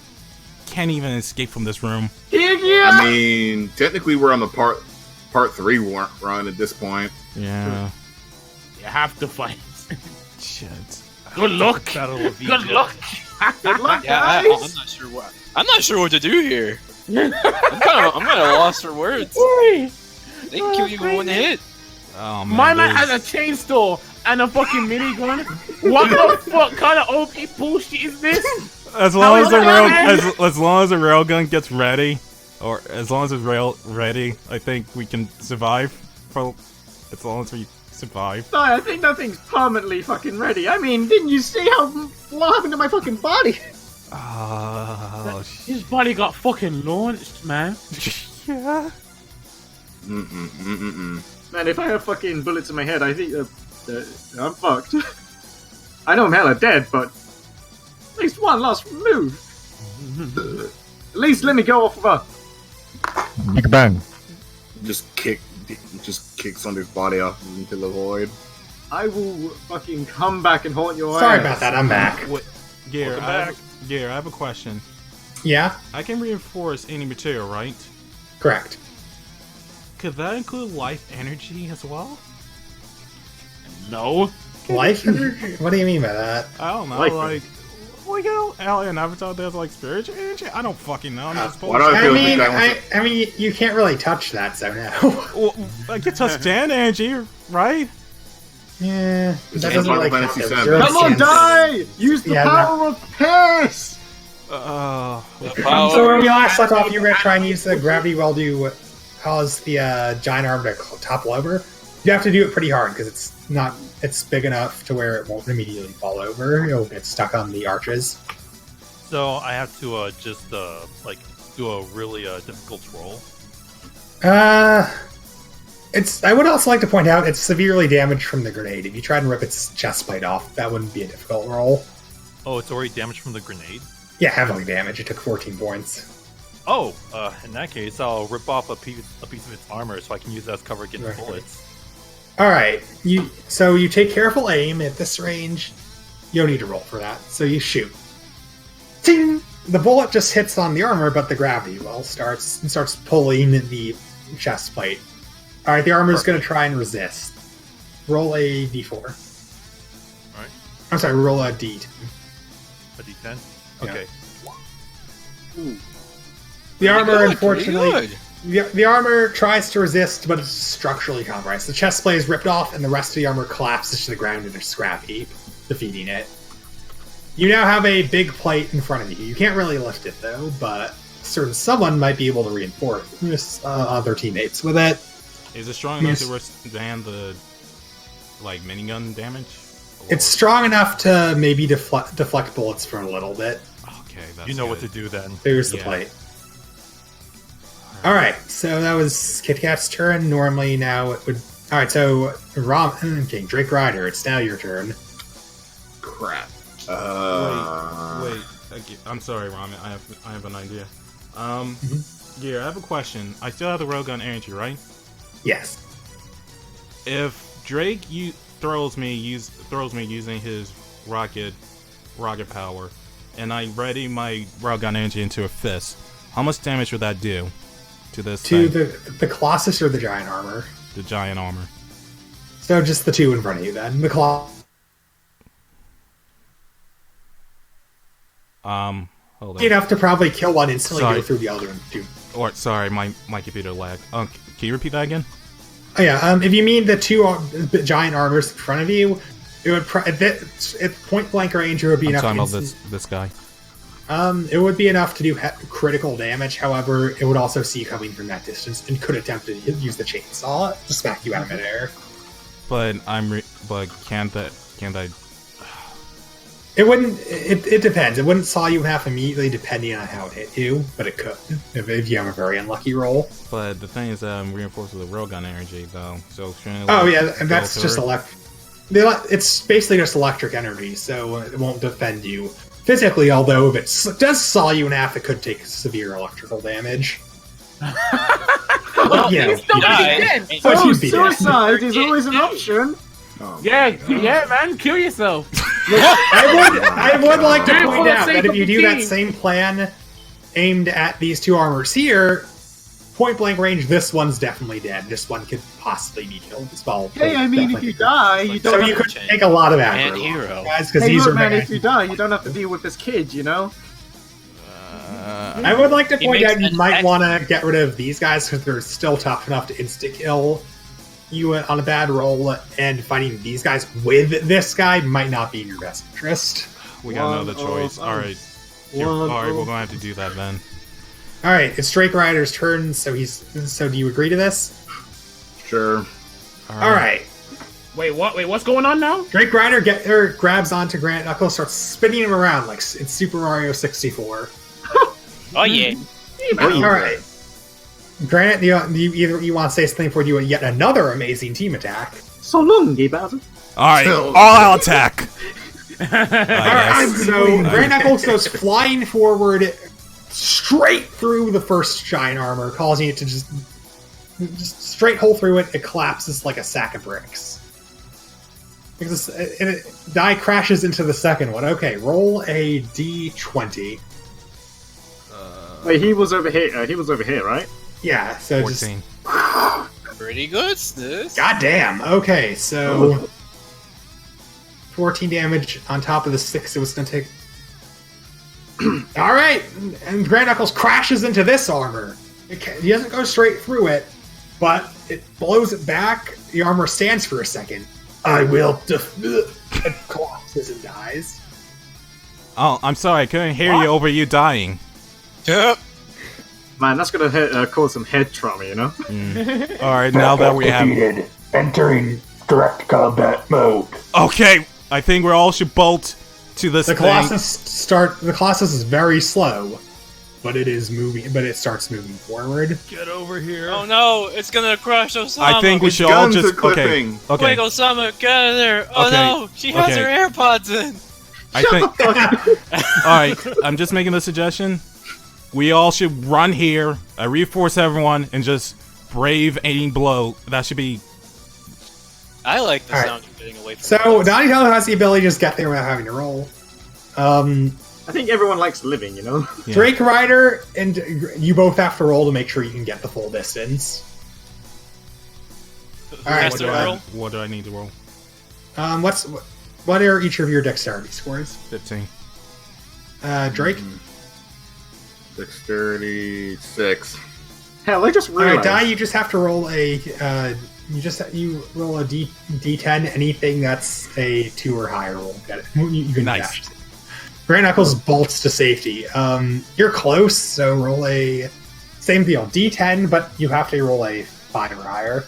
S1: Can't even escape from this room.
S7: I mean, technically we're on the part 3 run at this point.
S1: Yeah.
S5: You have to fight.
S1: Shit.
S5: Good luck.
S6: Battle of
S5: Good luck.
S4: Good luck,
S8: Yeah,
S4: guys.
S8: I'm not sure what to do here. I'm kind of lost for words.
S5: Oi.
S8: They can kill you with 1 hit.
S1: Oh man.
S5: My man has a chainsaw and a fucking minigun. What the fuck kind of OP bullshit is this?
S1: As long as the
S5: How is that,
S1: as long as the railgun gets ready, or as long as it's ready, I think we can survive. For as long as we survive.
S4: No, I think that thing's permanently fucking ready. I mean, didn't you see what happened to my fucking body?
S1: Oh
S5: His body got fucking launched, man.
S1: yeah.
S4: Man, if I have fucking bullets in my head, I think I'm fucked. I know I'm hella dead, but at least one last move. At least let me go off of a
S6: Big bang.
S7: Just kicks on his body off into the void.
S4: I will fucking come back and haunt your
S2: Sorry
S4: ass.
S2: about that. I'm back.
S1: Wait, Gear,
S6: Welcome
S1: I have a question.
S2: Yeah,
S1: I can reinforce any material, right?
S2: correct.
S1: Could that include life energy as well?
S5: No.
S2: Life energy? What do you mean by that?
S1: I don't know,
S4: Like-
S1: well, you know, Alien Avatar, there's like spiritual energy. I don't fucking know. I'm not supposed
S7: Why do I
S2: I
S7: feel
S2: mean,
S7: like that one's
S2: I mean, you can't really touch that, so no.
S1: Well, I can touch stand energy, right?
S2: Yeah,
S7: It's
S2: that doesn't
S7: Final
S2: really
S7: Fantasy
S2: count.
S7: VII.
S2: Zero
S4: Come on,
S2: scans.
S4: die! Use the
S2: Yeah,
S4: power of piss!
S2: So when we last left off, you were going to try and use the gravity well to cause the giant arm to topple over. You have to do it pretty hard because it's big enough to where it won't immediately fall over. It'll get stuck on the arches.
S6: So I have to just do a really difficult roll.
S2: I would also like to point out it's severely damaged from the grenade. If you try and rip its chest plate off, that wouldn't be a difficult roll.
S6: Oh, it's already damaged from the grenade?
S2: Yeah, heavily damaged. It took 14 points.
S6: Oh, in that case, I'll rip off a piece of its armor so I can use that as cover against
S2: Right.
S6: bullets.
S2: All right. So you take careful aim at this range. You don't need to roll for that. So you shoot. Ting! The bullet just hits on the armor, but the gravity well starts pulling the chest plate. All right, the armor's going to try and resist. Roll a d4.
S6: All right.
S2: I'm sorry, roll a d10.
S6: A d10?
S2: Yeah.
S6: Okay.
S2: The armor,
S8: Pretty
S2: unfortunately,
S8: good.
S2: the armor tries to resist, but it's structurally compromised. The chest plate is ripped off, and the rest of the armor collapses to the ground in a scrap heap, defeating it. You now have a big plate in front of you. You can't really lift it, though, but someone might be able to reinforce other teammates with it.
S1: Is it strong enough to withstand the minigun damage? Or...
S2: It's strong enough to maybe deflect bullets for a little bit.
S1: Okay, that's
S6: You know
S1: good.
S6: what to do then.
S2: There's the
S1: Yeah.
S2: plate. Alright, so that was Kit Kat's turn. Normally now it would... Alright, so Drake Ryder, it's now your turn.
S7: Crap.
S1: Wait. I'm sorry, Ramen. I have an idea. Yeah, I have a question. I still have the railgun energy, right?
S2: Yes.
S1: If Drake throws me using his rocket power, and I ready my railgun energy into a fist, how much damage would that do to this
S2: To
S1: thing?
S2: the Colossus or the Giant Armor?
S1: The giant armor?
S2: So just the two in front of you then. The
S1: Hold on.
S2: enough to probably kill one instantly,
S1: Sorry.
S2: go through the other one too.
S1: Or sorry, my computer lagged. Can you repeat that again?
S2: Oh yeah, if you mean the two giant armors in front of you, it would at point blank range it would be
S1: I'm
S2: enough.
S1: talking about this guy.
S2: It would be enough to do critical damage. However, it would also see you coming from that distance and could attempt to use the chainsaw to smack you out of midair.
S1: But can't I?
S2: It wouldn't. It depends. It wouldn't saw you in half immediately, depending on how it hit you. But it could if you have a very unlucky roll.
S1: But the thing is, I'm reinforced with the railgun energy though. So shouldn't it,
S2: Oh
S1: like,
S2: yeah, and
S1: go
S2: that's
S1: through
S2: just
S1: it?
S2: electric. It's basically just electric energy, so it won't defend you physically. Although if it does saw you in half, it could take severe electrical damage.
S8: Well,
S2: Yeah.
S5: He's still
S8: Yeah,
S5: pretty dead.
S8: and-
S2: But
S4: Oh,
S2: you'd be dead.
S4: suicide is always an option.
S5: Yeah, man, kill yourself.
S2: I would like to
S5: Do it for
S2: point
S5: the
S2: out
S5: sake
S2: that if
S5: of
S2: you
S5: the
S2: do that
S5: team.
S2: same plan aimed at these two armors here, point blank range, this one's definitely dead. This one could possibly be killed as well.
S4: Hey, I mean, if you die, you
S2: So
S4: don't
S2: you
S4: have
S2: could take a lot of
S8: And
S2: aggro,
S8: hero.
S2: guys, because
S4: Hey,
S2: these
S4: look,
S2: are
S4: man,
S2: bad.
S4: if you die, you don't have to deal with this kid, you know?
S2: I would like to
S8: He
S2: point
S8: makes
S2: out you
S8: an
S2: might
S8: ex-
S2: want to get rid of these guys because they're still tough enough to insta-kill you on a bad roll, and fighting these guys with this guy might not be in your best interest.
S1: We got another
S4: One
S1: choice.
S4: of
S1: All right. Here,
S4: One
S1: all right, we're
S4: of-
S1: gonna have to do that then.
S2: All right, it's Drake Ryder's turn, so do you agree to this?
S7: Sure.
S2: All right.
S5: Wait, what? Wait, what's going on now?
S2: Drake Ryder grabs onto Grant Knuckles, starts spinning him around like it's Super Mario 64.
S8: Oh yeah.
S2: All right. Grant, you want to say something before you do yet another amazing team attack?
S4: So long, Bowser.
S1: All right,
S7: Chill.
S1: all out attack.
S2: All right, so Grant Knuckles goes flying forward, straight through the first giant armor, causing it to just straight hole through it. It collapses like a sack of bricks. Because it die crashes into the second one. Okay, roll a d20.
S4: Wait, he was over here. He was over here, right?
S2: Yeah, so
S1: 14.
S8: Pretty good, sis.
S2: goddamn. Okay, so 14 damage on top of the 6 it was going to take. All right, and Grant Knuckles crashes into this armor. He doesn't go straight through it, but it blows it back. The armor stands for a second. I will. It collapses and dies.
S1: Oh, I'm sorry, I couldn't hear you over you dying.
S8: Yep.
S4: Man, that's gonna cause some head trauma, you know?
S1: Alright, now that we have...
S2: Defeated. Entering direct combat mode.
S1: Okay, I think we all should bolt to this
S2: The
S1: thing.
S2: Colossus is very slow, but it is moving. But it starts moving forward.
S6: Get over here.
S8: Oh no, it's gonna crush Osama.
S1: I think we
S7: Its
S1: should all
S7: guns
S1: just...
S7: are clipping.
S1: Okay.
S8: Wait, Osama, get out of there. Oh
S1: Okay.
S8: no, she has
S1: Okay.
S8: her AirPods in.
S1: I think... Alright, I'm just making a suggestion. We all should run here, reinforce everyone, and just brave any blow. That should be...
S8: I like the
S2: All right.
S8: sound of getting away from
S2: So
S8: the
S2: Donatello has the ability to just get there without having to roll.
S4: I think everyone likes living, you know?
S1: Yeah.
S2: Drake Rider and you both have to roll to make sure you can get the full distance. All right.
S8: has to roll?
S1: What do I need to roll?
S2: What are each of your dexterity scores?
S1: 15.
S2: Drake.
S7: Dexterity 6.
S4: Hell, I just
S2: All right,
S4: realized.
S2: Die. You just have to roll a. You roll a D10. Anything that's a 2 or higher roll. Get it? You can
S1: Nice.
S2: dash. Gray Knuckles bolts to safety. You're close, so roll a same deal. D10, but you have to roll a 5 or higher.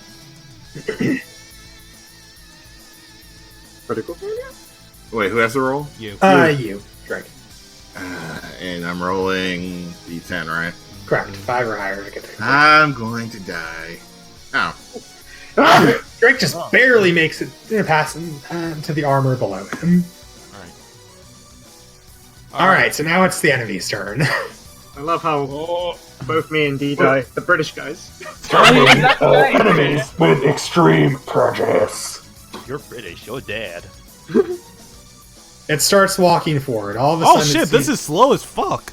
S4: Critical failure?
S7: Wait, who has to roll?
S1: You.
S2: You, Drake.
S7: And I'm rolling D10, right?
S2: Correct. 5 or higher to get there.
S7: I'm going to die. Oh.
S2: Drake just barely makes it past to the armor below him. Alright, so now it's the enemy's turn.
S4: I love how both me and D die. The British guys.
S2: Enemies with extreme prejudice.
S6: You're British. You're dad.
S2: It starts walking forward. All of a
S1: Oh
S2: sudden,
S1: shit, this is slow as fuck.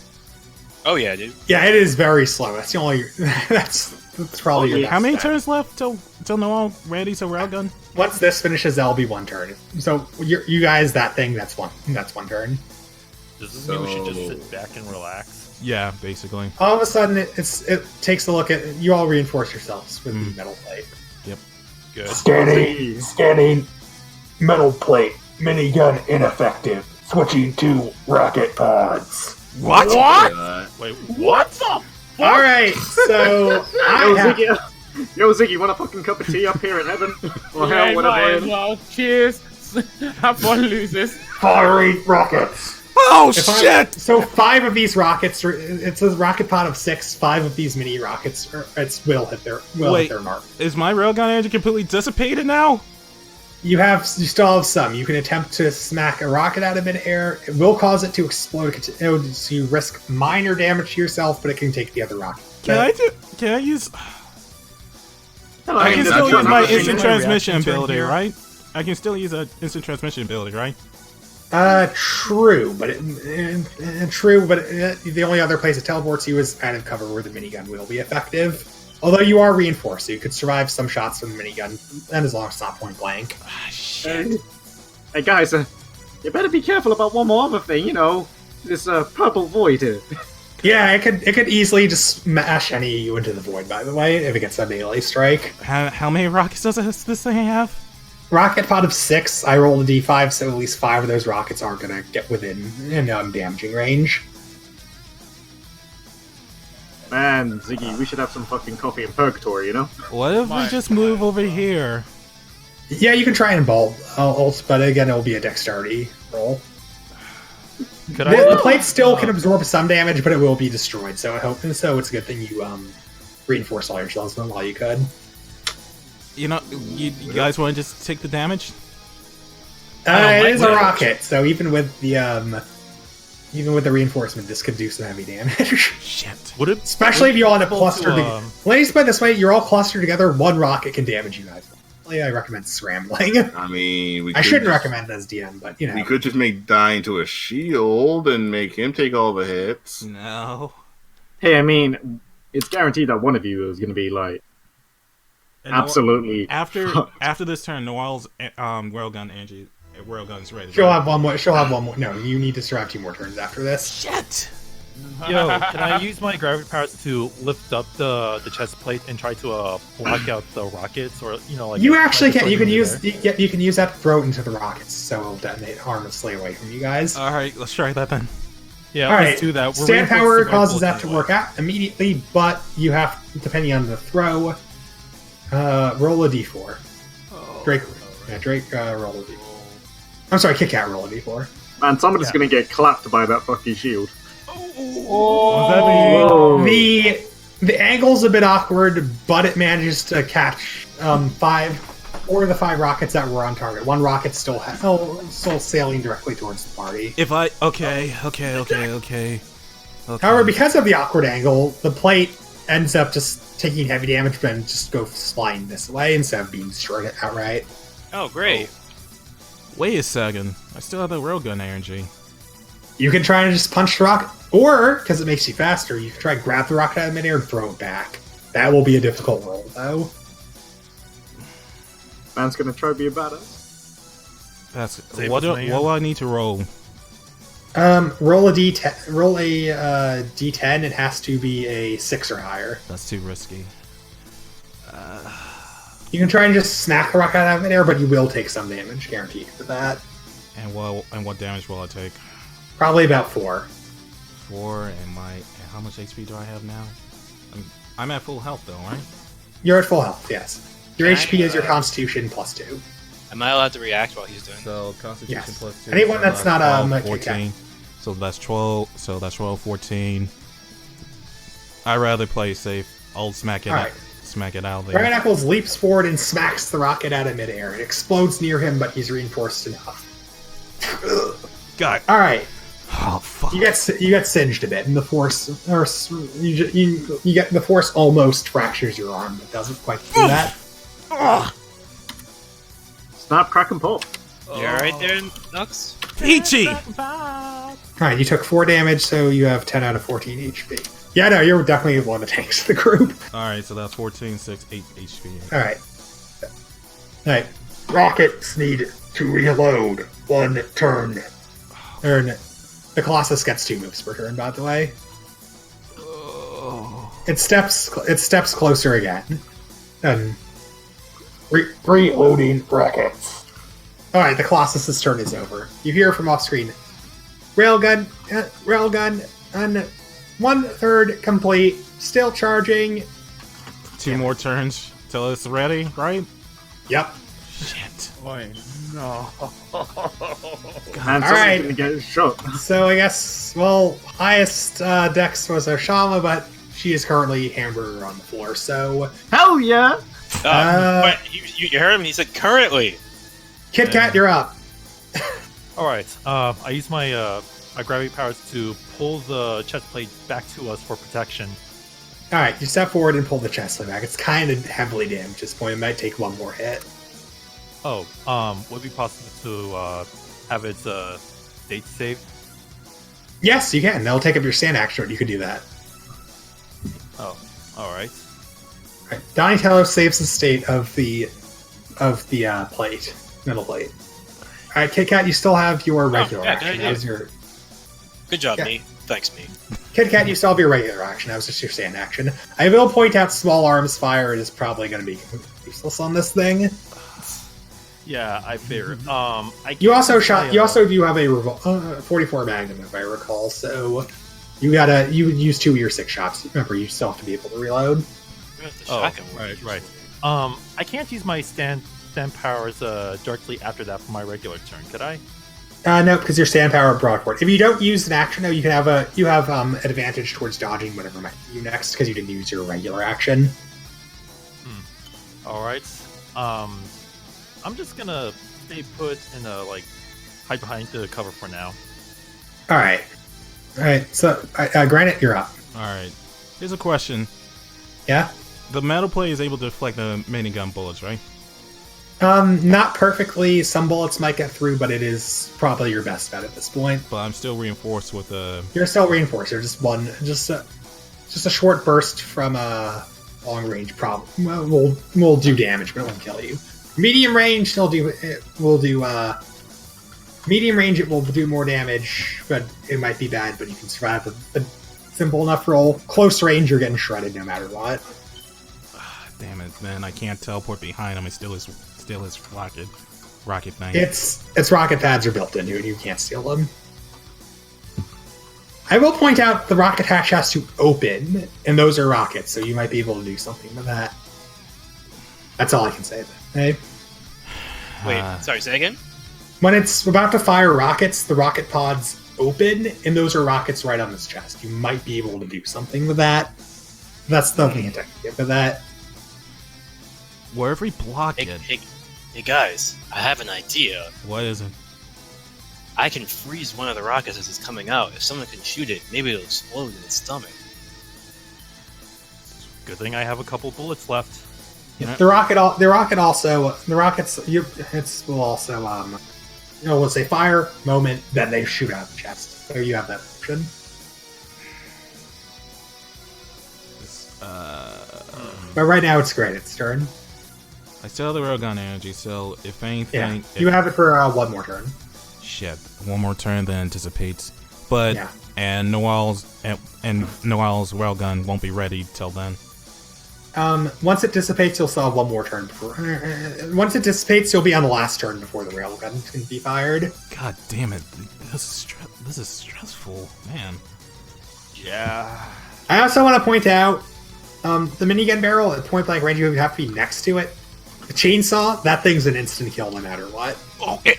S8: Oh yeah, dude.
S2: Yeah, it is very slow. That's the only. That's probably your best
S1: How many
S2: bet.
S1: turns left till Noel ready's a railgun?
S2: Once this finishes, that'll be 1 turn. So you guys, that thing, that's one turn.
S6: Does this mean we should just sit back and relax?
S1: Yeah, basically.
S2: All of a sudden, it takes a look at you. All reinforce yourselves with the metal plate.
S6: Good.
S2: Scanning. Metal plate. Minigun ineffective. Switching to rocket pods.
S1: What?
S6: Wait,
S5: What the?
S2: All right, so
S4: Yo, Ziggy, want a fucking cup of tea up here in heaven? Or hell, whatever.
S5: Well, cheers. Have fun, losers.
S2: firing rockets.
S1: Oh
S2: If I-
S1: shit!
S2: So 5 of these rockets, it's a rocket pod of 6. 5 of these mini rockets will hit their mark.
S1: Is my railgun energy completely dissipated now?
S2: You still have some. You can attempt to smack a rocket out of midair. It will cause it to explode. So you risk minor damage to yourself, but it can take the other rocket.
S1: Can I use?
S4: Hell,
S1: I
S4: mean,
S1: can
S4: there's
S1: still
S4: a
S1: use my
S4: ton of
S1: instant
S4: things.
S1: transmission
S6: reaction turn
S1: ability,
S6: here.
S1: right? I can still use an instant transmission ability, right?
S2: True, but the only other place it teleports you is out of cover where the minigun will be effective. Although you are reinforced, so you could survive some shots from the minigun, and as long as it's not point blank.
S4: Hey guys, you better be careful about one more other thing, you know. This purple void here.
S2: Yeah, it could easily just smash any of you into the void, by the way, if it gets a melee strike.
S1: How many rockets does this thing have?
S2: Rocket pod of 6, I rolled a d5, so at least 5 of those rockets aren't going to get within damaging range.
S4: Man, Ziggy, we should have some fucking coffee in purgatory, you know?
S1: What if we just move over here?
S2: Yeah, you can try and ult, but again, it'll be a dexterity roll.
S6: Could
S2: The plate still can absorb some damage, but it will be destroyed, so it's a good thing you reinforce all your shells while you could.
S1: You know, you guys want to just take the damage?
S2: It is a rocket, so even with the reinforcement, this could do some heavy damage.
S1: Shit.
S6: Would it?
S2: Especially if you all end up clustered
S6: to,
S2: together. Ladies, by this way, you're all clustered together. 1 rocket can damage you guys. I recommend scrambling.
S7: I mean,
S2: I shouldn't recommend it as DM, but you know.
S7: We could just make Die into a shield and make him take all the hits.
S1: No.
S4: Hey, I mean, it's guaranteed that one of you is going to be, like, absolutely...
S1: After this turn, Noel's railgun's ready.
S2: She'll have one more. No, you need to survive 2 more turns after this.
S1: Shit.
S6: Yo, can I use my gravity powers to lift up the chest plate and try to block out the rockets, or like
S2: You actually can. You can
S6: throw
S2: use.
S6: there?
S2: You can use that to throw it into the rockets, so it'll detonate harmlessly away from you guys.
S1: All right, let's try that then.
S6: Yeah,
S2: All
S6: let's
S2: right.
S6: do that. We're
S2: Stand power
S6: reinforcing our
S2: causes
S6: bullets
S2: that to
S6: anyway.
S2: work out immediately, but you have, depending on the throw, roll a d4. Drake, roll a d4. I'm sorry, Kit Kat, roll a d4.
S4: Man, somebody's gonna get clapped by that fucking shield.
S6: Whoa.
S2: The angle's a bit awkward, but it manages to catch 5 rockets that were on target. One rocket still sailing directly towards the party.
S1: If I okay.
S2: However, because of the awkward angle, the plate ends up just taking heavy damage and just goes flying this way instead of being destroyed outright.
S8: Oh, great.
S1: Wait a second, I still have the railgun energy.
S2: You can try and just punch the rocket, or, because it makes you faster, you can try and grab the rocket out of midair and throw it back. That will be a difficult roll, though.
S4: Man's gonna try to be a badass.
S1: That's
S6: Save
S1: what
S6: us,
S1: do
S6: man.
S1: I need to roll?
S2: Roll a d10. Roll a d10. It has to be a 6 or higher.
S1: That's too risky.
S2: You can try and just smack the rocket out of midair, but you will take some damage, guaranteed for that.
S1: And what damage will I take?
S2: Probably about 4.
S1: 4 and how much HP do I have now? I'm at full health though, right?
S2: You're at full health, yes. Your
S8: Can I,
S2: HP is your Constitution plus 2.
S8: Am I allowed to react while he's doing that?
S1: So Constitution
S2: Yes.
S1: plus 2.
S2: Anyone
S1: so
S2: that's not,
S1: 12,
S2: Kit Kat.
S1: 14. So that's 12. So that's 12, 14. I'd rather play safe. I'll smack it
S2: Alright.
S1: smack it out there.
S2: Brian Eccles leaps forward and smacks the rocket out of midair. It explodes near him, but he's reinforced enough.
S1: God.
S2: All right,
S1: Oh fuck.
S2: you get singed a bit, and the force, or you get the force almost fractures your arm, but doesn't quite do that.
S4: Snap, crack, and pop.
S8: You alright there, Nux?
S1: Peachy.
S2: All right, you took 4 damage, so you have 10 out of 14 HP. Yeah, no, you're definitely one of the tanks of the group.
S1: All right, so that's 14, 6, 8 HP.
S2: All right. Rockets need to reload 1 turn. The Colossus gets 2 moves per turn, by the way. It steps closer again. And reloading rockets. Alright, the Colossus's turn is over. You hear from off screen. Railgun, and 1/3 complete. Still charging.
S1: 2 more turns till it's ready, right?
S2: Yep.
S1: Shit.
S6: No.
S4: Man,
S2: Alright.
S4: someone's gonna get shot.
S2: So I guess, highest dex was Oshama, but she is currently hamburger on the floor, so
S4: Hell yeah!
S8: But you heard him, he said currently.
S2: Kit Kat, you're up.
S6: All right. I use my my gravity powers to pull the chest plate back to us for protection.
S2: Alright, you step forward and pull the chest plate back. It's kind of heavily damaged at this point. It might take 1 more hit.
S6: Oh, would it be possible to have its date saved?
S2: Yes, you can. That'll take up your stand action. You could do that.
S6: Oh, all right.
S2: Right. Donatello saves the state of the plate, metal plate. All right, Kit Kat, you still have your regular
S8: yeah, good
S2: action.
S8: idea.
S2: That was your
S8: Good job,
S2: Yeah.
S8: me. Thanks, me.
S2: Kit Kat, you still have your regular action. That was just your stand action. I will point out, small arms fire is probably going to be useless on this thing.
S6: Yeah, I figured.
S2: You also do have a 44 Magnum, if I recall. So you would use 2 of your 6 shots. Remember, you still have to be able to reload.
S8: What the
S6: Oh,
S8: shotgun would be
S6: right.
S8: useful.
S6: I can't use my stand powers directly after that for my regular turn, could I?
S2: No, because your stand power brought forward. If you don't use an action, though, you can have advantage towards dodging whatever might be you next because you didn't use your regular action.
S6: All right. I'm just gonna stay put and hide behind the cover for now.
S2: All right. So, Granite, you're up.
S1: All right. Here's a question.
S2: Yeah.
S1: The metal plate is able to deflect the minigun bullets, right?
S2: Not perfectly. Some bullets might get through, but it is probably your best bet at this point.
S1: But I'm still reinforced with a.
S2: You're still reinforced. You're just a short burst from a long range. Problem will do damage, but it won't kill you. Medium range, medium range. It will do more damage, but it might be bad. But you can survive. The simple enough roll. Close range, you're getting shredded no matter what.
S1: Damn it, man! I can't teleport behind him. It still is rocket thing.
S2: Its rocket pads are built into it. You can't steal them. I will point out the rocket hatch has to open, and those are rockets, so you might be able to do something with that. That's all I can say. Hey,
S8: Wait, sorry, say again?
S2: when it's about to fire rockets, the rocket pods open, and those are rockets right on this chest. You might be able to do something with that. That's the hint I can give for that.
S1: Wherever we block
S8: Hey,
S1: it,
S8: hey guys, I have an idea.
S1: what is it?
S8: I can freeze one of the rockets as it's coming out. If someone can shoot it, maybe it'll explode in its stomach.
S6: Good thing I have a couple bullets left.
S2: Yeah, the rockets will also we'll say fire moment, then they shoot out the chest. So you have that option. But right now it's great. It's turn.
S1: I still have the railgun energy, so if anything,
S2: Yeah, you have it for one more turn.
S1: shit, one more turn then anticipates. But
S2: Yeah.
S1: and Noel's railgun won't be ready till then.
S2: Once it dissipates, you'll still have one more turn before. Once it dissipates, you'll be on the last turn before the railgun can be fired.
S1: God damn it, this is stressful, man.
S6: Yeah.
S2: I also want to point out the minigun barrel at point blank range. You have to be next to it. The chainsaw, that thing's an instant kill no matter what.
S1: Okay.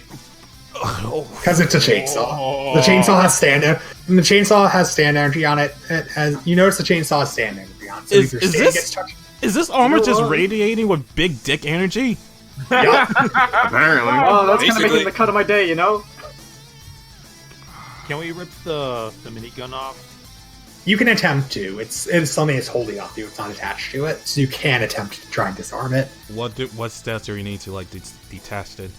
S2: Because it's a chainsaw. The chainsaw has stand, and the chainsaw has stand energy on it. It has, you notice the chainsaw has stand energy on it. So if your stand gets touched,
S1: Is this armor just radiating with big dick energy?
S2: yup.
S7: Apparently.
S4: Oh, that's kind of
S8: Basically.
S4: making the cut of my day, you know?
S6: Can we rip the minigun off?
S2: You can attempt to. It's something that's holding off you. It's not attached to it, so you can attempt to try and disarm it.
S1: What stats do you need to like detach it?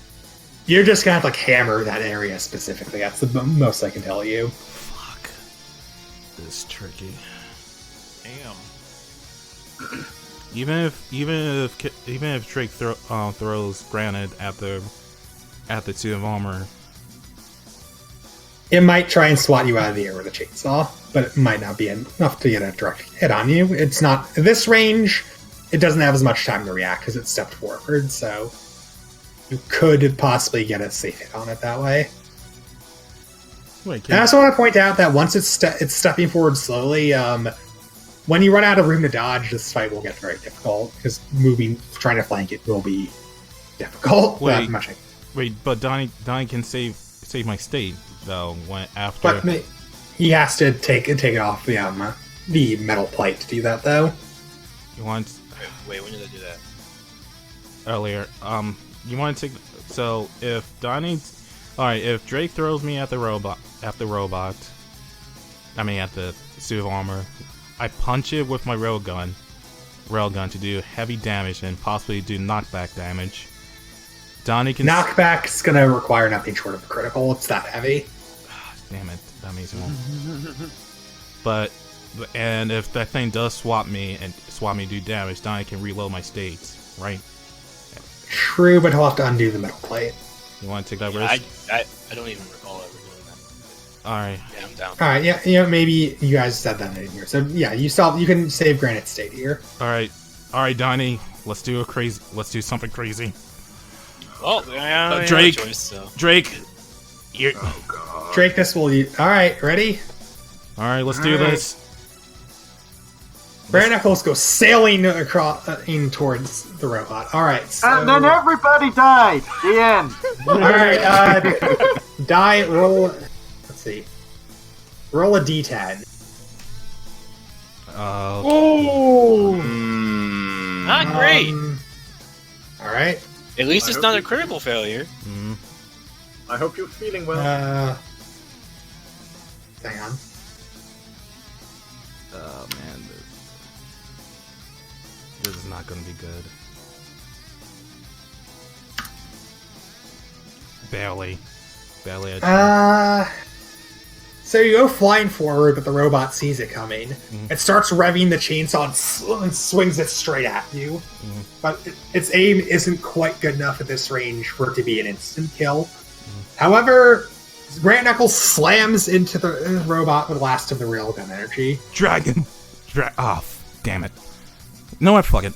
S2: You're just gonna have to like hammer that area specifically. That's the most I can tell you.
S1: Fuck. This is tricky.
S6: Damn.
S1: Even if Drake throws granite at the suit of armor,
S2: It might try and swat you out of the air with a chainsaw, but it might not be enough to get a direct hit on you. It's not this range. It doesn't have as much time to react because it stepped forward, so you could possibly get a safe hit on it that way.
S1: wait,
S2: And I also want to point out that once it's stepping forward slowly, when you run out of room to dodge, this fight will get very difficult because trying to flank it will be difficult.
S1: Wait.
S2: But
S1: but Donnie can save my state though when after.
S2: But he has to take it off the metal plate to do that, though.
S1: You want
S8: Wait, when did I do that?
S1: earlier? You want to take so if if Drake throws me at the robot, I mean at the suit of armor, I punch it with my railgun to do heavy damage and possibly do knockback damage. Donnie can
S2: Knockback's gonna require nothing short of a critical. It's that heavy.
S1: Damn it, that means it won't. And if that thing does swap me do damage, Donnie can reload my states, right?
S2: True, but he'll have to undo the metal plate.
S1: You want to take that
S8: Yeah,
S1: risk?
S8: I don't even recall ever doing that.
S1: All right.
S8: Yeah, I'm down.
S2: All right, yeah, maybe you guys said that in here. So yeah, you can save Granite State here.
S1: All right, Donnie. Let's do something crazy.
S8: Well, yeah,
S1: Drake.
S8: Choice, so.
S1: Drake, you're.
S2: Drake, this will. All right, ready?
S1: All right, let's do this.
S2: Bare Knuckles goes sailing across in towards the robot. All right, so,
S4: And then everybody died! The end!
S2: all right, die. Roll. Let's see. Roll a d10.
S6: Oh!
S8: Not great.
S2: All right.
S8: At least
S4: I
S8: it's
S4: hope
S8: not a
S4: you-
S8: critical failure.
S4: I hope you're feeling well.
S2: Hang on.
S1: Oh man, this is not gonna be good. Barely.
S2: So you go flying forward, but the robot sees it coming.
S1: Mhm.
S2: It starts revving the chainsaw and swings it straight at you. But its aim isn't quite good enough at this range for it to be an instant kill. However, Granite Knuckles slams into the robot with the last of the railgun energy.
S1: Dragon. Damn it. No, what? Fuck it.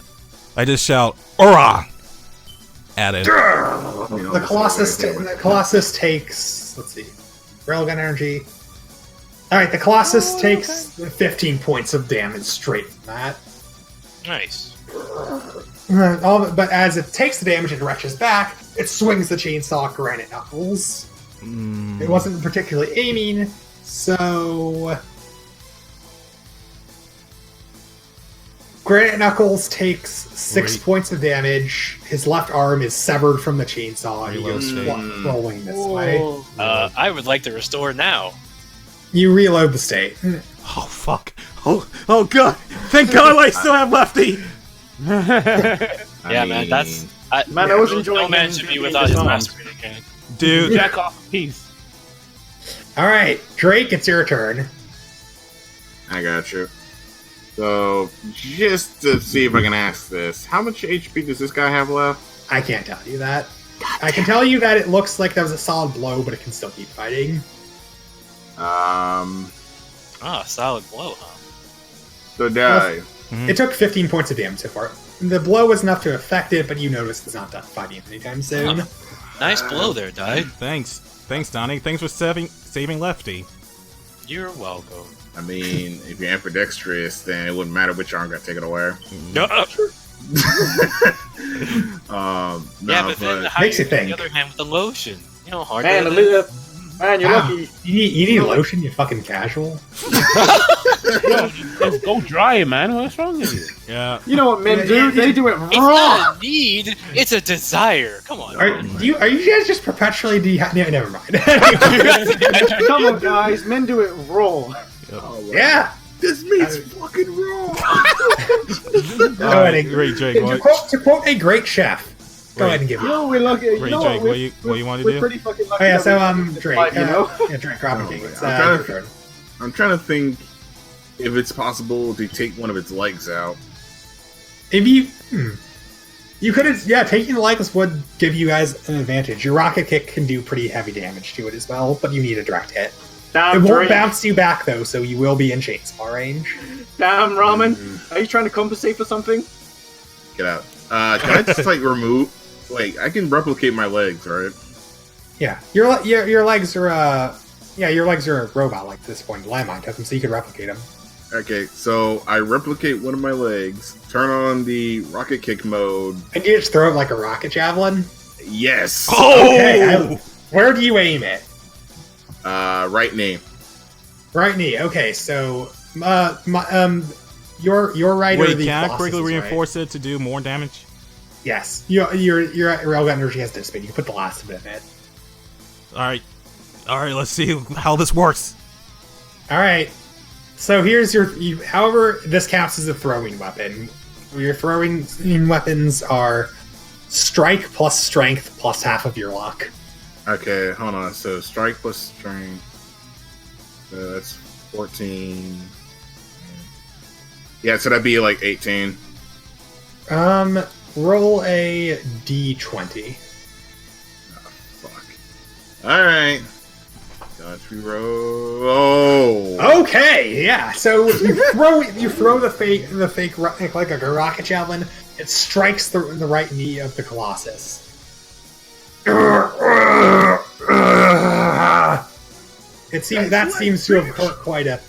S1: I just shout, "Ora!" at it.
S2: The Colossus takes. Let's see. Railgun energy. Alright, the Colossus takes 15 points of damage straight from that.
S8: Nice.
S2: But as it takes the damage and retches back, it swings the chainsaw at Granite Knuckles. It wasn't particularly aiming, so... Granite Knuckles takes 6 points of damage. His left arm is severed from the chainsaw, and he goes rolling this way.
S8: I would like to restore now.
S2: You reload the state.
S1: Oh, fuck. Oh, God. Thank God I still have Lefty.
S8: Yeah, man, that's...
S4: I was enjoying
S8: no man should be without his master mechanic.
S1: Dude.
S5: Jack off, peace.
S2: Alright, Drake, it's your turn.
S7: I got you. So, just to see if I can ask this, how much HP does this guy have left?
S2: I can't tell you that. I can tell you that it looks like that was a solid blow, but it can still keep fighting.
S8: Solid blow, huh?
S7: So die.
S2: It took 15 points of damage so far. The blow was enough to affect it, but you notice it's not done fighting anytime soon.
S8: Nice blow there, Di.
S1: Thanks, Donnie. Thanks for saving Lefty.
S8: You're welcome.
S7: I mean, if you're ambidextrous, then it wouldn't matter which arm got taken away.
S8: No,
S7: Yeah,
S8: but then how
S2: Makes
S8: you
S2: you
S8: do
S2: think.
S8: the other hand with the lotion? You know, hard.
S4: Man, you're lucky.
S2: You need lotion, you fucking casual.
S5: Just go dry it, man. What's wrong with you?
S1: Yeah.
S4: You know what men do? They do it
S8: It's
S4: raw.
S8: not a need, it's a desire. Come on.
S2: Are you guys just perpetually yeah, never mind.
S4: Come on, guys. Men do it raw.
S2: Yeah.
S7: This meat's fucking raw.
S2: Go ahead and,
S1: Great, Jake.
S2: to quote a great chef. Go ahead and give it.
S4: You know, we're lucky. You
S1: Great,
S4: know
S1: Jake,
S4: what?
S1: what you want to
S4: We're
S1: do?
S4: pretty fucking lucky.
S2: Oh yeah, so
S4: that we
S2: Drake,
S4: fight, you know?
S2: yeah, Drake, Robin King. It's
S7: I'm trying
S2: your turn.
S7: I'm trying to think if it's possible to take one of its legs out.
S2: If you could have, yeah, taking the legs would give you guys an advantage. Your rocket kick can do pretty heavy damage to it as well, but you need a direct hit.
S4: Damn,
S2: It won't
S4: Drake.
S2: bounce you back though, so you will be in chainsaw range.
S4: Damn, Ramen. Are you trying to compensate for something?
S7: Get out. Can I just like remove? Wait, I can replicate my legs, right?
S2: Yeah, your legs are your legs are a robot like this point. Landmine took them, so you could replicate them.
S7: Okay, so I replicate one of my legs, turn on the rocket kick mode.
S2: And you just throw it like a rocket javelin.
S7: Yes.
S2: Okay, where do you aim it?
S7: Right knee.
S2: Right knee. Okay, so your right or
S1: Wait,
S2: the
S1: can I
S2: Colossus
S1: quickly
S2: is right.
S1: reinforce it to do more damage?
S2: Yes, your railgun energy has dissipated. You can put the last of it in it.
S1: All right. Let's see how this works.
S2: All right. So here's however, this counts as a throwing weapon. Your throwing weapons are strike plus strength plus half of your luck.
S7: Okay, hold on. So strike plus strength. So that's 14. Yeah, so that'd be like 18.
S2: Roll a d20.
S7: Fuck. Alright. Dodge roll. Oh!
S2: Okay, yeah. So you throw the fake like a rocket javelin. It strikes the right knee of the Colossus. That seems to have hurt quite a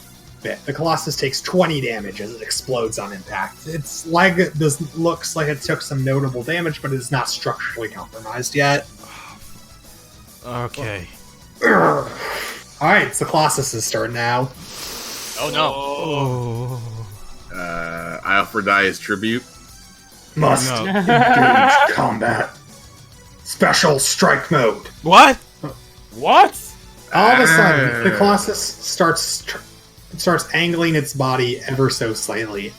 S2: bit. The Colossus takes 20 damage as it explodes on impact. Its leg looks like it took some notable damage, but it is not structurally compromised yet.
S1: Okay.
S2: Alright, it's the Colossus' turn now.
S8: Oh no.
S7: I offer die as tribute.
S2: Must
S1: No.
S2: engage combat. Special strike mode.
S1: What?
S5: What?
S2: All of a sudden, the Colossus starts angling its body ever so slightly.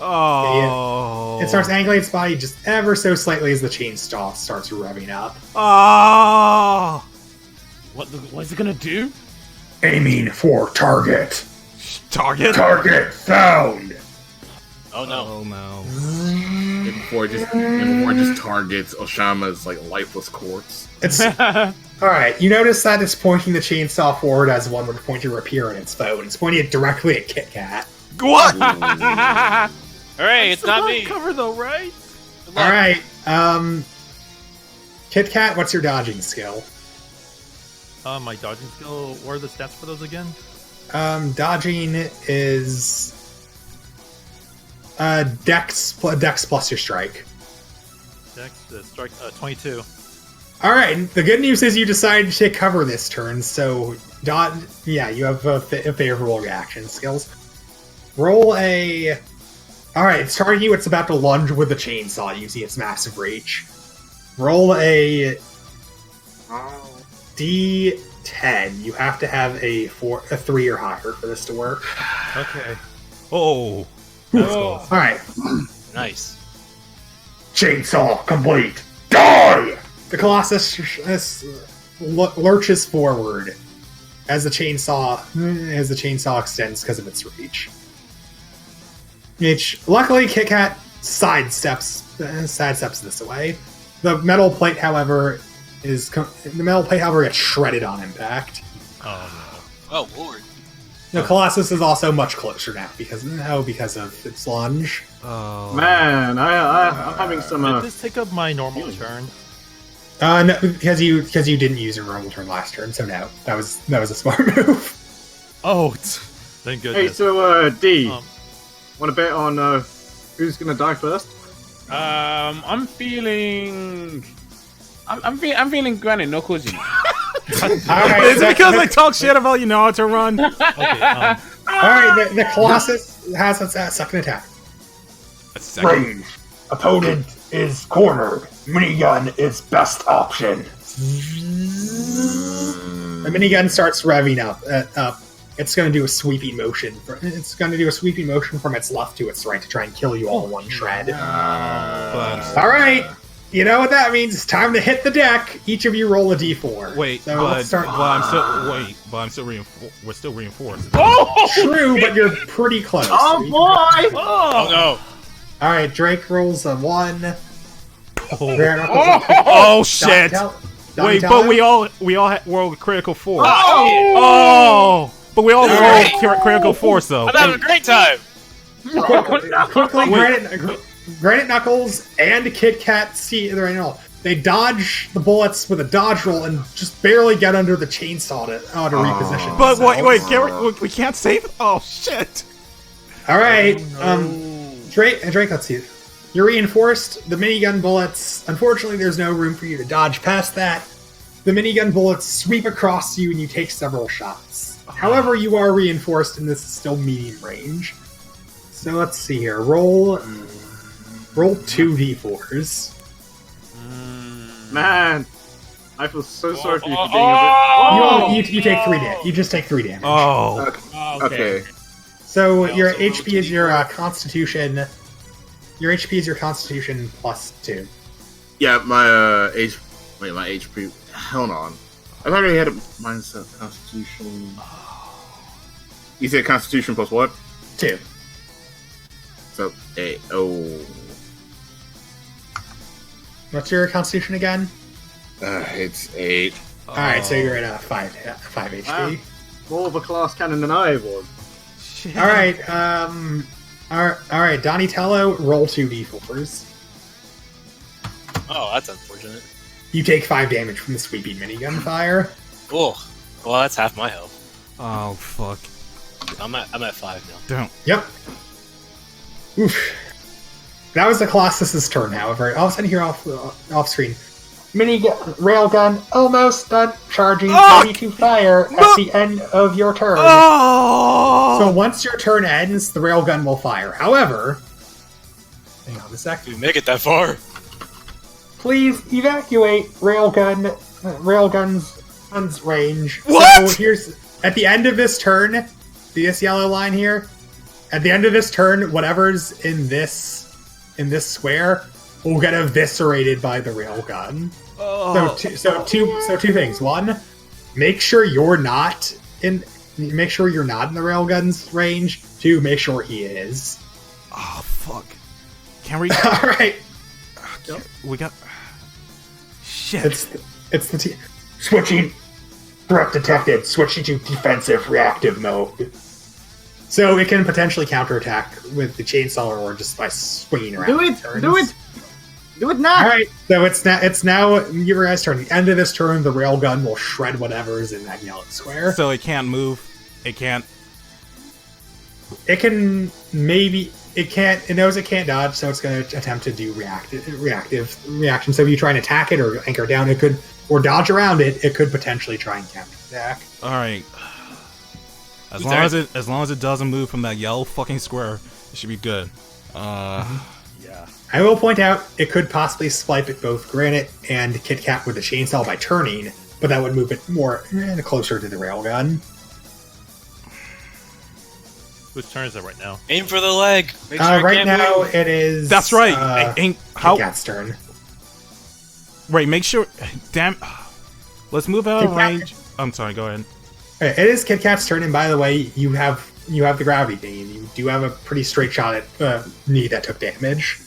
S1: Oh.
S2: It starts angling its body just ever so slightly as the chainsaw starts revving up.
S1: Oh.
S5: What's it gonna do?
S2: Aiming for target.
S1: Target.
S2: Target found.
S8: Oh no.
S1: Oh no.
S7: Before it just targets Oshama's like lifeless corpse.
S2: It's All right, you notice that it's pointing the chainsaw forward as one would point a rapier at its foe, and it's pointing it directly at Kit Kat.
S1: What?
S8: Hooray, it's not me.
S6: Cover though, right?
S2: All right, Kit Kat, what's your dodging skill?
S6: My dodging skill. What are the stats for those again?
S2: Dodging is Dex plus your strike.
S6: Dex, strike, 22.
S2: All right. The good news is you decided to take cover this turn, so you have a favorable reaction skills. Roll a. All right, it's targeting you. It's about to lunge with the chainsaw using its massive reach. Roll a D10. You have to have a 3 or higher for this to work.
S6: Okay.
S1: Oh.
S2: All right.
S8: Nice.
S2: Chainsaw complete. Die! The Colossus lurches forward as the chainsaw extends because of its reach. Luckily, Kit Kat sidesteps this away. The metal plate, however, gets shredded on impact.
S6: Oh
S8: Oh lord.
S2: The Colossus is also much closer now because of its lunge.
S1: Oh.
S4: Man, I'm having some.
S6: no. Did this take up my normal turn?
S2: No, because you didn't use your normal turn last turn, so no, that was a smart move.
S6: Oh, thank goodness.
S4: Hey, so D,
S6: Um,
S4: want to bet on who's gonna die first?
S5: I'm feeling Granite Knuckles. You know.
S2: Alright,
S1: Is it because I talk shit about you know how to run?
S6: Okay.
S2: Alright, the Colossus has its second attack.
S1: A second.
S2: Range. Opponent is cornered. Minigun is best option. The minigun starts revving up. It's going to do a sweeping motion. It's going to do a sweeping motion from its left to its right to try and kill you all in one shred. All right. You know what that means? It's time to hit the deck. Each of you roll a d4.
S1: Wait,
S2: so let's start.
S1: we're still reinforced.
S2: True, but you're pretty close.
S4: Oh boy!
S8: Oh no.
S2: All right, Drake rolls a 1.
S1: Oh shit! Wait, but we all rolled critical force. Oh! But we all rolled critical force though.
S8: I'm having a great time.
S2: Quickly, Granite Knuckles and Kit Kat they dodge the bullets with a dodge roll and just barely get under the chainsaw to reposition.
S1: But
S2: themselves.
S1: wait, we can't save. Oh shit!
S2: All right, Drake, let's see. You're reinforced. The minigun bullets. Unfortunately, there's no room for you to dodge past that. The minigun bullets sweep across you, and you take several shots. However, you are reinforced, and this is still medium range. So let's see here. Roll 2 d4s.
S4: Man, I feel so sorry for you for being a bit.
S2: You take 3 damage. You just take 3 damage.
S1: Oh.
S7: Okay.
S2: So your HP is your Constitution. Your HP is your Constitution plus 2.
S7: Yeah, my my HP. Hold on. I thought I had a mindset Constitution. You said Constitution plus what?
S2: 2.
S7: So 8. Oh.
S2: What's your Constitution again?
S7: It's 8.
S2: All right, so you're at 5 HP.
S4: Wow. More of a class cannon than I was.
S1: Shit.
S2: All right, all right, Donatello, roll 2 d4s.
S8: Oh, that's unfortunate.
S2: You take 5 damage from the sweeping minigun fire.
S8: Oh, well, that's half my health.
S1: Oh fuck!
S8: I'm at 5 now.
S1: Don't.
S2: Yep. Oof. That was the Colossus's turn, however. All of a sudden, here off screen. Railgun almost done charging, ready to fire at the end of your turn. So once your turn ends, the railgun will fire. However, hang on a sec.
S8: Did we make it that far?
S2: Please evacuate railgun's range.
S1: What?
S2: So here's at the end of this turn. See this yellow line here? At the end of this turn, whatever's in this square will get eviscerated by the railgun.
S1: Oh.
S2: So two things. One, make sure you're not in the railgun's range. 2, make sure he is.
S1: Oh fuck! Can we?
S2: All right.
S1: We got. Shit.
S2: It's the team. Switching. Threat detected. Switching to defensive reactive mode. So it can potentially counterattack with the chainsaw or just by swinging around.
S4: Do it!
S2: turns.
S4: Do it! Do it now!
S2: Alright, so it's now your guys' turn. At the end of this turn, the railgun will shred whatever is in that yellow square.
S1: So it can't move. It can't.
S2: It can maybe it can't. It knows it can't dodge, so it's going to attempt to do reactive reaction. So if you try and attack it or anchor down, it could or dodge around it. It could potentially try and counterattack.
S1: All right. As
S8: Who's
S1: long as it doesn't move from that yellow fucking square, it should be good.
S6: Yeah.
S2: I will point out it could possibly swipe at both Granite and Kit Kat with the chainsaw by turning, but that would move it more closer to the railgun.
S6: Whose turn is it right now?
S8: Aim for the leg. Make sure it
S2: Right
S8: can't
S2: now,
S8: move.
S2: it is.
S1: That's right.
S2: Kit
S1: How?
S2: Kat's turn.
S1: Right. Make sure. Damn. Let's move out of
S2: Kit Kat-
S1: range. I'm sorry. Go ahead.
S2: It is Kit Kat's turn, and by the way, you have the gravity thing, and you do have a pretty straight shot at knee that took damage.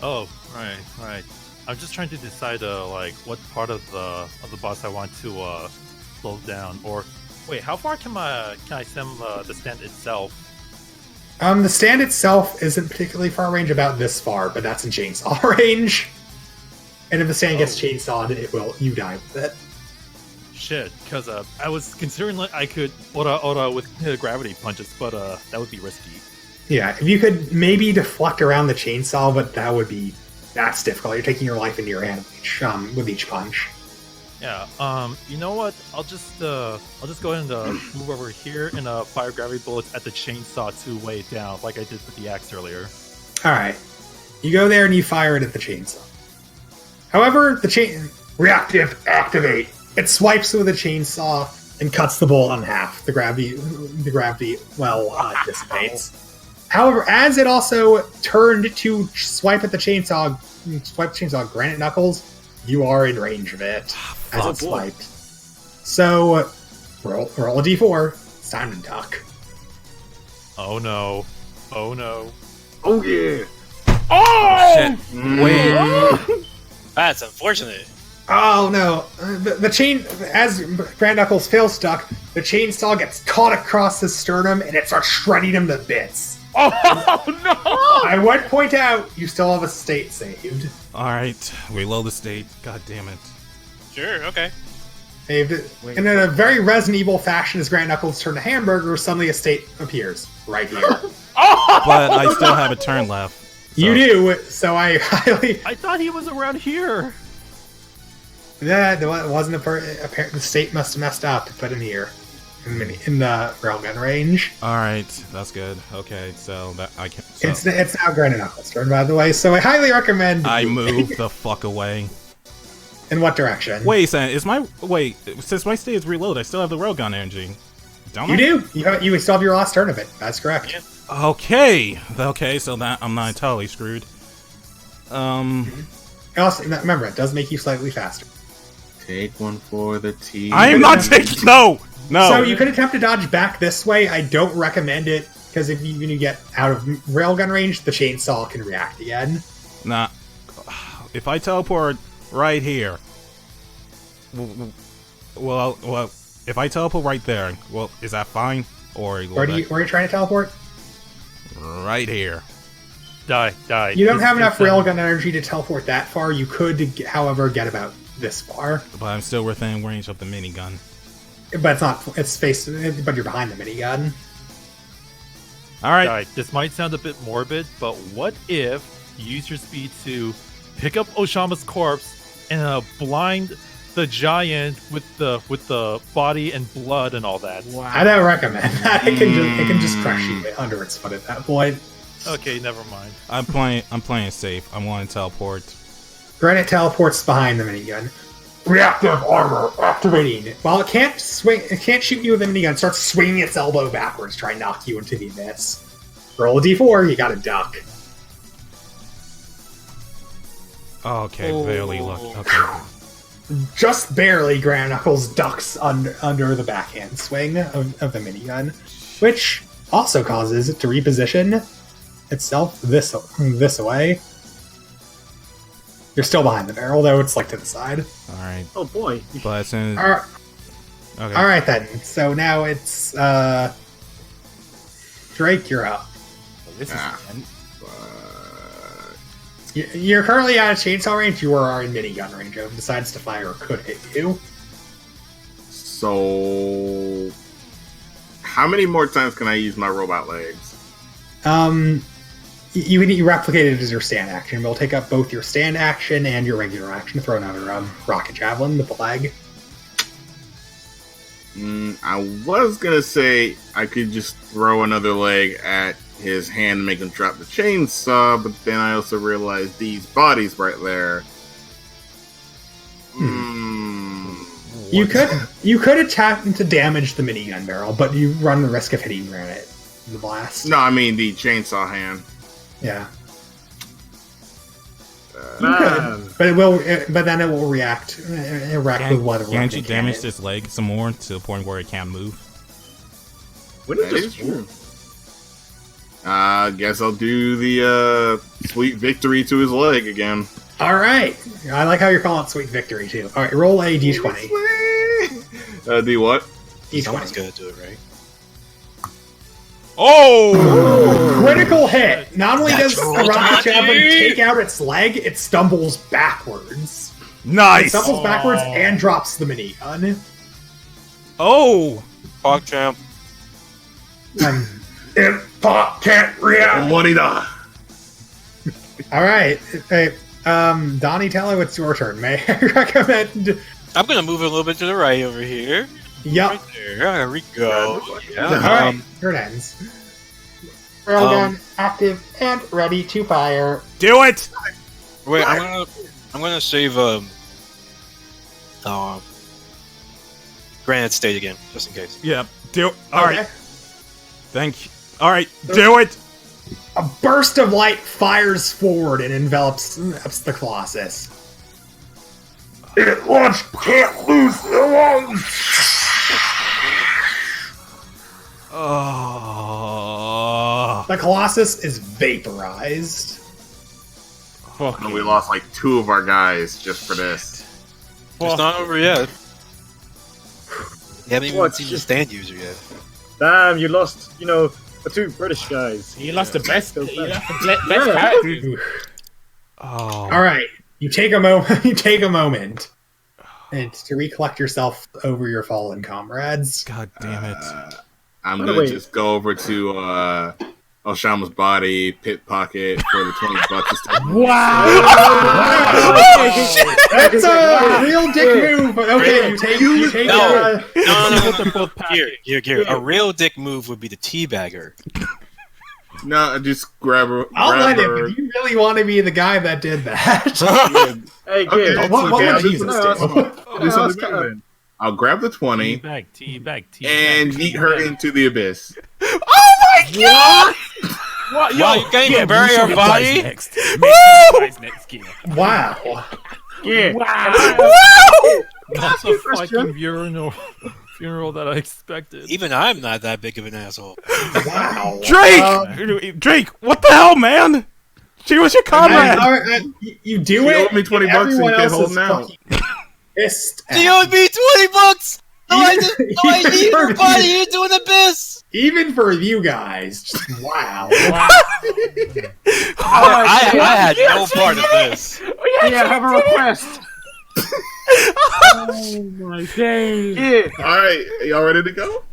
S6: Oh, right. I'm just trying to decide, like, what part of the boss I want to slow down. Or wait, how far can I send the stand itself?
S2: The stand itself isn't particularly far range, about this far, but that's in chainsaw range. And if the stand gets chainsawed, you die with it.
S6: Shit, because I was considering like I could Ora with gravity punches, but that would be risky.
S2: Yeah, if you could maybe deflect around the chainsaw, but that's difficult. You're taking your life into your hand with each punch.
S6: Yeah. You know what? I'll just go ahead and move over here and fire gravity bullets at the chainsaw to weigh it down, like I did with the axe earlier.
S2: All right, you go there and you fire it at the chainsaw. However, the reactive activate. It swipes with a chainsaw and cuts the bullet in half. The gravity dissipates. However, as it also turned to swipe at the chainsaw, Granite Knuckles, you are in range of it as it swiped. So, roll a d4. It's time to duck.
S6: Oh no.
S4: Oh yeah!
S1: Shit. Wait.
S8: That's unfortunate.
S2: Oh no! The chain, as Granite Knuckles fails duck, the chainsaw gets caught across his sternum and it starts shredding him to bits.
S5: Oh no!
S2: I would point out you still have a state saved.
S1: All right. Reload the state. God damn it.
S8: Sure, okay.
S2: Saved it. And in a very Resident Evil fashion, as Granite Knuckles turn to hamburger, suddenly a state appears right here.
S1: But I still have a turn left. So.
S2: You do, so I highly.
S6: I thought he was around here.
S2: Yeah, it wasn't apparent. The state must have messed up to put him here in the railgun range.
S1: All right, that's good. Okay, so that I can. So.
S2: It's now Granite Knuckles' turn, by the way. So I highly recommend.
S1: I move the fuck away.
S2: In what direction?
S1: Wait, since my state is reloaded, I still have the railgun energy. Don't
S2: You
S1: I?
S2: do. You still have your last turn of it. That's correct.
S8: Yeah.
S1: Okay, so that I'm not entirely screwed.
S2: Also, remember, it does make you slightly faster.
S7: Take one for the team.
S1: I am not taking. No.
S2: So you could attempt to dodge back this way. I don't recommend it because if you get out of railgun range, the chainsaw can react again.
S1: Nah. If I teleport right here, well, if I teleport right there, well, is that fine? Or
S2: Where are you trying to teleport?
S1: right here?
S6: Die.
S2: You don't have enough railgun energy to teleport that far. You could, however, get about this far.
S1: But I'm still within range of the minigun.
S2: But it's not. It's face. But you're behind the minigun.
S1: All right.
S6: Die. This might sound a bit morbid, but what if you use your speed to pick up Oshama's corpse and blind the giant with the body and blood and all that?
S2: Wow. I don't recommend that. It can just crush you under its foot at that point.
S6: Okay, never mind.
S1: I'm playing safe. I want to teleport.
S2: Granite teleports behind the minigun. Reactive armor activating. While it can't shoot you with a minigun, it starts swinging its elbow backwards, trying to knock you into the abyss. Roll a d4, you got a duck.
S1: Okay, barely look. Okay.
S2: Just barely, Granite Knuckles ducks under the backhand swing of the minigun, which also causes it to reposition itself this way. You're still behind the barrel, though. It's like to the side.
S1: All right.
S4: Oh boy.
S1: But as soon as...
S2: All right.
S1: Okay.
S2: All right then. So now it's Drake. You're up.
S3: Well, this is intense.
S2: You're currently out of chainsaw range. You are in minigun range. If it decides to fire, it could hit you.
S7: So, how many more times can I use my robot legs?
S2: You replicate it as your stand action. We'll take up both your stand action and your regular action. Throw another rocket javelin with the leg.
S7: I was gonna say I could just throw another leg at his hand and make him drop the chainsaw, but then I also realized these bodies right there.
S2: You could attempt to damage the minigun barrel, but you run the risk of hitting Granite in the blast.
S7: No, I mean the chainsaw hand.
S2: Yeah. You could, but it will. But then it will react. With whatever.
S1: Can't you damage this leg some more to the point where it can't move?
S7: That is true. Guess I'll do the sweet victory to his leg again.
S2: All right. I like how you're calling it sweet victory too. All right, roll a d20.
S7: D what?
S8: Someone's
S2: d20.
S8: gonna do it, right?
S1: Oh!
S2: Critical hit. Not only does
S8: Natural
S2: the rocket javelin
S8: 20.
S2: take out its leg, it stumbles backwards. It
S1: Nice!
S2: stumbles backwards and drops the minigun.
S1: Oh!
S8: Fog champ.
S2: If Pop can't react.
S7: What he done?
S2: All right. Hey, Donatello, it's your turn. May I recommend?
S8: I'm gonna move a little bit to the right over here.
S2: Yep.
S8: Right there we go. Yeah.
S2: All right. Here it ends. Railgun active and ready to fire.
S1: Do it!
S8: Wait, I'm gonna save Granite State again, just in case.
S1: Yeah, do it. Alright.
S2: Okay.
S1: Thank you. Alright, do it!
S2: A burst of light fires forward and envelops the Colossus. It launched can't lose the long.
S1: Oh.
S2: The Colossus is vaporized.
S7: And we lost like 2 of our guys just for this.
S8: It's not over yet. You haven't even
S4: What?
S8: seen the stand user yet.
S4: Damn, you lost, the 2 British guys.
S5: He lost the best. He
S4: Yeah.
S5: lost the best character.
S1: Oh.
S2: All right, you take a moment. You take a moment, and to recollect yourself over your fallen comrades.
S1: God damn it.
S7: I'm
S4: By the
S7: gonna
S4: way-
S7: just go over to Oshama's body, pit pocket for the $20.
S5: Wow!
S2: That's a real dick move. But okay, you take.
S8: No. No.
S5: Both are both packed.
S8: Here. A real dick move would be the teabagger.
S7: No, just grab her.
S2: I'll
S7: grab
S2: let it.
S7: her.
S2: But you really want to be the guy that did that?
S4: Hey,
S7: Okay,
S4: kid.
S2: what would Jesus
S4: no,
S2: do?
S7: Do something better then. I'll grab the 20
S6: Teabag.
S7: and yeet her into the abyss.
S5: What?
S8: Wow, you can't even bury our body?
S5: Next. Next gear.
S2: Wow.
S4: Yeah.
S5: Wow!
S6: Not the fucking funeral that I expected.
S8: Even I'm not that big of an asshole.
S2: Wow.
S1: Drake! Drake, what the hell, man? She was your comrade!
S2: You do
S7: She
S2: it.
S7: owed me 20
S2: and
S7: bucks and
S2: everyone
S7: kept
S2: else is
S7: holding out.
S2: fucking pissed.
S8: She
S2: at
S8: owed me $20! No, I
S2: Even
S8: need
S2: for
S8: her body
S2: you.
S8: into an abyss!
S2: Even for you guys, just wow.
S8: I had no part of this.
S4: Yeah, I have a request.
S5: Oh my days!
S4: Yeah.
S7: Alright, y'all ready to go?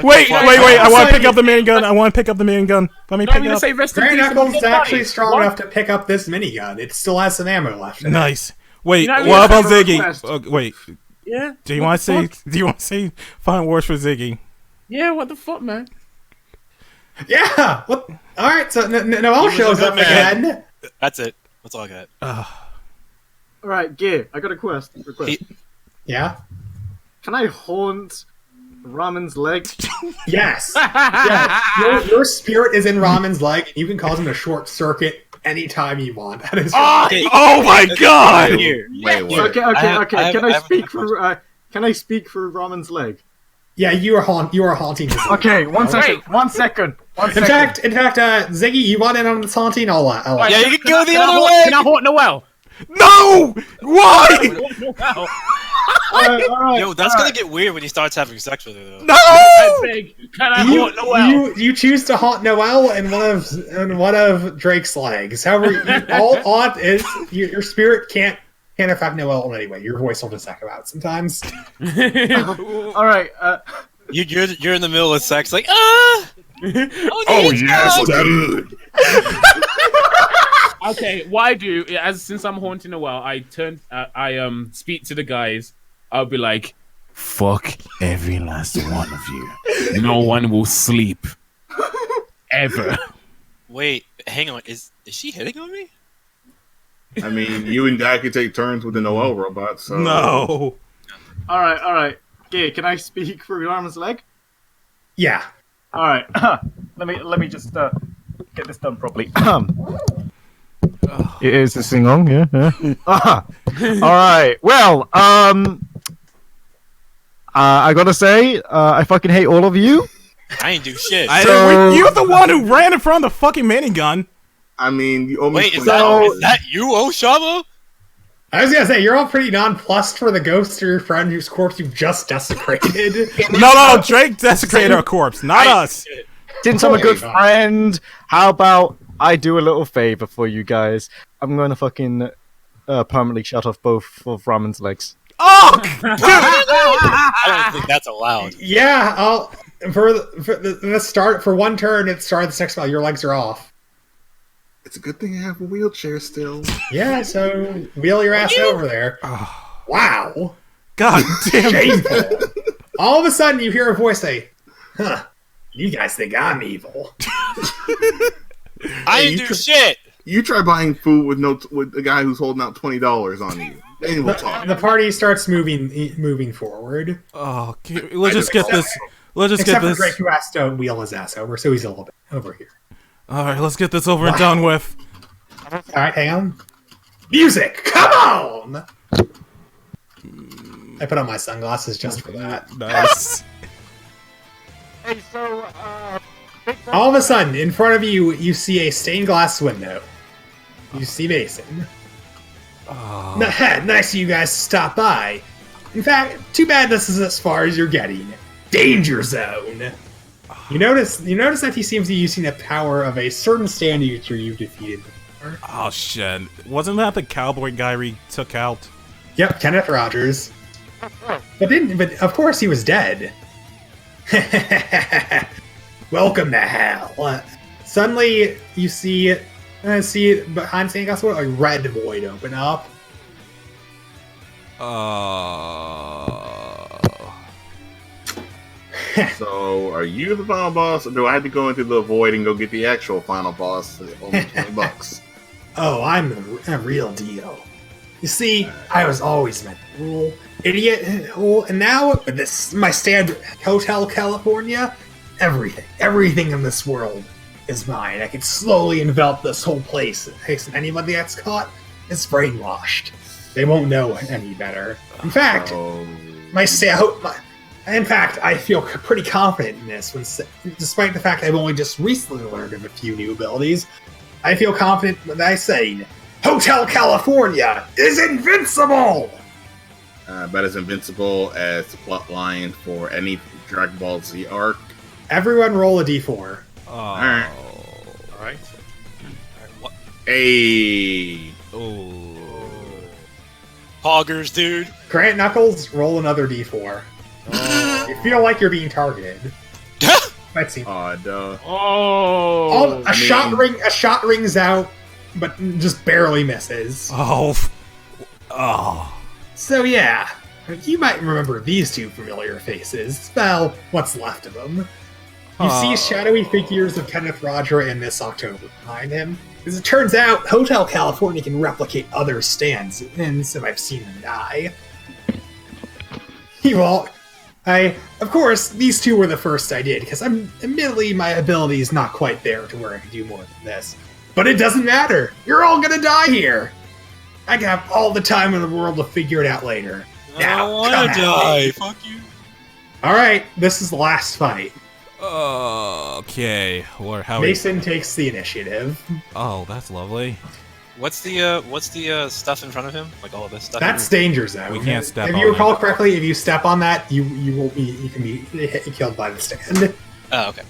S1: Wait,
S8: fuck?
S1: I want to pick up the minigun. I want to pick up the minigun. Let me
S5: No, I'm
S1: pick it
S5: gonna
S1: up.
S5: say rest in
S2: Gray
S5: peace.
S2: Knuckles is
S5: to
S2: actually
S5: bodies.
S2: strong
S5: What?
S2: enough to pick up this minigun. It still has some ammo left in it.
S1: Nice. Wait,
S5: You know,
S1: what
S5: yeah,
S1: about
S4: I have a
S1: Ziggy?
S4: request.
S1: Wait,
S5: Yeah.
S1: do you want to say final words for Ziggy?
S5: Yeah. What the fuck, man?
S2: Yeah. What? All right. So Noel
S8: He was a
S2: shows
S8: good
S2: up
S8: man.
S2: again.
S8: That's it. That's all I got.
S4: Alright, Gear, I got a request.
S2: Yeah.
S4: Can I haunt Ramen's leg?
S2: Yes. Yes. Your spirit is in Ramen's leg, and you can cause him to short circuit anytime you want. That is.
S1: Oh my god!
S8: Here.
S7: Wait, what?
S4: Okay. Can I speak for Ramen's leg?
S2: Yeah, you are haunting his leg.
S4: Okay, one
S5: second.
S4: 1 second.
S2: In fact, Ziggy, you want in on this haunting? I'll
S8: Yeah, you can go the other way!
S5: Can I haunt Noel?
S1: No! Why?
S5: Wow.
S4: Alright,
S8: Yo, that's gonna get weird when he starts having sex with her, though.
S1: No!
S5: I beg, can I haunt Noel?
S2: You choose to haunt Noel and one of Drake's legs. However, all aunt is your spirit can't affect Noel in any way. Your voice will just echo out sometimes.
S4: Alright,
S8: You're in the middle of sex, like oh
S7: yes, dude.
S5: Okay, since I'm haunting Noel, I speak to the guys. I'll be like, fuck every last one of you. No one will sleep. Ever.
S8: Wait, hang on. Is she hitting on me?
S7: I mean, you and Guy can take turns with the Noel robot. So
S1: No.
S4: alright. Okay, can I speak for your arm's leg?
S2: Yeah.
S4: Alright. let me just get this done properly. Is this thing on? Yeah. Alright. Well, I gotta say, I fucking hate all of you.
S8: I ain't do shit.
S1: You're the one who ran in front of the fucking minigun.
S7: I mean, you almost
S8: Wait, is that you, Oshama?
S2: I was gonna say you're all pretty nonplussed for the ghost of your friend whose corpse you just desecrated.
S1: No, Drake desecrated our corpse, not us.
S4: Since I'm a good friend, how about I do a little favor for you guys? I'm gonna fucking permanently shut off both of Ramon's legs.
S1: Oh,
S8: I don't think that's allowed.
S2: Yeah, for the start for one turn at the start of the next round, your legs are off.
S7: It's a good thing I have a wheelchair still.
S2: Yeah, so wheel your ass over there. Wow.
S1: God damn it.
S2: Shameful. All of a sudden you hear a voice say, huh, you guys think I'm evil.
S8: I didn't do shit.
S7: You try buying food with a guy who's holding out $20 on you. Then we'll talk.
S2: The party starts moving forward.
S1: Oh, let's just get this. Let's just
S2: Except
S1: get this.
S2: for Drake, who has to wheel his ass over, so he's a little bit over here.
S1: All right, let's get this over and done with.
S2: All right, hang on. Music, come on! I put on my sunglasses just for that.
S1: Nice.
S4: Hey, so,
S2: All of a sudden, in front of you, you see a stained glass window. You see Mason. Nice of you guys to stop by. In fact, too bad this is as far as you're getting. Danger zone. You notice that he seems to be using the power of a certain stand user you've defeated before.
S1: Oh shit! Wasn't that the cowboy guy we took out?
S2: Yep, Kenneth Rogers. But of course he was dead. Welcome to hell. Suddenly you see behind St. Gospel a red void open up.
S7: So, are you the final boss, or do I have to go into the void and go get the actual final boss at only $20?
S2: Oh, I'm the real deal. You see, I was always meant to rule, idiot. And now, with this, my standard Hotel California, everything in this world is mine. I can slowly envelop this whole place. And anybody that's caught is brainwashed. They won't know any better. In fact, I feel pretty confident in this. Despite the fact I've only just recently learned of a few new abilities, I feel confident when I say, Hotel California is invincible!
S7: About as invincible as the plot line for any Dragon Ball Z arc.
S2: Everyone roll a d4.
S7: Alright.
S8: Alright. What?
S7: Hey!
S1: Oh.
S8: Poggers, dude.
S2: Grant Knuckles, roll another d4. You feel like you're being targeted. Let's see.
S7: Duh.
S5: Oh.
S2: A shot rings out, but just barely misses.
S1: Oh.
S2: So yeah, you might remember these two familiar faces. Well, what's left of them. You see shadowy figures of Kenneth Roger and Miss October behind him. As it turns out, Hotel California can replicate other stands, and so I've seen them die. Of course, these two were the first I did, because admittedly my ability is not quite there to where I can do more than this. But it doesn't matter. You're all gonna die here. I can have all the time in the world to figure it out later.
S8: I don't wanna die. Fuck you.
S2: Alright, this is the last fight.
S1: Okay. How?
S2: Mason takes the initiative.
S1: Oh, that's lovely.
S8: What's the stuff in front of him? Like all of this stuff.
S2: That's danger zone.
S1: We can't step
S2: If
S1: on
S2: you recall
S1: it.
S2: correctly, if you step on that, you can be killed by the stand.
S8: Oh, okay.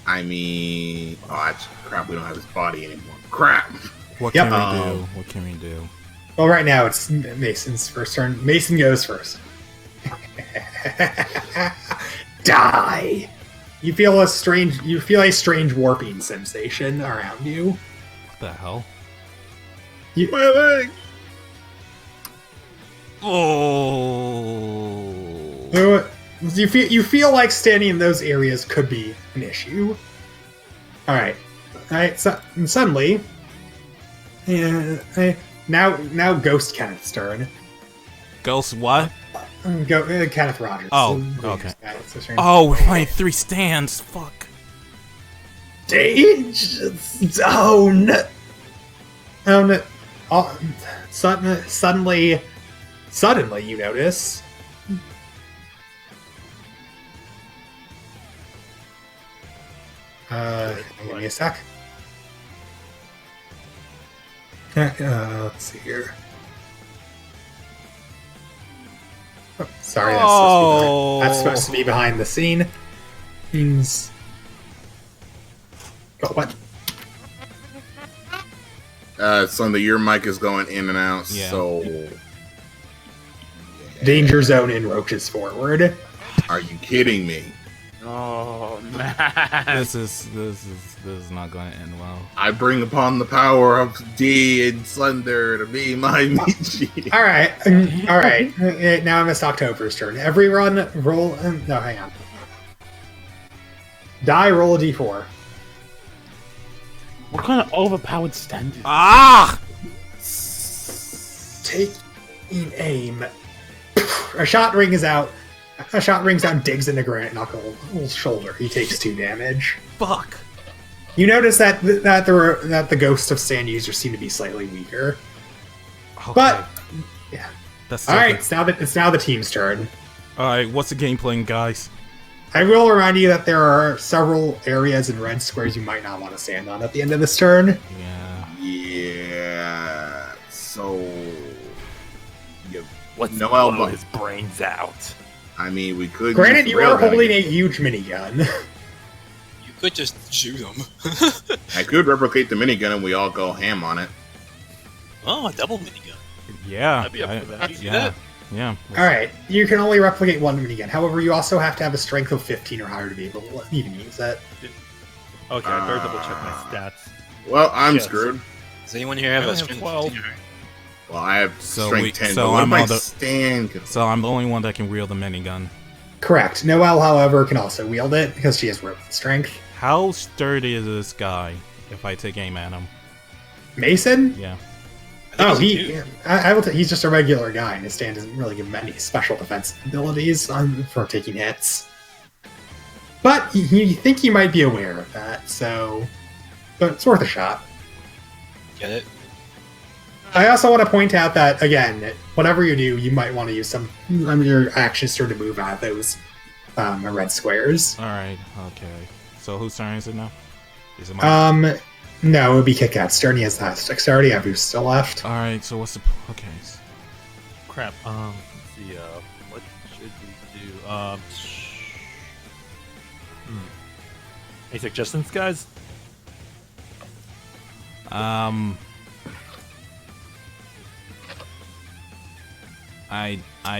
S7: I mean, oh, actually, crap, we don't have his body anymore. Crap.
S1: What
S2: Yep.
S1: can we do? What can we do?
S2: Well, right now it's Mason's first turn. Mason goes first. Die. You feel a strange warping sensation around you.
S1: What the hell?
S7: My leg.
S1: Oh.
S2: You feel like standing in those areas could be an issue. All right. So and suddenly, now Ghost Kenneth's turn.
S1: Ghost what?
S2: Kenneth Rogers.
S1: Oh,
S2: The
S1: okay.
S2: guy that's so strange.
S1: Oh, we're playing 3 stands. Fuck.
S2: Danger zone. Oh no! Suddenly, you notice. Give me a sec. Let's see here. Oh, sorry, that's supposed to be behind the scene. Means. Oh, what?
S7: Sunday, your mic is going in and out,
S1: Yeah.
S7: so...
S2: Danger zone in roaches forward.
S7: Are you kidding me?
S5: Oh man.
S1: This is not going to end well.
S7: I bring upon the power of D and Slender to be my Michi.
S2: All right. Now I missed October's turn. Every run, roll. No, hang on. Die. Roll a d4.
S5: What kind of overpowered stand is
S1: Ah!
S2: Taking aim. A shot rings out, and digs into Grant Knuckle's shoulder. He takes 2 damage.
S1: Fuck.
S2: You notice that the ghosts of stand users seem to be slightly weaker.
S1: Okay.
S2: But yeah.
S1: That's
S2: All right. It's now the team's turn.
S1: Alright, what's the game plan, guys?
S2: I will remind you that there are several areas in red squares you might not want to stand on at the end of this turn.
S1: Yeah.
S7: Yeah. So...
S6: Let's
S7: Noel,
S6: blow
S7: but-
S6: his brains out.
S7: I mean, we could...
S2: Granted,
S7: use
S2: you
S7: the
S2: are
S7: railgun
S2: holding
S7: again.
S2: a huge minigun.
S8: You could just shoot him.
S7: I could replicate the minigun and we all go ham on it.
S8: Oh, a double minigun.
S1: Yeah.
S6: I'd be up for that.
S1: Yeah. Yeah.
S2: All right, you can only replicate one minigun. However, you also have to have a strength of 15 or higher to be able to even use it.
S6: Okay, I better double check my stats.
S7: Well, I'm
S6: Shit.
S7: screwed.
S8: Does anyone here have
S6: I
S8: a
S6: only have
S8: strength
S6: 12.
S8: 15?
S7: Well, I have
S1: So
S7: strength 10,
S1: so
S7: but what
S1: I'm
S7: if I
S1: on the-
S7: stand?
S1: So I'm the only one that can wield the minigun.
S2: Correct. Noelle, however, can also wield it because she has robot strength.
S1: How sturdy is this guy if I take aim at him?
S2: Mason?
S1: Yeah.
S2: Oh,
S8: he's a dude.
S2: I will. He's just a regular guy, and his stand doesn't really give him any special defense abilities for taking hits. But you think he might be aware of that, so. But it's worth a shot.
S8: Get it?
S2: I also want to point out that, again, whatever you do, you might want to use some of your actions to move out of those red squares.
S1: Alright, okay. So whose turn is it now? Is it mine?
S2: No, it would be Kit-Kat's turn. He has that dexterity. I have who's still left.
S1: Alright, so what's the... Okay.
S6: Crap. Let's see. What should we do? Any suggestions, guys?
S1: I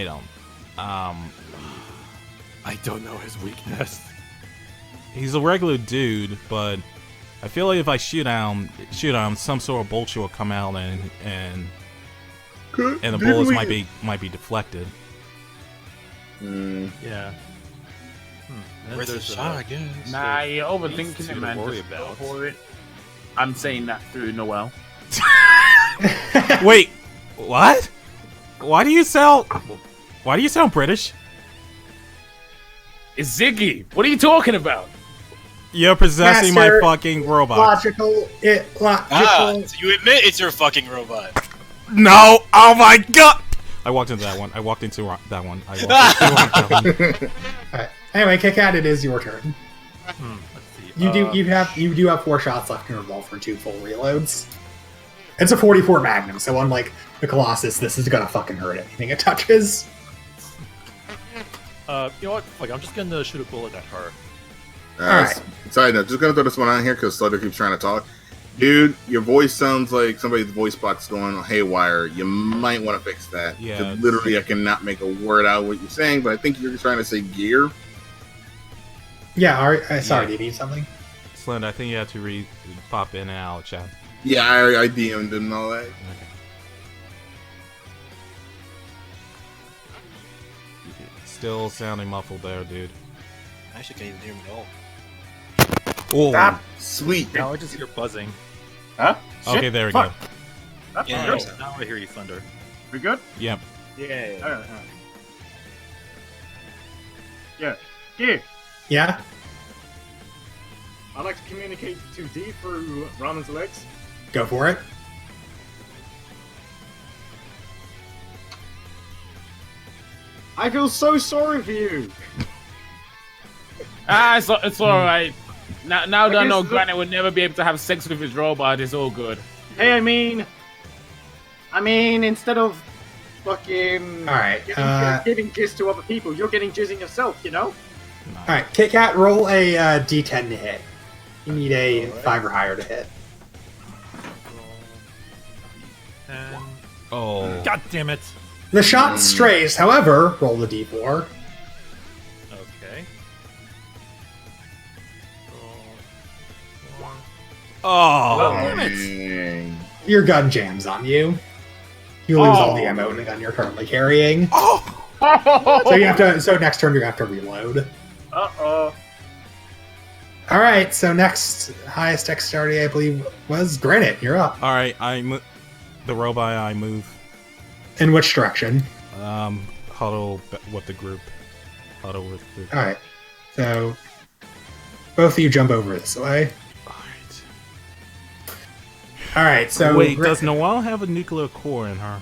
S1: don't.
S6: I don't know his weakness.
S1: He's a regular dude, but I feel like if I shoot at him, some sort of bullshit will come out and the bullets might be deflected.
S6: Yeah. And
S8: Worth a
S6: there's,
S8: shot, I guess.
S5: Nah, you're
S6: These
S5: overthinking
S6: two
S5: it,
S6: to
S5: man.
S6: worry
S5: Just go
S6: about.
S5: for it. I'm saying that through Noel.
S1: Wait, what? Why do you sound British?
S5: It's Ziggy. What are you talking about?
S1: You're possessing
S2: Master,
S1: my fucking robot.
S2: Logical.
S8: Ah, so you admit it's your fucking robot.
S1: No! Oh my god! I walked into that one. I walked into that one.
S2: Alright. Anyway, Kit-Kat, it is your turn.
S6: Let's see.
S2: You do have 4 shots left in your revolver and 2 full reloads. It's a 44 Magnum, so unlike the Colossus, this is gonna fucking hurt anything it touches.
S6: You know what? Like, I'm just gonna shoot a bullet at her.
S2: Alright.
S7: Sorry, no, just gonna throw this one on here because Slutter keeps trying to talk. Dude, your voice sounds like somebody's voice box going haywire. You might want to fix that.
S1: Yeah,
S7: 'Cause literally, I cannot make a word out of what you're saying, but I think you're trying to say gear.
S2: Yeah, alright. Sorry, do you need something?
S1: Slend, I think you have to pop in and out, chat.
S7: Yeah, I DM'd him and all that.
S1: Okay. Still sounding muffled there, dude.
S8: I actually can't even hear him at all.
S1: Oh,
S7: Stop. Sweet.
S6: Now I just hear buzzing.
S4: Huh?
S1: okay,
S4: Shit,
S1: there we
S4: fuck.
S1: go.
S8: Yeah,
S6: Oh,
S8: there's a-
S6: now I hear you, Thunder.
S4: We good?
S1: Yep.
S3: Yeah.
S4: Alright. Yeah. Gear.
S2: Yeah?
S4: I'd like to communicate to D through Ramen's legs.
S2: Go for it.
S4: I feel so sorry for you.
S3: It's all right. Now that I know
S4: Okay, so-
S3: Granite would never be able to have sex with his robot, it's all good.
S4: Hey, I mean, instead of fucking
S2: Alright,
S4: giving jizz to other people, you're getting jizzing yourself, you know?
S2: alright. Kit Kat, roll a D10 to hit. You need a 5 or higher to hit.
S6: And
S1: Oh.
S6: God damn it!
S2: The shot strays, however, roll the D4.
S6: Okay.
S1: Oh.
S7: Dang.
S2: Your gun jams on you. You lose all the ammo in the gun you're currently carrying. So you have to. So next turn you have to reload.
S4: Uh-oh.
S2: All right. So next highest dexterity, I believe, was Granite. You're up.
S1: All right, the robot. I move.
S2: In which direction?
S1: Huddle with the group. Huddle with the.
S2: All right. So both of you jump over this way.
S1: All right.
S2: All right. So
S1: Wait, does Noelle have a nuclear core in her?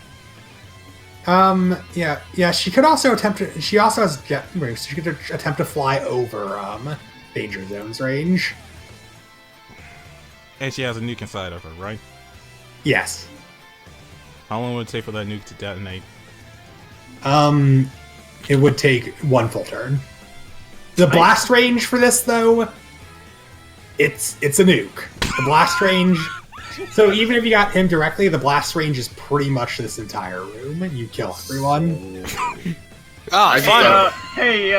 S2: yeah. She could also attempt to. She also has jet boost. She could attempt to fly over danger zones range.
S1: And she has a nuke inside of her, right?
S2: Yes.
S1: How long would it take for that nuke to detonate?
S2: It would take one full turn. The blast range for this, though, it's a nuke. The blast range. So even if you got him directly, the blast range is pretty much this entire room, and you kill everyone.
S8: Ah, fine.
S4: Hey,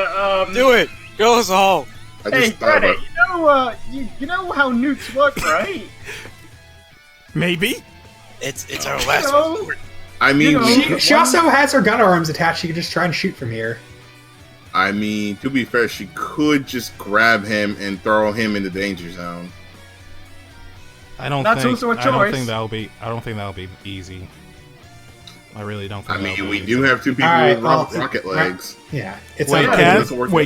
S8: Do it. Go us all.
S7: I
S4: hey,
S7: just thought
S4: Granite,
S7: about
S4: you know how nukes work, right?
S1: Maybe.
S8: It's our last
S4: know-
S8: resort.
S7: I mean,
S4: You know-
S2: She also has her gun arms attached. She could just try and shoot from here.
S7: to be fair, she could just grab him and throw him in the danger zone.
S1: I don't
S4: That's
S1: think.
S4: also a
S1: I don't
S4: choice.
S1: think that'll be. I don't think that'll be easy. I really don't think.
S7: I mean,
S1: that'll
S7: we
S1: be
S7: do
S1: easy.
S7: have two people
S2: Alright,
S7: with
S2: well,
S7: rocket legs.
S2: Yeah, it's
S1: Wait,
S2: not-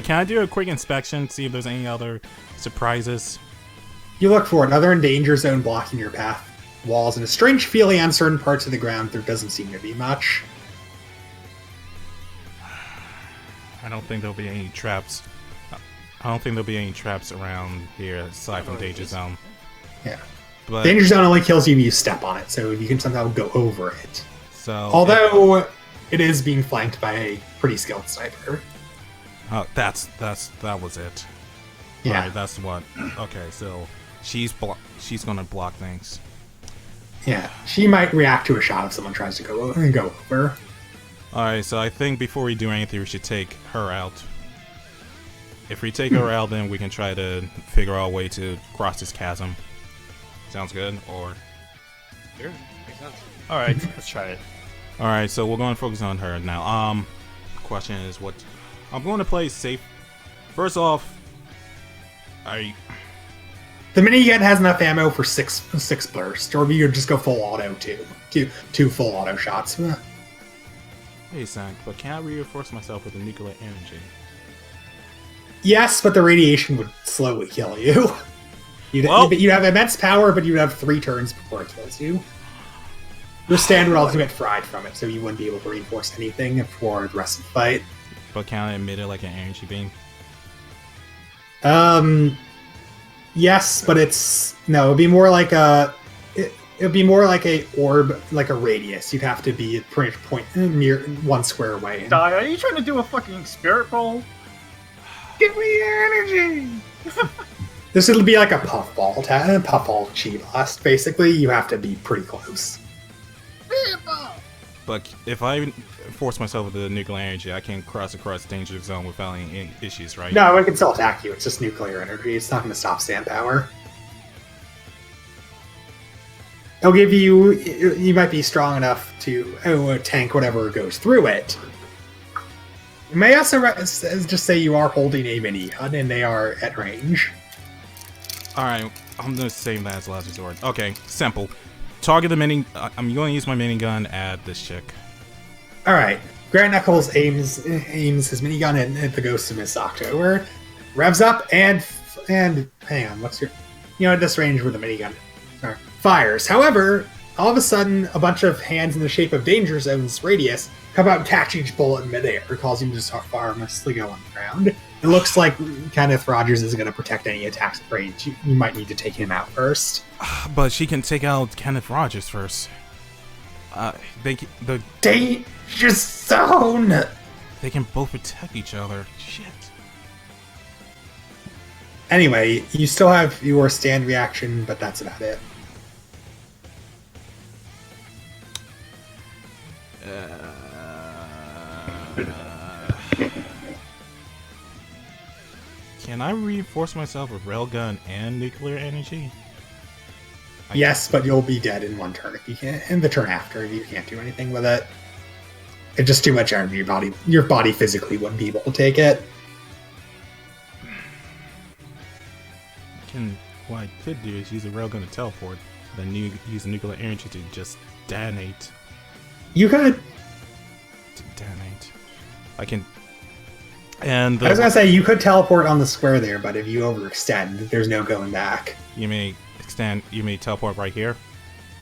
S1: can I do a quick inspection? See if there's any other surprises.
S2: You look for another danger zone blocking your path. Walls and a strange feeling on certain parts of the ground. There doesn't seem to be much.
S1: I don't think there'll be any traps. I don't think there'll be any traps around here aside from danger zone.
S2: Yeah.
S1: But
S2: Danger zone only kills you if you step on it, so you can somehow go over it.
S1: so
S2: Although it is being flanked by a pretty skilled sniper.
S1: that was it.
S2: Yeah.
S1: Alright, that's what. Okay, so she's gonna block things.
S2: Yeah. She might react to a shot if someone tries to go over.
S1: Alright, so I think before we do anything, we should take her out. If we take her out, then we can try to figure out a way to cross this chasm. Sounds good? Or
S8: Sure. Makes sense.
S6: All right, let's try it.
S1: alright, so we're going to focus on her now. Question is what I'm going to play safe. First off,
S2: The minigun has enough ammo for six bursts, or you could just go full auto two full auto shots.
S1: hey Sank, but can I reinforce myself with the nuclear energy?
S2: Yes, but the radiation would slowly kill you. You'd have immense power, but you'd have 3 turns before it kills you. Your stand would also get fried from it, so you wouldn't be able to reinforce anything for the rest of the fight.
S1: But can I emit it like an energy beam?
S2: Yes, but it'd be more like it'd It would be more like a orb, like a radius. You'd have to be at pretty much point near 1 square away.
S4: Die, are you trying to do a fucking spirit ball? Give me your energy!
S2: This would be like a puffball chi blast. Basically, you have to be pretty close.
S1: But if I force myself with the nuclear energy, I can cross across the danger zone without any issues, right?
S2: No, it can still attack you. It's just nuclear energy. It's not going to stop stand power. It'll give you... You might be strong enough to tank whatever goes through it. You may also just say you are holding a minigun and they are at range.
S1: Alright, I'm going to save that as last resort. Okay, simple. Target the mini... I'm going to use my minigun at this chick.
S2: Alright. Grant Knuckles aims his minigun at the ghost of Miss October. Revs up and hang on, what's your... at this range with a minigun. Sorry. Fires. However, all of a sudden, a bunch of hands in the shape of danger zones radius come out and catch each bullet in midair, causing him to start harmlessly go on the ground. It looks like Kenneth Rogers isn't going to protect any attacks at range. You might need to take him out first.
S1: But she can take out Kenneth Rogers first. The
S2: danger zone!
S1: They can both protect each other. Shit.
S2: Anyway, you still have your stand reaction, but that's about it.
S1: Can I reinforce myself with railgun and nuclear energy?
S2: Yes, but you'll be dead in 1 turn if you can't. In the turn after, if you can't do anything with it. It's just too much energy. Your body physically wouldn't be able to take it.
S1: What I could do is use a railgun to teleport, then use nuclear energy to just detonate.
S2: You could.
S1: To detonate. I can. And
S2: I was gonna say you could teleport on the square there, but if you overextend, there's no going back.
S1: You may teleport right here.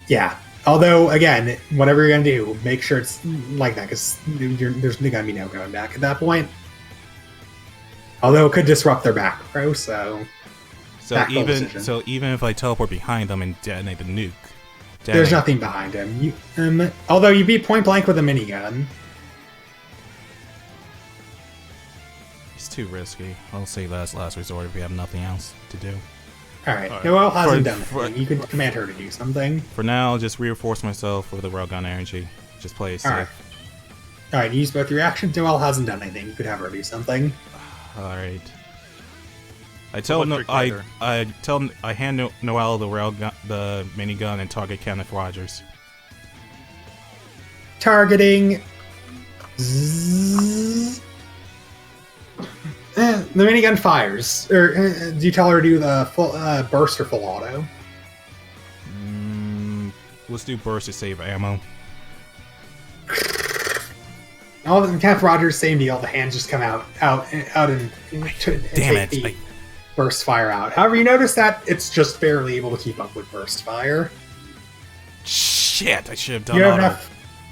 S2: Yeah. Although, again, whatever you're gonna do, make sure it's like that, because there's gonna be no going back at that point. Although it could disrupt their back row, so
S1: even if I teleport behind them and detonate the nuke,
S2: there's nothing behind him. Although you'd be point blank with a minigun.
S1: It's too risky. I'll save that as last resort if we have nothing else to do.
S2: Alright, Noelle hasn't done anything. You can command her to do something.
S1: For now, I'll just reinforce myself with the railgun energy. Just play it safe.
S2: Alright, use both your actions. Noelle hasn't done anything. You could have her do something.
S1: Alright. I hand Noelle the minigun and target Kenneth Rogers.
S2: Targeting. Zzz. The minigun fires. Or do you tell her to do the full burst or full auto?
S1: Let's do burst to save ammo.
S2: All of Kenneth Rogers, same deal. The hands just come out and
S1: damn it!
S2: Burst fire out. However, you notice that it's just barely able to keep up with burst fire.
S1: Shit! I should have done auto.
S2: Enough.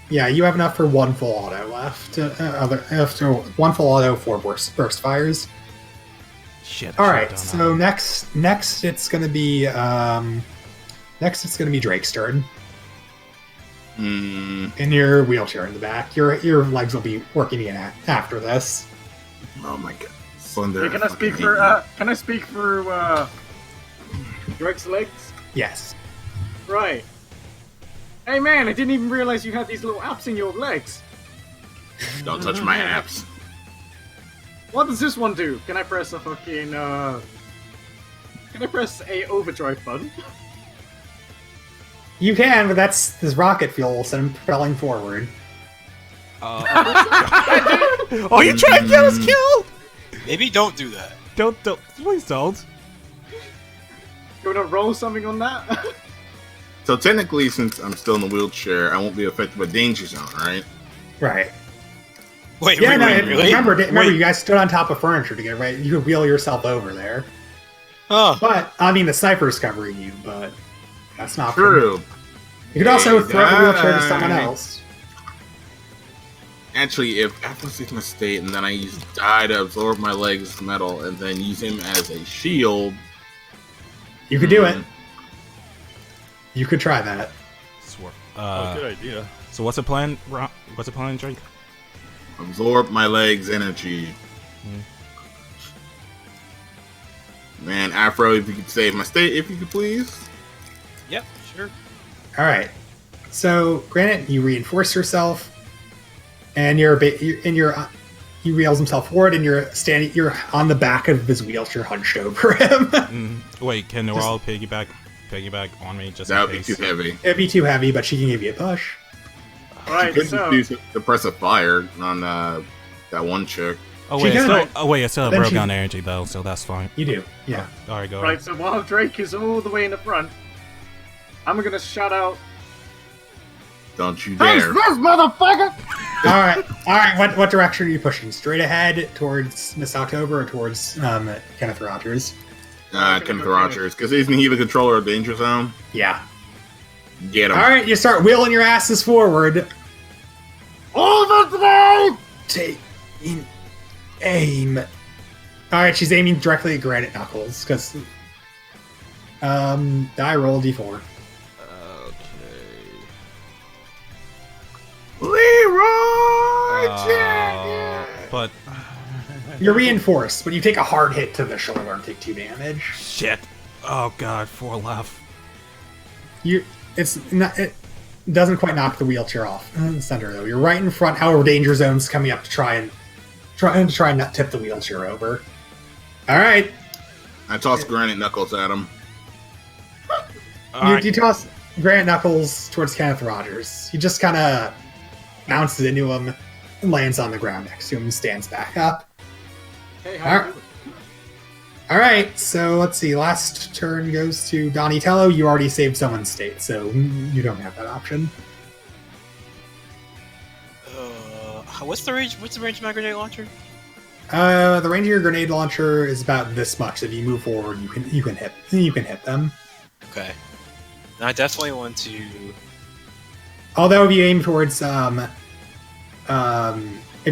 S2: Yeah, you have enough for 1 full auto left. After 1 full auto, 4 burst fires.
S1: Shit.
S2: All right. So next it's gonna be Drake's turn. In your wheelchair in the back. Your legs will be working again after this.
S7: Oh my god. Slender.
S4: Hey, can I speak for Drake's legs?
S2: Yes.
S4: Right. Hey man, I didn't even realize you had these little apps in your legs.
S7: Don't touch my apps.
S4: What does this one do? Can I press a fucking Can I press a overdrive button?
S2: You can, but that's this rocket fuel, so I'm propelling forward.
S1: Oh, you're trying to get us killed!
S8: Maybe don't do that.
S1: Don't, please don't.
S4: You wanna roll something on that?
S7: So technically, since I'm still in the wheelchair, I won't be affected by danger zone, right?
S2: Right.
S8: Wait,
S2: Yeah,
S8: really?
S2: Remember, you guys stood on top of furniture to get right. You could wheel yourself over there.
S8: Oh.
S2: But I mean, the sniper's covering you, but that's not
S7: True.
S2: You could also throw the wheelchair to someone else.
S7: Actually, if after I take my state and then I use die to absorb my legs metal and then use him as a shield,
S2: You could do it. You could try that.
S6: Good idea.
S1: So what's the plan? What's the plan, Drake?
S7: Absorb my leg's energy. Man, Afro, if you could save my state, if you could please.
S8: Yep, sure.
S2: All right. So, granted, you reinforce yourself, and he wheels himself forward, and you're standing. You're on the back of his wheelchair, hunched over him.
S1: Wait, can Noelle piggyback on me just
S7: That
S1: in
S7: would be
S1: case?
S7: too heavy.
S2: It'd be too heavy, but she can give you a push.
S4: Alright,
S7: Could
S4: so
S7: just use the press of fire on that one chick.
S1: Oh
S2: She
S1: wait,
S2: can.
S1: I still have
S2: Then
S1: broke
S2: she-
S1: down energy though, so that's fine.
S2: You do, yeah.
S1: All right, go.
S4: right, so while Drake is all the way in the front, I'm gonna shout out,
S7: Don't you dare.
S4: motherfucker!
S2: All right. What direction are you pushing? Straight ahead towards Miss October or towards Kenneth Rogers?
S7: Kenneth Rogers, because isn't he the controller of Danger Zone?
S2: Yeah.
S7: Get him.
S2: All right, you start wheeling your asses forward.
S7: All of it today!
S2: Take aim. All right, she's aiming directly at Granite Knuckles because die roll d4.
S7: Leroy Jenkins!
S1: But
S2: You're reinforced, but you take a hard hit to the shoulder and take 2 damage.
S1: shit. Oh god, 4 left.
S2: It doesn't quite knock the wheelchair off the center though. You're right in front. However, danger zone's coming up to try and not tip the wheelchair over. All right,
S7: I toss Granite Knuckles at him.
S2: you toss Grant Knuckles towards Kenneth Rogers. He just kind of bounces into him and lands on the ground next to him and stands back up.
S4: Hey,
S2: All
S4: how you
S2: right.
S4: doing?
S2: All right, so let's see. Last turn goes to Donatello. You already saved someone's state, so you don't have that option.
S8: What's the range? What's the range of my grenade launcher?
S2: The range of your grenade launcher is about this much. If you move forward, you can hit them.
S8: Okay. And I definitely want to.
S2: Although if you aim towards if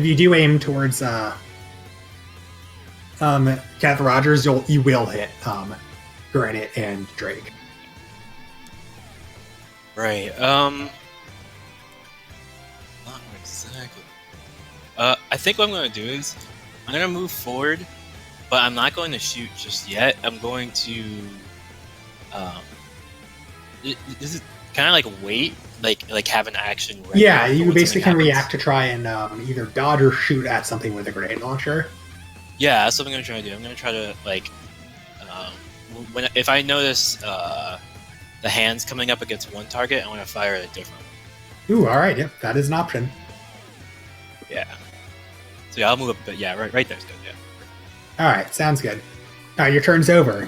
S2: you do aim towards Kenneth Rogers, you will hit Granite and Drake.
S8: Right. Not exactly. I think what I'm going to do is I'm going to move forward, but I'm not going to shoot just yet. I'm going to this is kind of like wait, like have an action ready.
S2: Yeah,
S8: for
S2: you
S8: when
S2: basically can
S8: something
S2: react to try and either dodge or shoot at something with a grenade launcher.
S8: happens. Yeah, that's what I'm going to try to do. I'm going to try to if I notice the hands coming up against one target, I want to fire at a different one.
S2: Ooh, all right, yep, that is an option.
S8: Yeah. So yeah, I'll move up a bit. Yeah, right there's good. Yeah.
S2: All right, sounds good. All right, your turn's over.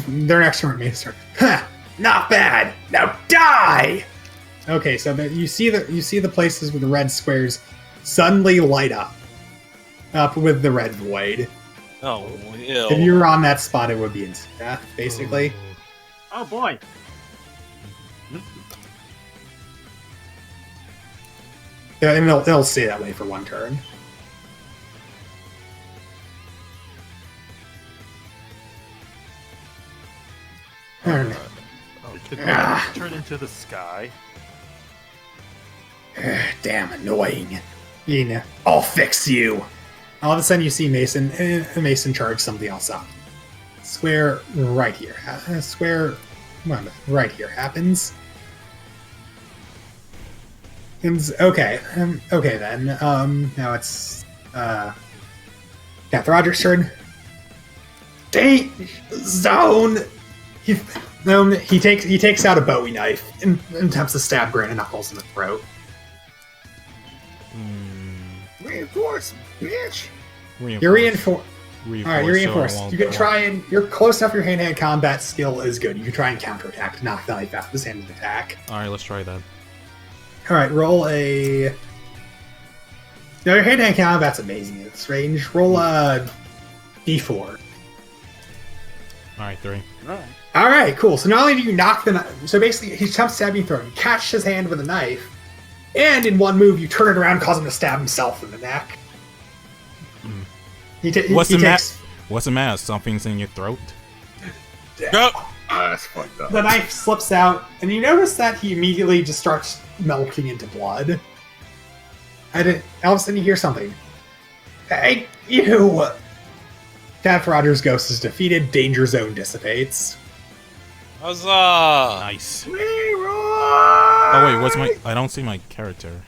S2: Their next turn may start. Ha! Not bad. Now die. Okay, so you see the places with the red squares suddenly light up with the red void.
S8: Oh, ew.
S2: If you were on that spot, it would be instant death, basically.
S4: Oh boy.
S2: Yeah, and it'll stay that way for one turn. Turn.
S6: Could turn into the sky.
S2: Damn annoying. I'll fix you. All of a sudden, you see Mason charge something else up. Square right here. Square right here happens. Okay. Okay then. Now it's Kath Rogers' turn. Date zone. He takes out a Bowie knife and attempts to stab Granite Knuckles in the throat.
S7: Reinforce, bitch!
S2: You're reinforced. Alright, you're reinforced. You can try and you're close enough. Your hand-to-hand combat skill is good. You can try and counterattack to knock the knife out of his hand and attack.
S1: Alright, let's try that.
S2: Alright, roll a. No, your hand-to-hand combat's amazing at this range. Roll a d4.
S1: Alright, 3.
S2: Alright, cool. So not only do you knock the knife, so basically he attempts to stab you in the throat. You catch his hand with a knife, and in one move you turn it around and cause him to stab himself in the neck.
S1: What's the matter? Something's in your throat?
S8: Go.
S7: That's fucked up.
S2: The knife slips out, and you notice that he immediately just starts melting into blood. And all of a sudden you hear something. Hey, you! Cat Rogers' ghost is defeated, danger zone dissipates.
S8: Huzzah!
S1: Nice. Oh wait, what's my? I don't see my character.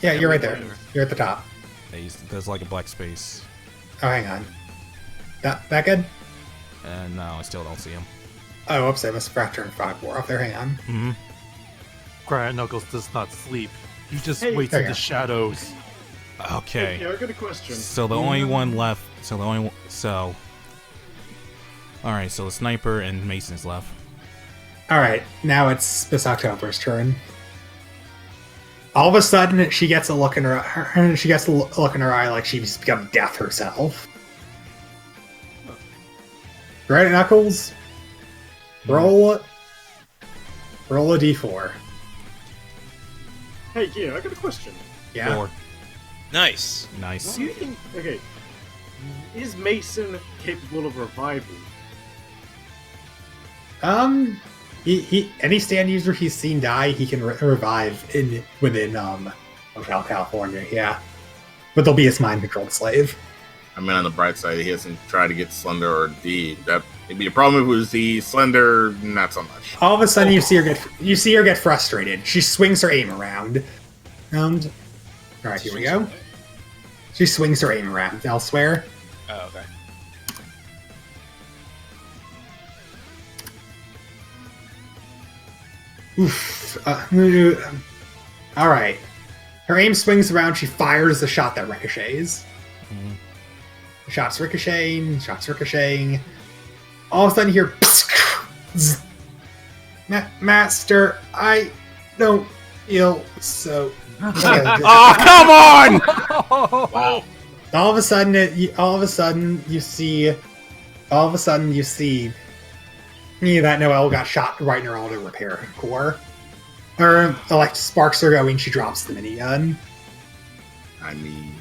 S2: Yeah, you're right there. You're at the top.
S1: There's like a black space.
S2: Oh, hang on. That good?
S1: And no, I still don't see him.
S2: Oh, oops, I must have forgot to turn fog war off there. Hang on.
S1: Mm-hmm.
S6: Granite Knuckles does not sleep. He just
S4: Hey,
S6: waits
S2: there
S6: in
S2: you
S6: the
S2: go.
S6: shadows.
S1: Okay.
S4: Yeah, I got a question.
S1: So the only one left. All right. So the sniper and Mason's left.
S2: All right, now it's Miss October's turn. All of a sudden, she gets a look in her. She gets a look in her eye like she's become death herself. Granite Knuckles, roll a d4.
S4: Hey, yeah, I got a question.
S2: Yeah.
S1: 4.
S8: Nice.
S1: Nice.
S4: Do you think? Okay, is Mason capable of revival?
S2: He any stand user he's seen die, he can revive within Hotel California. Yeah, but they'll be his mind controlled slave.
S7: I mean, on the bright side, he hasn't tried to get Slender or D. That would be a problem if it was D. Slender, not so much.
S2: All of a sudden, you see her get frustrated. She swings her aim around. All right, here we go. She swings her aim around elsewhere.
S8: Oh, okay.
S2: Oof. All right. Her aim swings around. She fires a shot that ricochets. Shots ricocheting. Shots ricocheting. All of a sudden, you hear. Master, I don't feel so.
S1: Oh, come on!
S8: Wow.
S2: All of a sudden, you see that Noelle got shot right in her auto repair core. Her sparks are going. She drops the minigun.
S7: I mean,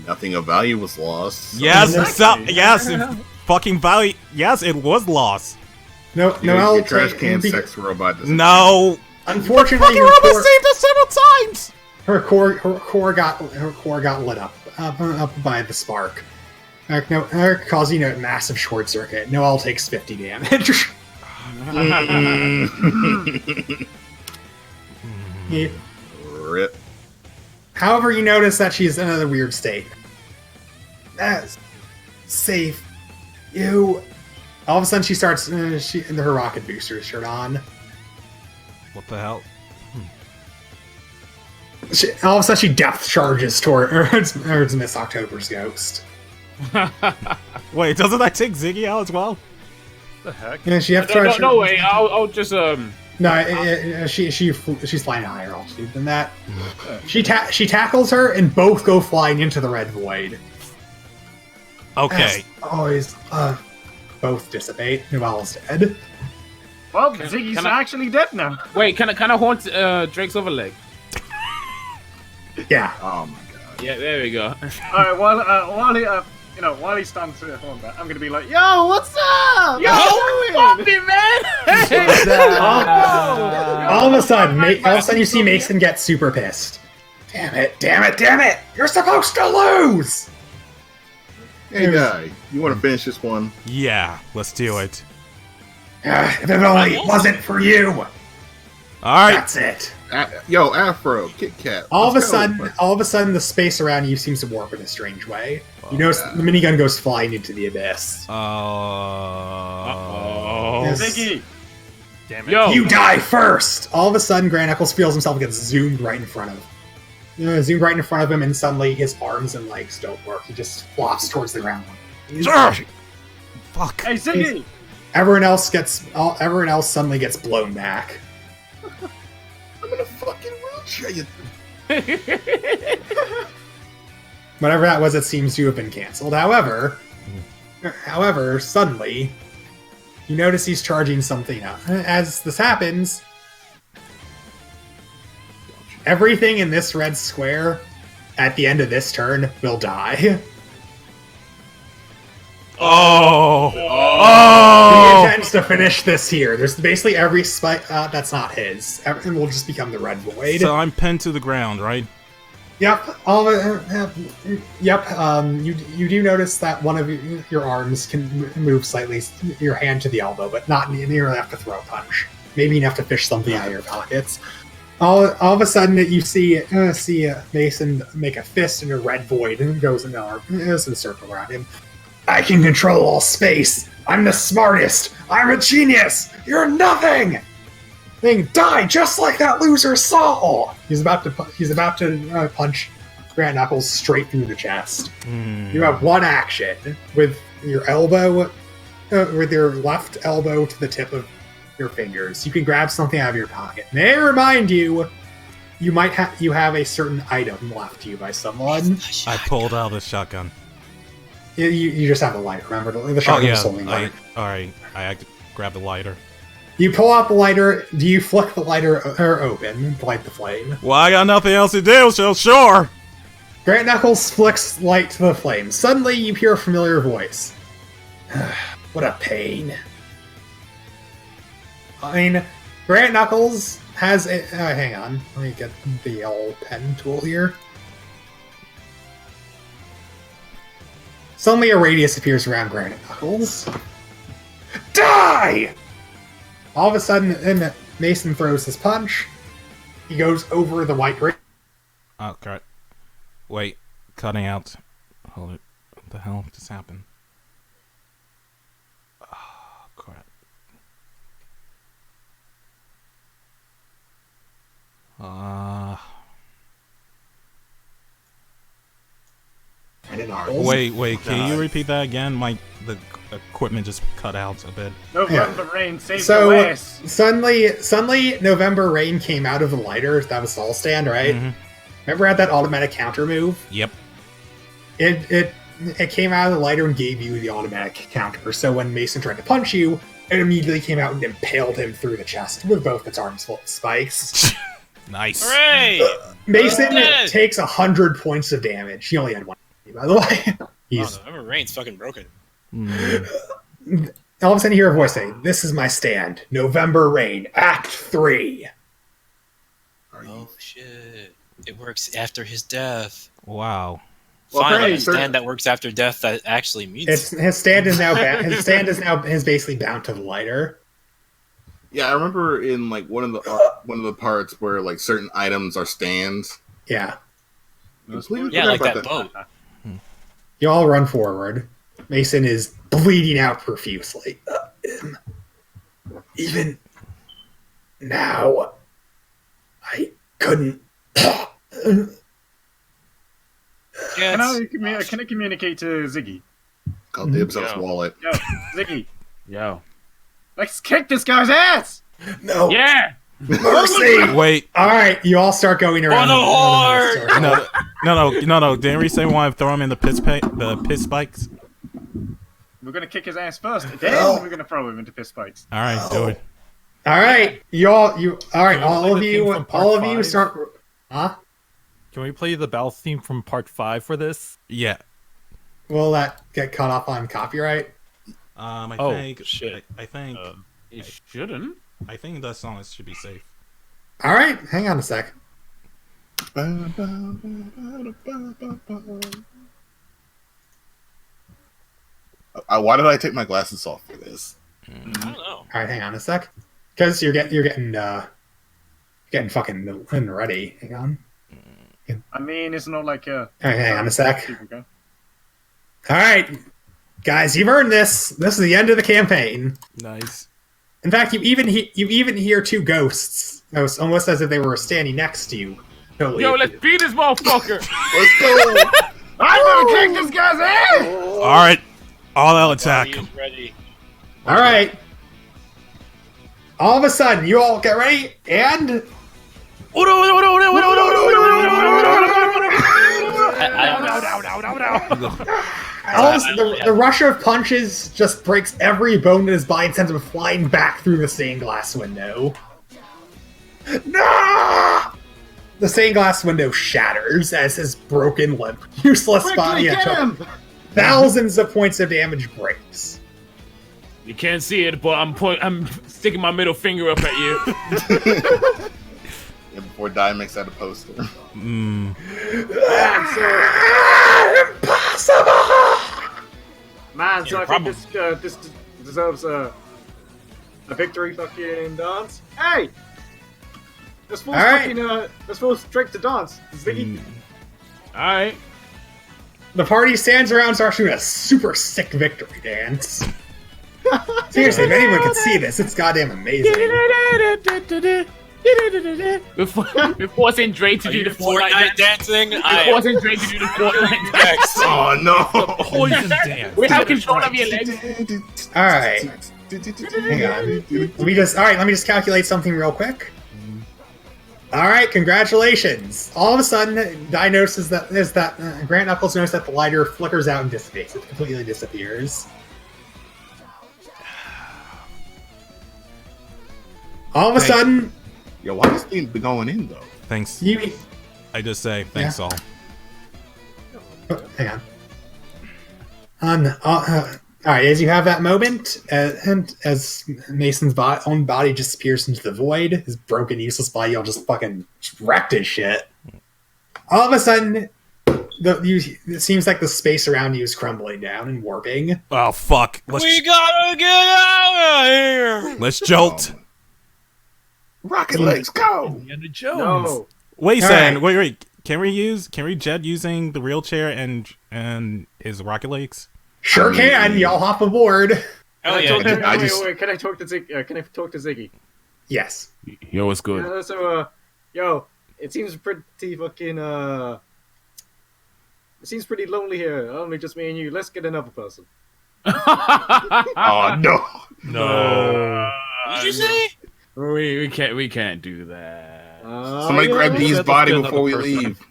S7: nothing of value was lost. So
S1: Yes,
S2: Exactly.
S1: fucking value. Yes, it was lost.
S2: Noelle
S7: your trash can sex robot. doesn't-
S1: No.
S2: Unfortunately,
S1: Fucking robot saved us several times.
S2: her core got lit up by the spark, causing a massive short circuit. Noelle takes 50 damage. Yeah.
S7: Rip.
S2: However, you notice that she's in another weird state. That's safe. You. All of a sudden, she starts. Her rocket boosters turn on.
S1: What the hell?
S2: All of a sudden, she depth charges towards Miss October's ghost.
S1: Wait, doesn't that take Ziggy out as well?
S6: The heck?
S2: And she depth
S5: No,
S2: charge.
S5: no way. I'll just
S2: No, she's flying at higher altitude than that. She tackles her, and both go flying into the red void.
S1: Okay.
S2: As always, both dissipate. Noelle's dead.
S4: Well, Ziggy's
S5: can I-
S4: actually dead now.
S5: wait. Can I haunt Drake's overleg?
S2: Yeah.
S7: Oh my god.
S5: Yeah, there we go.
S4: All right, while he stands to hold that, I'm gonna be like, "Yo, what's up?
S5: Yo,
S4: What
S5: fuck me, man!
S2: All of a sudden, you see Mason get super pissed. Damn it! You're supposed to lose.
S7: Hey guy, you want to finish this one?
S1: Yeah, let's do it.
S2: If it only wasn't for you.
S1: All right.
S2: That's it.
S7: Yo, Afro, Kit Kat.
S2: All of a
S7: let's go.
S2: sudden, the space around you seems to warp in a strange way. You notice the minigun goes flying into the abyss. Yes.
S4: Ziggy,
S6: Damn it.
S5: Yo,
S2: You die first! All of a sudden, Grand Knuckles feels himself get zoomed right in front of him. Zoomed right in front of him, and suddenly his arms and legs don't work. He just flops towards the ground.
S1: Fuck.
S4: hey Ziggy,
S2: Everyone else suddenly gets blown back.
S7: I'm in a fucking wheelchair. You
S2: Whatever that was, it seems to have been canceled. However, suddenly, you notice he's charging something up. As this happens, everything in this red square at the end of this turn will die.
S1: Oh!
S2: He
S1: Oh!
S2: intends to finish this here. There's basically every spike that's not his, and will just become the red void.
S1: So I'm pinned to the ground, right?
S2: Yep. Yep. You do notice that one of your arms can move slightly, your hand to the elbow, but not nearly enough to throw a punch. Maybe enough to fish something out of your pockets. All of a sudden, you see Mason make a fist in a red void, and goes in a circle around him. I can control all space. I'm the smartest. I'm a genius. You're nothing. Then die just like that loser Saul. He's about to punch Grant Knuckles straight through the chest. You have one action with your elbow, with your left elbow to the tip of your fingers. You can grab something out of your pocket. May I remind you, you have a certain item left to you by someone.
S1: I pulled out a shotgun.
S2: You just have a lighter. Remember the shotgun was holding light.
S1: Alright, I grabbed the lighter.
S2: You pull out the lighter. Do you flick the lighter open to light the flame?
S1: Well, I got nothing else to do, so sure!
S2: Grant Knuckles flicks light to the flame. Suddenly, you hear a familiar voice. What a pain. I mean, Grant Knuckles has a... hang on. Let me get the old pen tool here. Suddenly, a radius appears around Grant Knuckles. Die! All of a sudden, Mason throws his punch. He goes over the white ring.
S1: Oh, crap. Wait, cutting out. Hold it. What the hell just happened? Oh, crap. Wait, can you repeat that again? The equipment just cut out a bit.
S4: November Rain saved the ass.
S2: Suddenly, November Rain came out of the lighter. That was Saul's stand, right?
S1: Mm-hmm.
S2: Remember I had that automatic counter move?
S1: Yep.
S2: It came out of the lighter and gave you the automatic counter. So when Mason tried to punch you, it immediately came out and impaled him through the chest with both its arms full of spikes.
S1: Nice.
S8: Hooray!
S2: Mason takes 100 points of damage. He only had one, by the way.
S8: November Rain's fucking broken.
S2: All of a sudden, you hear a voice saying, "This is my stand. November Rain, Act 3.
S8: Oh shit! It works after his death.
S1: Wow.
S8: Finally, a stand that works after death that actually means
S2: his stand is now is basically bound to the lighter.
S7: Yeah, I remember in like one of the parts where like certain items are stands.
S2: Yeah.
S8: Yeah, like that boat.
S2: You all run forward. Mason is bleeding out profusely. Even now, I couldn't.
S4: Can I communicate to Ziggy?
S7: Call dibs on his wallet.
S4: Yo, Ziggy.
S5: Yo.
S4: Let's kick this guy's ass!
S2: No.
S5: Yeah!
S2: Mercy!
S1: Wait.
S2: Alright, you all start going around.
S1: No. Didn't we say we want to throw him in the piss spikes?
S4: We're gonna kick his ass first, then we're gonna throw him into piss spikes.
S1: Alright, do it.
S2: Alright, all of you start. Huh?
S6: Can we play the battle theme from part 5 for this?
S1: Yeah.
S2: Will that get cut off on copyright?
S1: I think.
S6: Shit.
S1: I think.
S5: It shouldn't.
S1: I think that song should be safe.
S2: Alright, hang on a sec.
S7: Why did I take my glasses off for this?
S8: I don't know.
S2: Alright, hang on a sec. Because you're getting fucking ready. Hang on.
S4: I mean, it's not like
S2: Alright, hang on a sec. Alright, guys, you've earned this. This is the end of the campaign.
S1: Nice.
S2: In fact, you even hear two ghosts. It was almost as if they were standing next to you. Totally.
S5: Yo, let's beat this motherfucker!
S7: Let's go!
S4: I'm gonna kick this guy's ass!
S1: Alright. All out attack.
S8: He is ready.
S2: Alright. All of a sudden, you all get ready, and... The rush of punches just breaks every bone in his body and sends him flying back through the stained glass window. No! The stained glass window shatters as his broken limp, useless body thousands of points of damage breaks.
S5: You can't see it, but I'm sticking my middle finger up at you.
S7: Yeah, before Die makes that a poster.
S2: Impossible!
S4: Man, so
S8: Yeah,
S4: I
S8: problem.
S4: think this deserves a victory fucking dance. Hey! Let's force
S2: Alright.
S4: let's force Drake to dance. Ziggy.
S5: All right.
S2: The party stands around and starts doing a super sick victory dance. Seriously, if anyone could see this, it's goddamn amazing.
S5: We're forcing Dre to do the
S8: Fortnite dancing.
S5: We're forcing Dre to do the Fortnite dance.
S8: Next.
S7: Oh no!
S6: Poison dance.
S5: We have control of your legs.
S2: Alright, hang on. Let me just calculate something real quick. Alright, congratulations. All of a sudden, Di notices that Grant Knuckles notices that the lighter flickers out and dissipates. It completely disappears. All of a sudden,
S7: Yo, why this thing be going in though?
S1: Thanks.
S2: you...
S1: I just say thanks all.
S2: Oh, hang on. Alright, as you have that moment, and as Mason's own body disappears into the void, his broken, useless body all just fucking wrecked his shit. All of a sudden, it seems like the space around you is crumbling down and warping.
S1: Oh fuck!
S8: We gotta get out of here.
S1: Let's jolt.
S7: Rocket legs, go!
S6: Indiana Jones.
S4: No.
S1: Wait,
S2: All
S1: San.
S2: right.
S1: Wait. Can we jet using the wheelchair and his rocket legs?
S2: Sure can, y'all hop aboard.
S8: Hell yeah.
S4: Wait, can I talk to Ziggy?
S2: Yes.
S5: Yo, what's good?
S4: Yo, it seems pretty fucking, it seems pretty lonely here. Only just me and you. Let's get another person.
S7: Oh no!
S1: No.
S8: What did you say?
S5: We can't do that.
S7: Somebody grab D's
S6: let's
S7: body
S6: get
S7: before we
S6: another person.
S7: leave.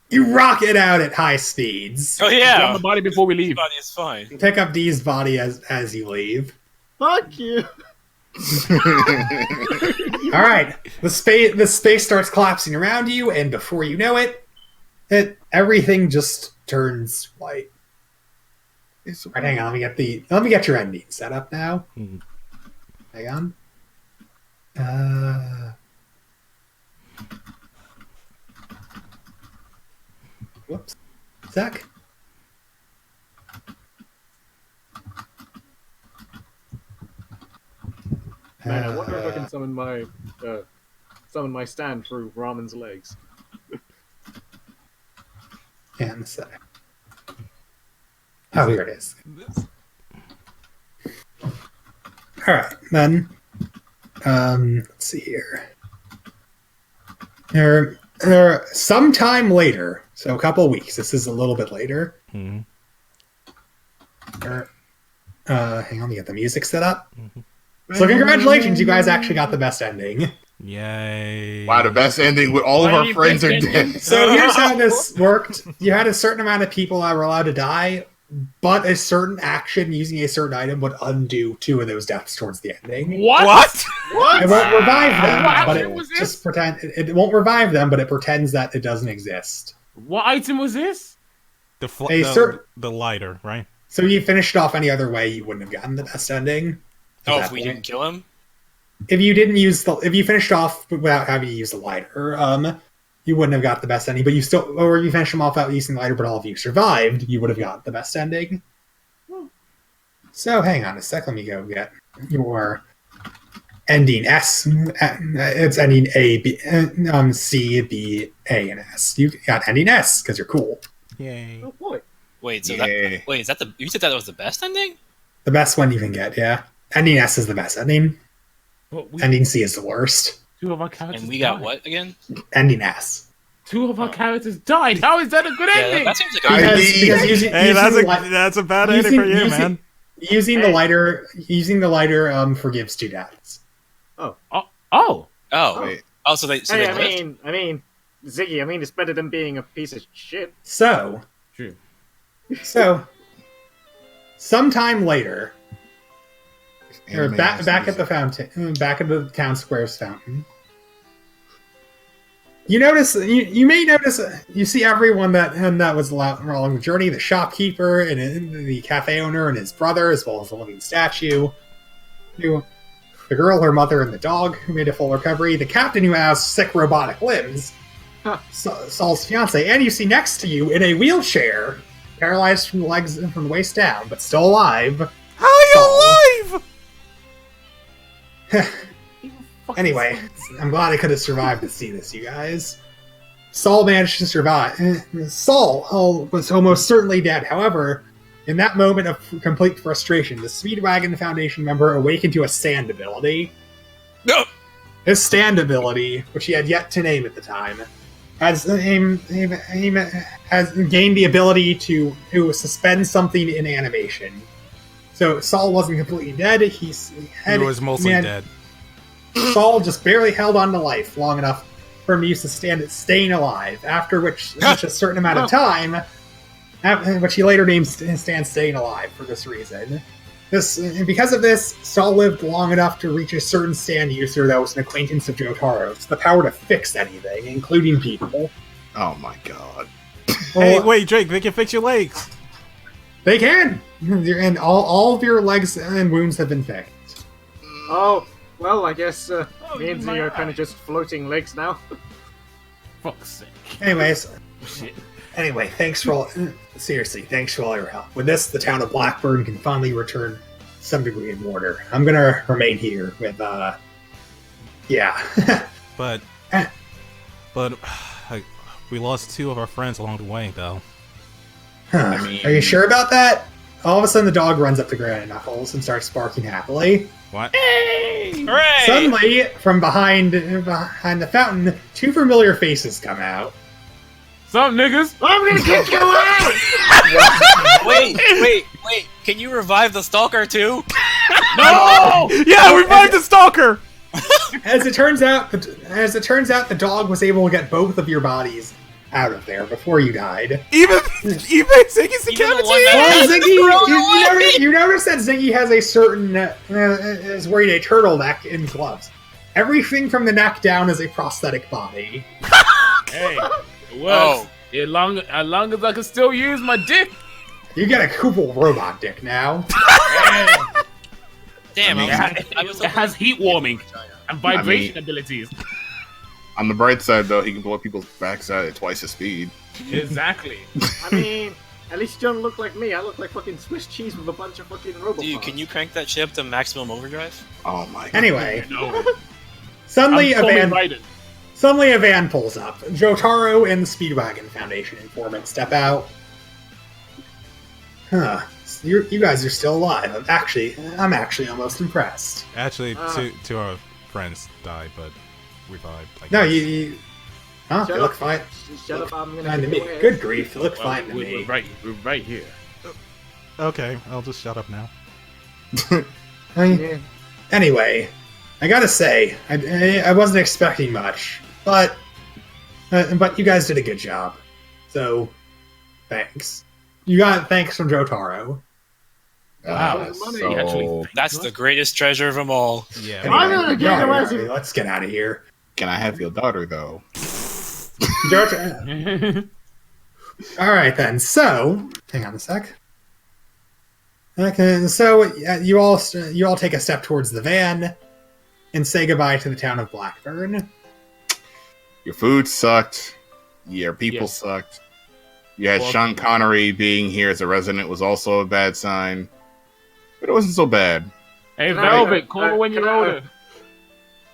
S2: You rocket out at high speeds.
S8: Oh
S5: Grab
S8: yeah.
S5: my body before we leave.
S8: Body is fine.
S2: Pick up D's body as you leave.
S4: Fuck you.
S2: All right, the space starts collapsing around you, and before you know it, everything just turns white. All right, hang on. Let me get your ending set up now.
S1: Mhm.
S2: Hang on. Whoops. Zach.
S4: Man, I wonder if I can summon my stand through Ramen's legs.
S2: And a sec. Oh, here it is. All right, then. Let's see here. Sometime later, so a couple weeks. This is a little bit later.
S1: Mhm.
S2: Hang on, let me get the music set up. So congratulations, you guys actually got the best ending.
S1: Yay!
S7: Wow, the best ending with all of our friends are dead.
S2: So here's how this worked. You had a certain amount of people that were allowed to die, but a certain action using a certain item would undo 2 of those deaths towards the ending.
S1: What?
S2: It won't revive them,
S5: What
S2: but
S5: action
S2: it
S5: was this?
S2: just pretend it won't revive them, but it pretends that it doesn't exist.
S5: What item was this?
S2: The
S1: lighter, right?
S2: So you finished off any other way, you wouldn't have gotten the best ending. at
S8: Oh,
S2: that
S8: if we
S2: point.
S8: didn't kill him?
S2: If you finished off without having to use the lighter, you wouldn't have got the best ending. But you still, or if you finished them off without using the lighter, but all of you survived, you would have got the best ending. So hang on a sec. Let me go get your ending S. It's ending A, B, C, B, A, and S. You got ending S because you're cool.
S1: Yay!
S4: Oh boy.
S8: Wait, so
S7: Yeah.
S8: is that you said that was the best ending?
S2: The best one you can get, yeah. Ending S is the best ending.
S5: But
S2: Ending C is the worst.
S5: 2 of our characters
S8: And we got
S5: died.
S8: what again?
S2: Ending S.
S5: 2 of our characters died. How is that a good
S8: Yeah,
S5: ending?
S8: that seems like a
S2: Because using,
S1: Hey,
S2: using the li-
S1: that's a bad ending for you, man.
S2: Using the lighter forgives 2 deaths.
S5: Oh,
S8: Oh.
S7: Wait.
S8: Oh, so they
S4: Hey,
S8: lived?
S4: I mean, Ziggy, it's better than being a piece of shit.
S2: So,
S5: true.
S2: sometime later, or
S7: Anime
S2: back
S7: has
S2: at the
S7: music.
S2: fountain, back at the town square's fountain. You notice, you may notice, you see everyone that was along the journey, the shopkeeper and the cafe owner and his brother, as well as the living statue. The girl, her mother, and the dog who made a full recovery. The captain who has sick robotic limbs. Saul's fiance. And you see next to you in a wheelchair, paralyzed from the legs and from the waist down, but still alive.
S1: How are you alive?
S2: Anyway, I'm glad I could have survived to see this, you guys. Saul managed to survive. Saul was almost certainly dead. However, in that moment of complete frustration, the Speedwagon Foundation member awakened to a stand ability.
S8: No!
S2: His stand ability, which he had yet to name at the time, has gained the ability to suspend something in animation. So Saul wasn't completely dead. He
S1: was mostly dead.
S2: Saul just barely held on to life long enough for him to use to staying alive, after which a certain amount of time, which he later named Stan Staying Alive for this reason. Because of this, Saul lived long enough to reach a certain stand user that was an acquaintance of Jotaro's, the power to fix anything, including people.
S7: Oh my god.
S1: Hey, wait, Drake, they can fix your legs.
S2: They can! And all of your legs and wounds have been fixed.
S4: Oh, well, I guess me and Z are kind of just floating legs now.
S5: Fuck's sake.
S2: Anyways,
S5: Shit.
S2: Anyway, thanks for all your help. With this, the town of Blackburn can finally return some degree of order. I'm gonna remain here with, yeah.
S1: But we lost 2 of our friends along the way, though.
S2: Huh. Are you sure about that? All of a sudden, the dog runs up to Granite Knuckles and starts barking happily.
S1: What?
S8: Hey! Hooray!
S2: Suddenly, from behind the fountain, 2 familiar faces come out.
S5: Sup, niggas?
S4: I'm gonna kick your ass!
S8: Wait! Can you revive the stalker too?
S5: No!
S1: Yeah, revive the stalker!
S2: As it turns out, the dog was able to get both of your bodies out of there before you died.
S1: Even Ziggy's decapitated!
S2: Well, Ziggy, you notice that Ziggy has a certain is wearing a turtleneck and gloves. Everything from the neck down is a prosthetic body.
S5: Hey, it works. As long as I can still use my dick.
S2: You get a cool robot dick now.
S8: Damn,
S5: It has heat warming and vibration abilities.
S7: On the bright side, though, he can blow people's backside at twice the speed.
S5: Exactly.
S4: I mean, at least you don't look like me. I look like fucking Swiss cheese with a bunch of fucking robots.
S8: Dude, can you crank that shit up to maximum overdrive?
S7: Oh my god.
S2: Anyway,
S5: No.
S2: suddenly
S5: I'm fully righted.
S2: Suddenly a van pulls up. Jotaro and the Speedwagon Foundation informant step out. Huh. You guys are still alive. I'm actually almost impressed.
S1: Actually, 2 of our friends died, but revived.
S2: No, you huh?
S4: Shut
S2: They look
S4: up.
S2: fine.
S4: Shut up, I'm gonna
S2: Fine to
S4: kick
S2: me.
S4: your ass.
S2: Good grief, they look
S5: Well,
S2: fine to me.
S5: we're right here.
S1: Okay, I'll just shut up now.
S4: Yeah.
S2: Anyway, I gotta say, I wasn't expecting much, but you guys did a good job. So, thanks. You got thanks from Jotaro.
S5: Wow.
S7: So,
S5: Actually,
S8: That's the greatest treasure of them all.
S1: Yeah.
S4: I'm gonna get your ass.
S2: Let's get out of here.
S7: can I have your daughter, though?
S2: Jotaro. All right then. So, hang on a sec. Okay, so you all take a step towards the van and say goodbye to the town of Blackburn.
S7: Your food sucked. Your people
S5: Yes.
S7: sucked. You had
S5: Well-
S7: Sean Connery being here as a resident was also a bad sign. But it wasn't so bad.
S5: Hey,
S4: Can I-
S5: Velvet, call me when
S4: can
S5: you're
S4: I-
S5: older.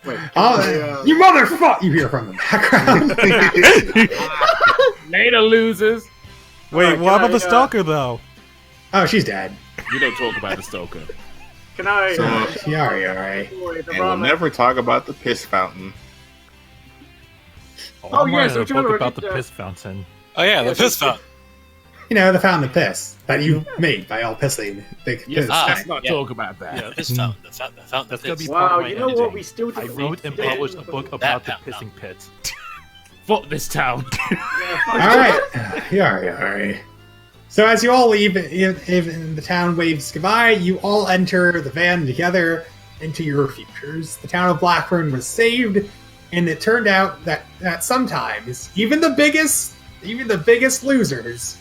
S4: Wait.
S2: Oh, you motherfucker! You hear from the background.
S5: Later, losers.
S1: Wait,
S4: Alright,
S1: what
S4: can
S1: about the
S4: I,
S1: stalker, though?
S2: Oh, she's dead.
S5: We don't talk about the Stoker.
S4: Can I?
S7: So,
S2: Yeah, alright.
S7: and we'll never talk about the piss fountain.
S6: Oh,
S4: Oh,
S6: I'm
S4: yeah,
S6: writing
S4: so
S6: a book
S4: Trevor,
S6: about the
S4: did,
S6: piss fountain.
S8: Oh yeah, the
S4: Yeah,
S8: piss
S4: so-
S8: fountain.
S2: You know, the fountain of piss that you made by all pissing.
S5: Yes,
S2: Piss.
S5: let's not
S8: yeah.
S5: talk about that.
S8: Yeah, the piss fountain. The fountain.
S6: That's
S8: of
S6: gonna
S8: piss.
S6: be part
S4: Wow,
S6: of my
S4: you know
S6: ending.
S4: what? We still
S6: I
S4: did.
S6: wrote and published a book about the pissing pit.
S5: Fuck this town.
S2: Alright. Alright. So as you all leave, if the town waves goodbye, you all enter the van together into your futures. The town of Blackburn was saved, And it turned out that sometimes even the biggest losers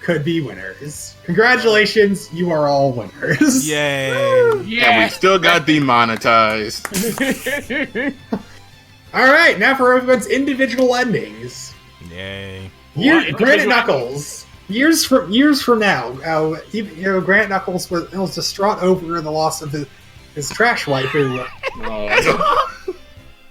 S2: could be winners. Congratulations, you are all winners.
S1: Yay!
S7: And we still got demonetized.
S2: All right, now for everyone's individual endings.
S1: Yay!
S2: Granite Knuckles. Years from now, Granite Knuckles was distraught over the loss of his trash waifu.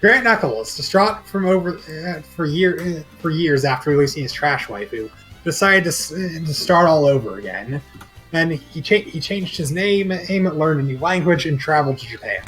S2: Granite Knuckles, distraught for years after releasing his trash waifu, decided to start all over again. And he changed his name, learned a new language, and traveled to Japan.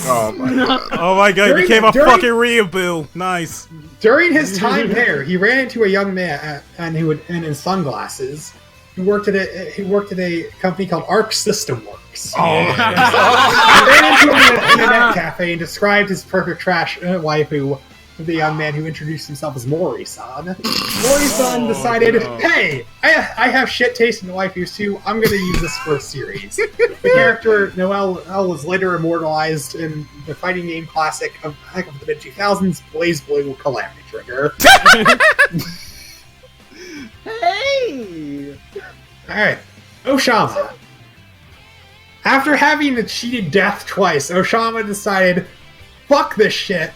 S7: Oh my god.
S1: Oh my god, he became a fucking Ryubu. Nice.
S2: During his time there, he ran into a young man in sunglasses who worked at a company called Arc System Works.
S7: Oh,
S2: He ran into him in an internet cafe and described his perfect trash waifu to the young man who introduced himself as Mori-san. Mori-san decided, hey, I have shit taste in waifus too. I'm going to use this for a series. The character Noelle was later immortalized in the fighting game classic of the mid-2000s, Blaze Blue Calamity Trigger.
S4: Hey!
S2: Alright, Oshama. After having cheated death twice, Oshama decided, fuck this shit.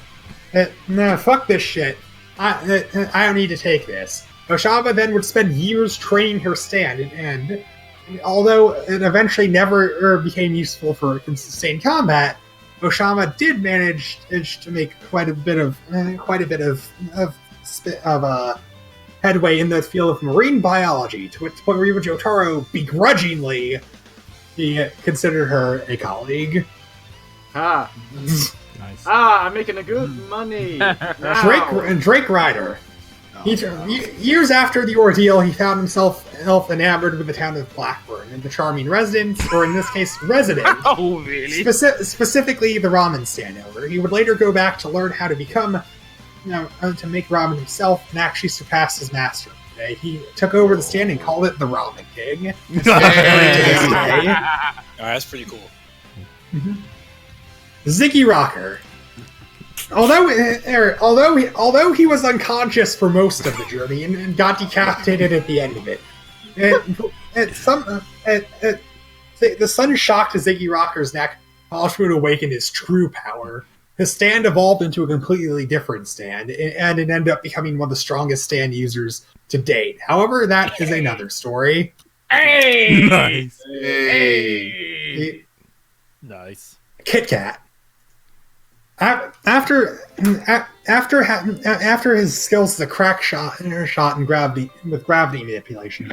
S2: Fuck this shit. I don't need to take this. Oshama then would spend years training her stand, and although it eventually never became useful for sustained combat, Oshama did manage to make quite a bit of headway in the field of marine biology, to which point where even Jotaro begrudgingly he considered her a colleague.
S4: Ah.
S1: Nice.
S4: I'm making a good money.
S2: Drake Ryder. Years after the ordeal, he found himself enamored with the town of Blackburn and the charming residents, or in this case, resident.
S5: Oh, really?
S2: Specifically, the ramen stand owner. He would later go back to learn how to become, to make ramen himself, and actually surpass his master. He took over the stand and called it the Ramen King.
S8: Alright, that's pretty cool.
S2: Mm-hmm. Ziggy Rocker. Although he was unconscious for most of the journey and got decapitated at the end of it, the sun shocked Ziggy Rocker's neck, caused him to awaken his true power. His stand evolved into a completely different stand, and it ended up becoming one of the strongest stand users to date. However, that is another story.
S5: Hey!
S1: Nice.
S7: Hey.
S6: Nice.
S2: Kit Kat. After his skills as a crack shot and gravity manipulation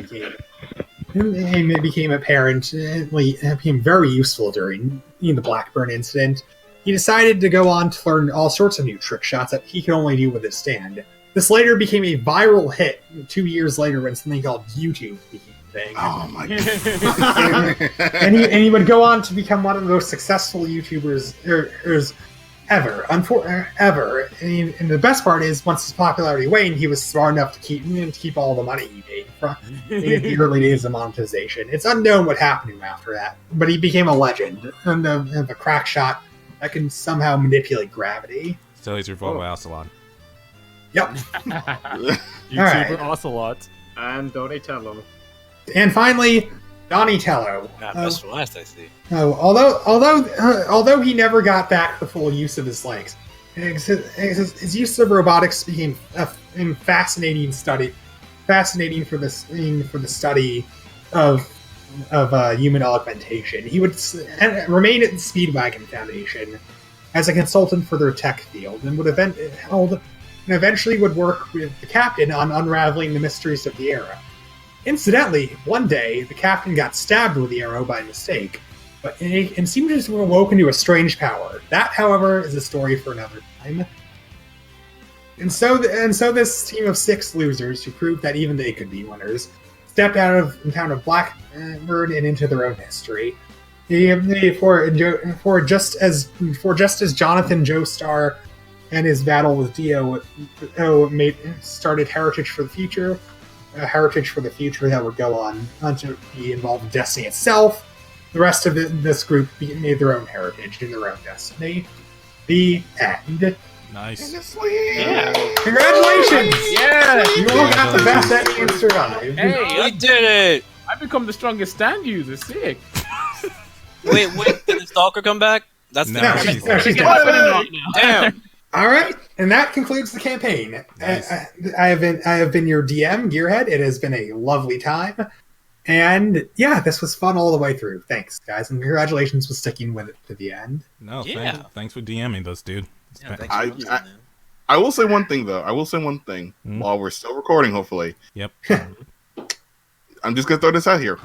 S2: became apparent, became very useful during the Blackburn incident, he decided to go on to learn all sorts of new trick shots that he could only do with his stand. This later became a viral hit 2 years later when something called YouTube became a thing.
S7: Oh my god.
S2: and he would go on to become one of the most successful YouTubers ever. And the best part is, once his popularity waned, he was smart enough to keep all the money he made from in the early days of monetization. It's unknown what happened to him after that, but he became a legend and the crack shot that can somehow manipulate gravity.
S1: Still he's revolved by Ocelot.
S2: Yep.
S6: YouTuber Ocelot.
S4: And Donatello.
S2: And finally, Donatello.
S8: Best for last, I see.
S2: Although he never got back the full use of his legs, his use of robotics became fascinating for the study of human augmentation. He would remain at the Speedwagon Foundation as a consultant for their tech field, and eventually would work with the captain on unraveling the mysteries of the era. Incidentally, one day, the captain got stabbed with the arrow by mistake, and seemed to have awoken to a strange power. That, however, is a story for another time. And so this team of 6 losers, who proved that even they could be winners, stepped out of the town of Blackburn and into their own history. For just as Jonathan Joestar and his battle with Dio started Heritage for the Future, a heritage for the future that would go on to be involved in Destiny itself. The rest of this group made their own heritage and their own destiny. The end.
S1: Nice.
S8: Yeah.
S2: Congratulations!
S3: Yeah.
S2: You all got the best ending and survived.
S3: Hey,
S8: We did it!
S3: I become the strongest stand user. Sick.
S8: Wait, did the stalker come back? That's
S1: No,
S8: the
S2: No,
S1: she's
S2: she's
S3: Get
S2: dead.
S3: up in the knot now.
S8: Damn.
S2: All right, and that concludes the campaign.
S1: Nice.
S2: I have been your DM, Gearhead. It has been a lovely time, and yeah, this was fun all the way through. Thanks, guys, and congratulations for sticking with it to the end.
S1: No,
S8: Yeah.
S1: thanks for DMing this, dude. It's
S8: Yeah,
S1: been-
S8: thanks for watching, man.
S7: I will say one thing though. I will say one thing
S1: Mhm.
S7: while we're still recording. Hopefully,
S1: Yep.
S7: I'm just gonna throw this out here.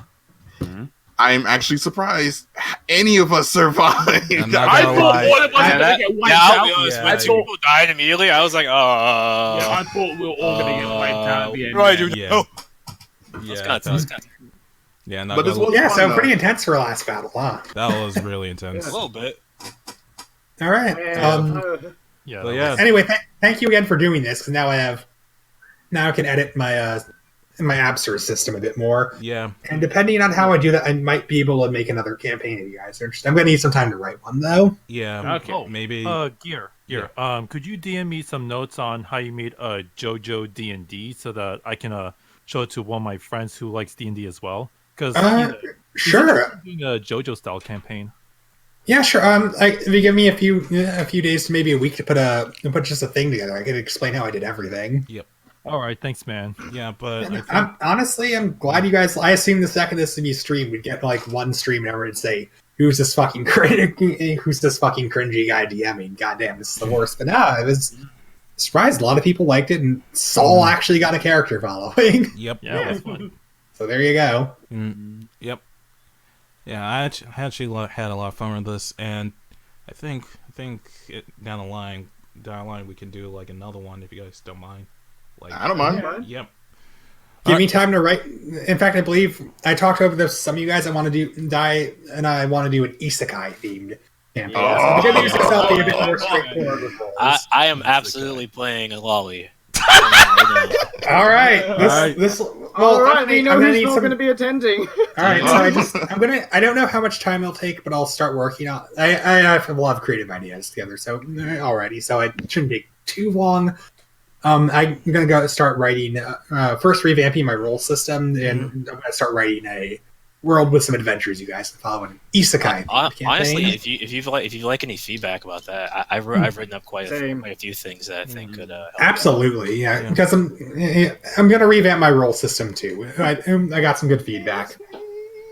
S3: Mhm.
S7: I'm actually surprised any of us survived.
S1: I'm not
S3: I
S1: gonna
S3: thought
S1: lie.
S3: one of us was
S8: Yeah,
S3: gonna get wiped
S8: Yeah, I'll
S3: out.
S8: be honest.
S1: Yeah,
S8: When
S1: I-
S8: two people died immediately, I was like,
S3: Yeah, I thought we were all gonna get wiped out at the end.
S8: Right, dude.
S1: Yeah.
S8: No.
S1: Yeah,
S8: That's kind of
S1: yeah, not
S7: But this
S1: gonna-
S7: was
S2: Yeah,
S7: fun,
S2: so
S7: though.
S2: pretty intense for a last battle, huh?
S1: that was really intense.
S8: a little bit.
S2: All right.
S6: Yeah.
S1: But yeah,
S2: Anyway, thank you again for doing this because now I can edit my Absor system a bit more.
S1: yeah,
S2: And depending on how I do that, I might be able to make another campaign if you guys are interested. I'm going to need some time to write one, though.
S1: yeah.
S3: Okay.
S1: Maybe.
S6: Gear. Could you DM me some notes on how you made Jojo D&D so that I can show it to one of my friends who likes D&D as well? Because
S2: Sure.
S6: doing a Jojo style campaign.
S2: Yeah, sure. If you give me a few days to maybe a week to put just a thing together, I can explain how I did everything.
S6: All right, thanks, man.
S1: Yeah, but I think,
S2: I'm glad you guys. I assumed the second this would be streamed, we'd get like one stream and everyone would say, "Who's this fucking who's this fucking cringy guy DMing? Goddamn, this is the worst." But no, I was surprised. A lot of people liked it, and Saul actually got a character following.
S1: yep.
S6: Yeah, it was fun.
S2: So there you go.
S1: Yep. Yeah, I actually had a lot of fun with this, and I think down the line we can do like another one if you guys don't mind. Like,
S7: I don't mind.
S1: Yep.
S2: Give me time to write. In fact, I believe I talked over this. Some of you guys I want to do I want to do an isekai themed campaign. So the good news is I'll be a bit more straightforward with roles.
S8: I am absolutely playing a lolly.
S2: All right.
S1: Alright.
S4: All right, we know
S2: I'm gonna
S4: who's
S2: need
S4: not
S2: some.
S4: going to be attending.
S2: All right, so I don't know how much time it'll take, but I'll start working on. I have a lot of creative ideas together, so already, so it shouldn't take too long. I'm gonna go start writing. First, revamping my role system, and I'm gonna start writing a world with some adventures you guys can follow. An isekai campaign.
S8: Honestly, if you like any feedback about that, I've written up quite a few things that I think could help.
S2: Absolutely, yeah. Because I'm gonna revamp my role system too. I got some good feedback.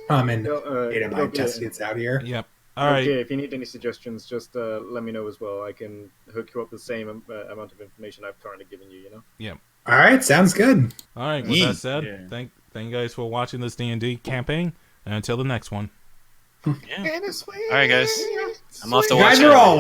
S2: And data might test it out here.
S1: Yep. All right.
S4: Okay, if you need any suggestions, just let me know as well. I can hook you up with the same amount of information I've currently given you.
S2: All right, sounds good.
S1: All right. With that said, thank you guys for watching this D&D campaign, and until the next one.
S8: Yeah. All right, guys. I'm off to
S2: You
S8: watch
S2: guys
S8: it.
S2: are all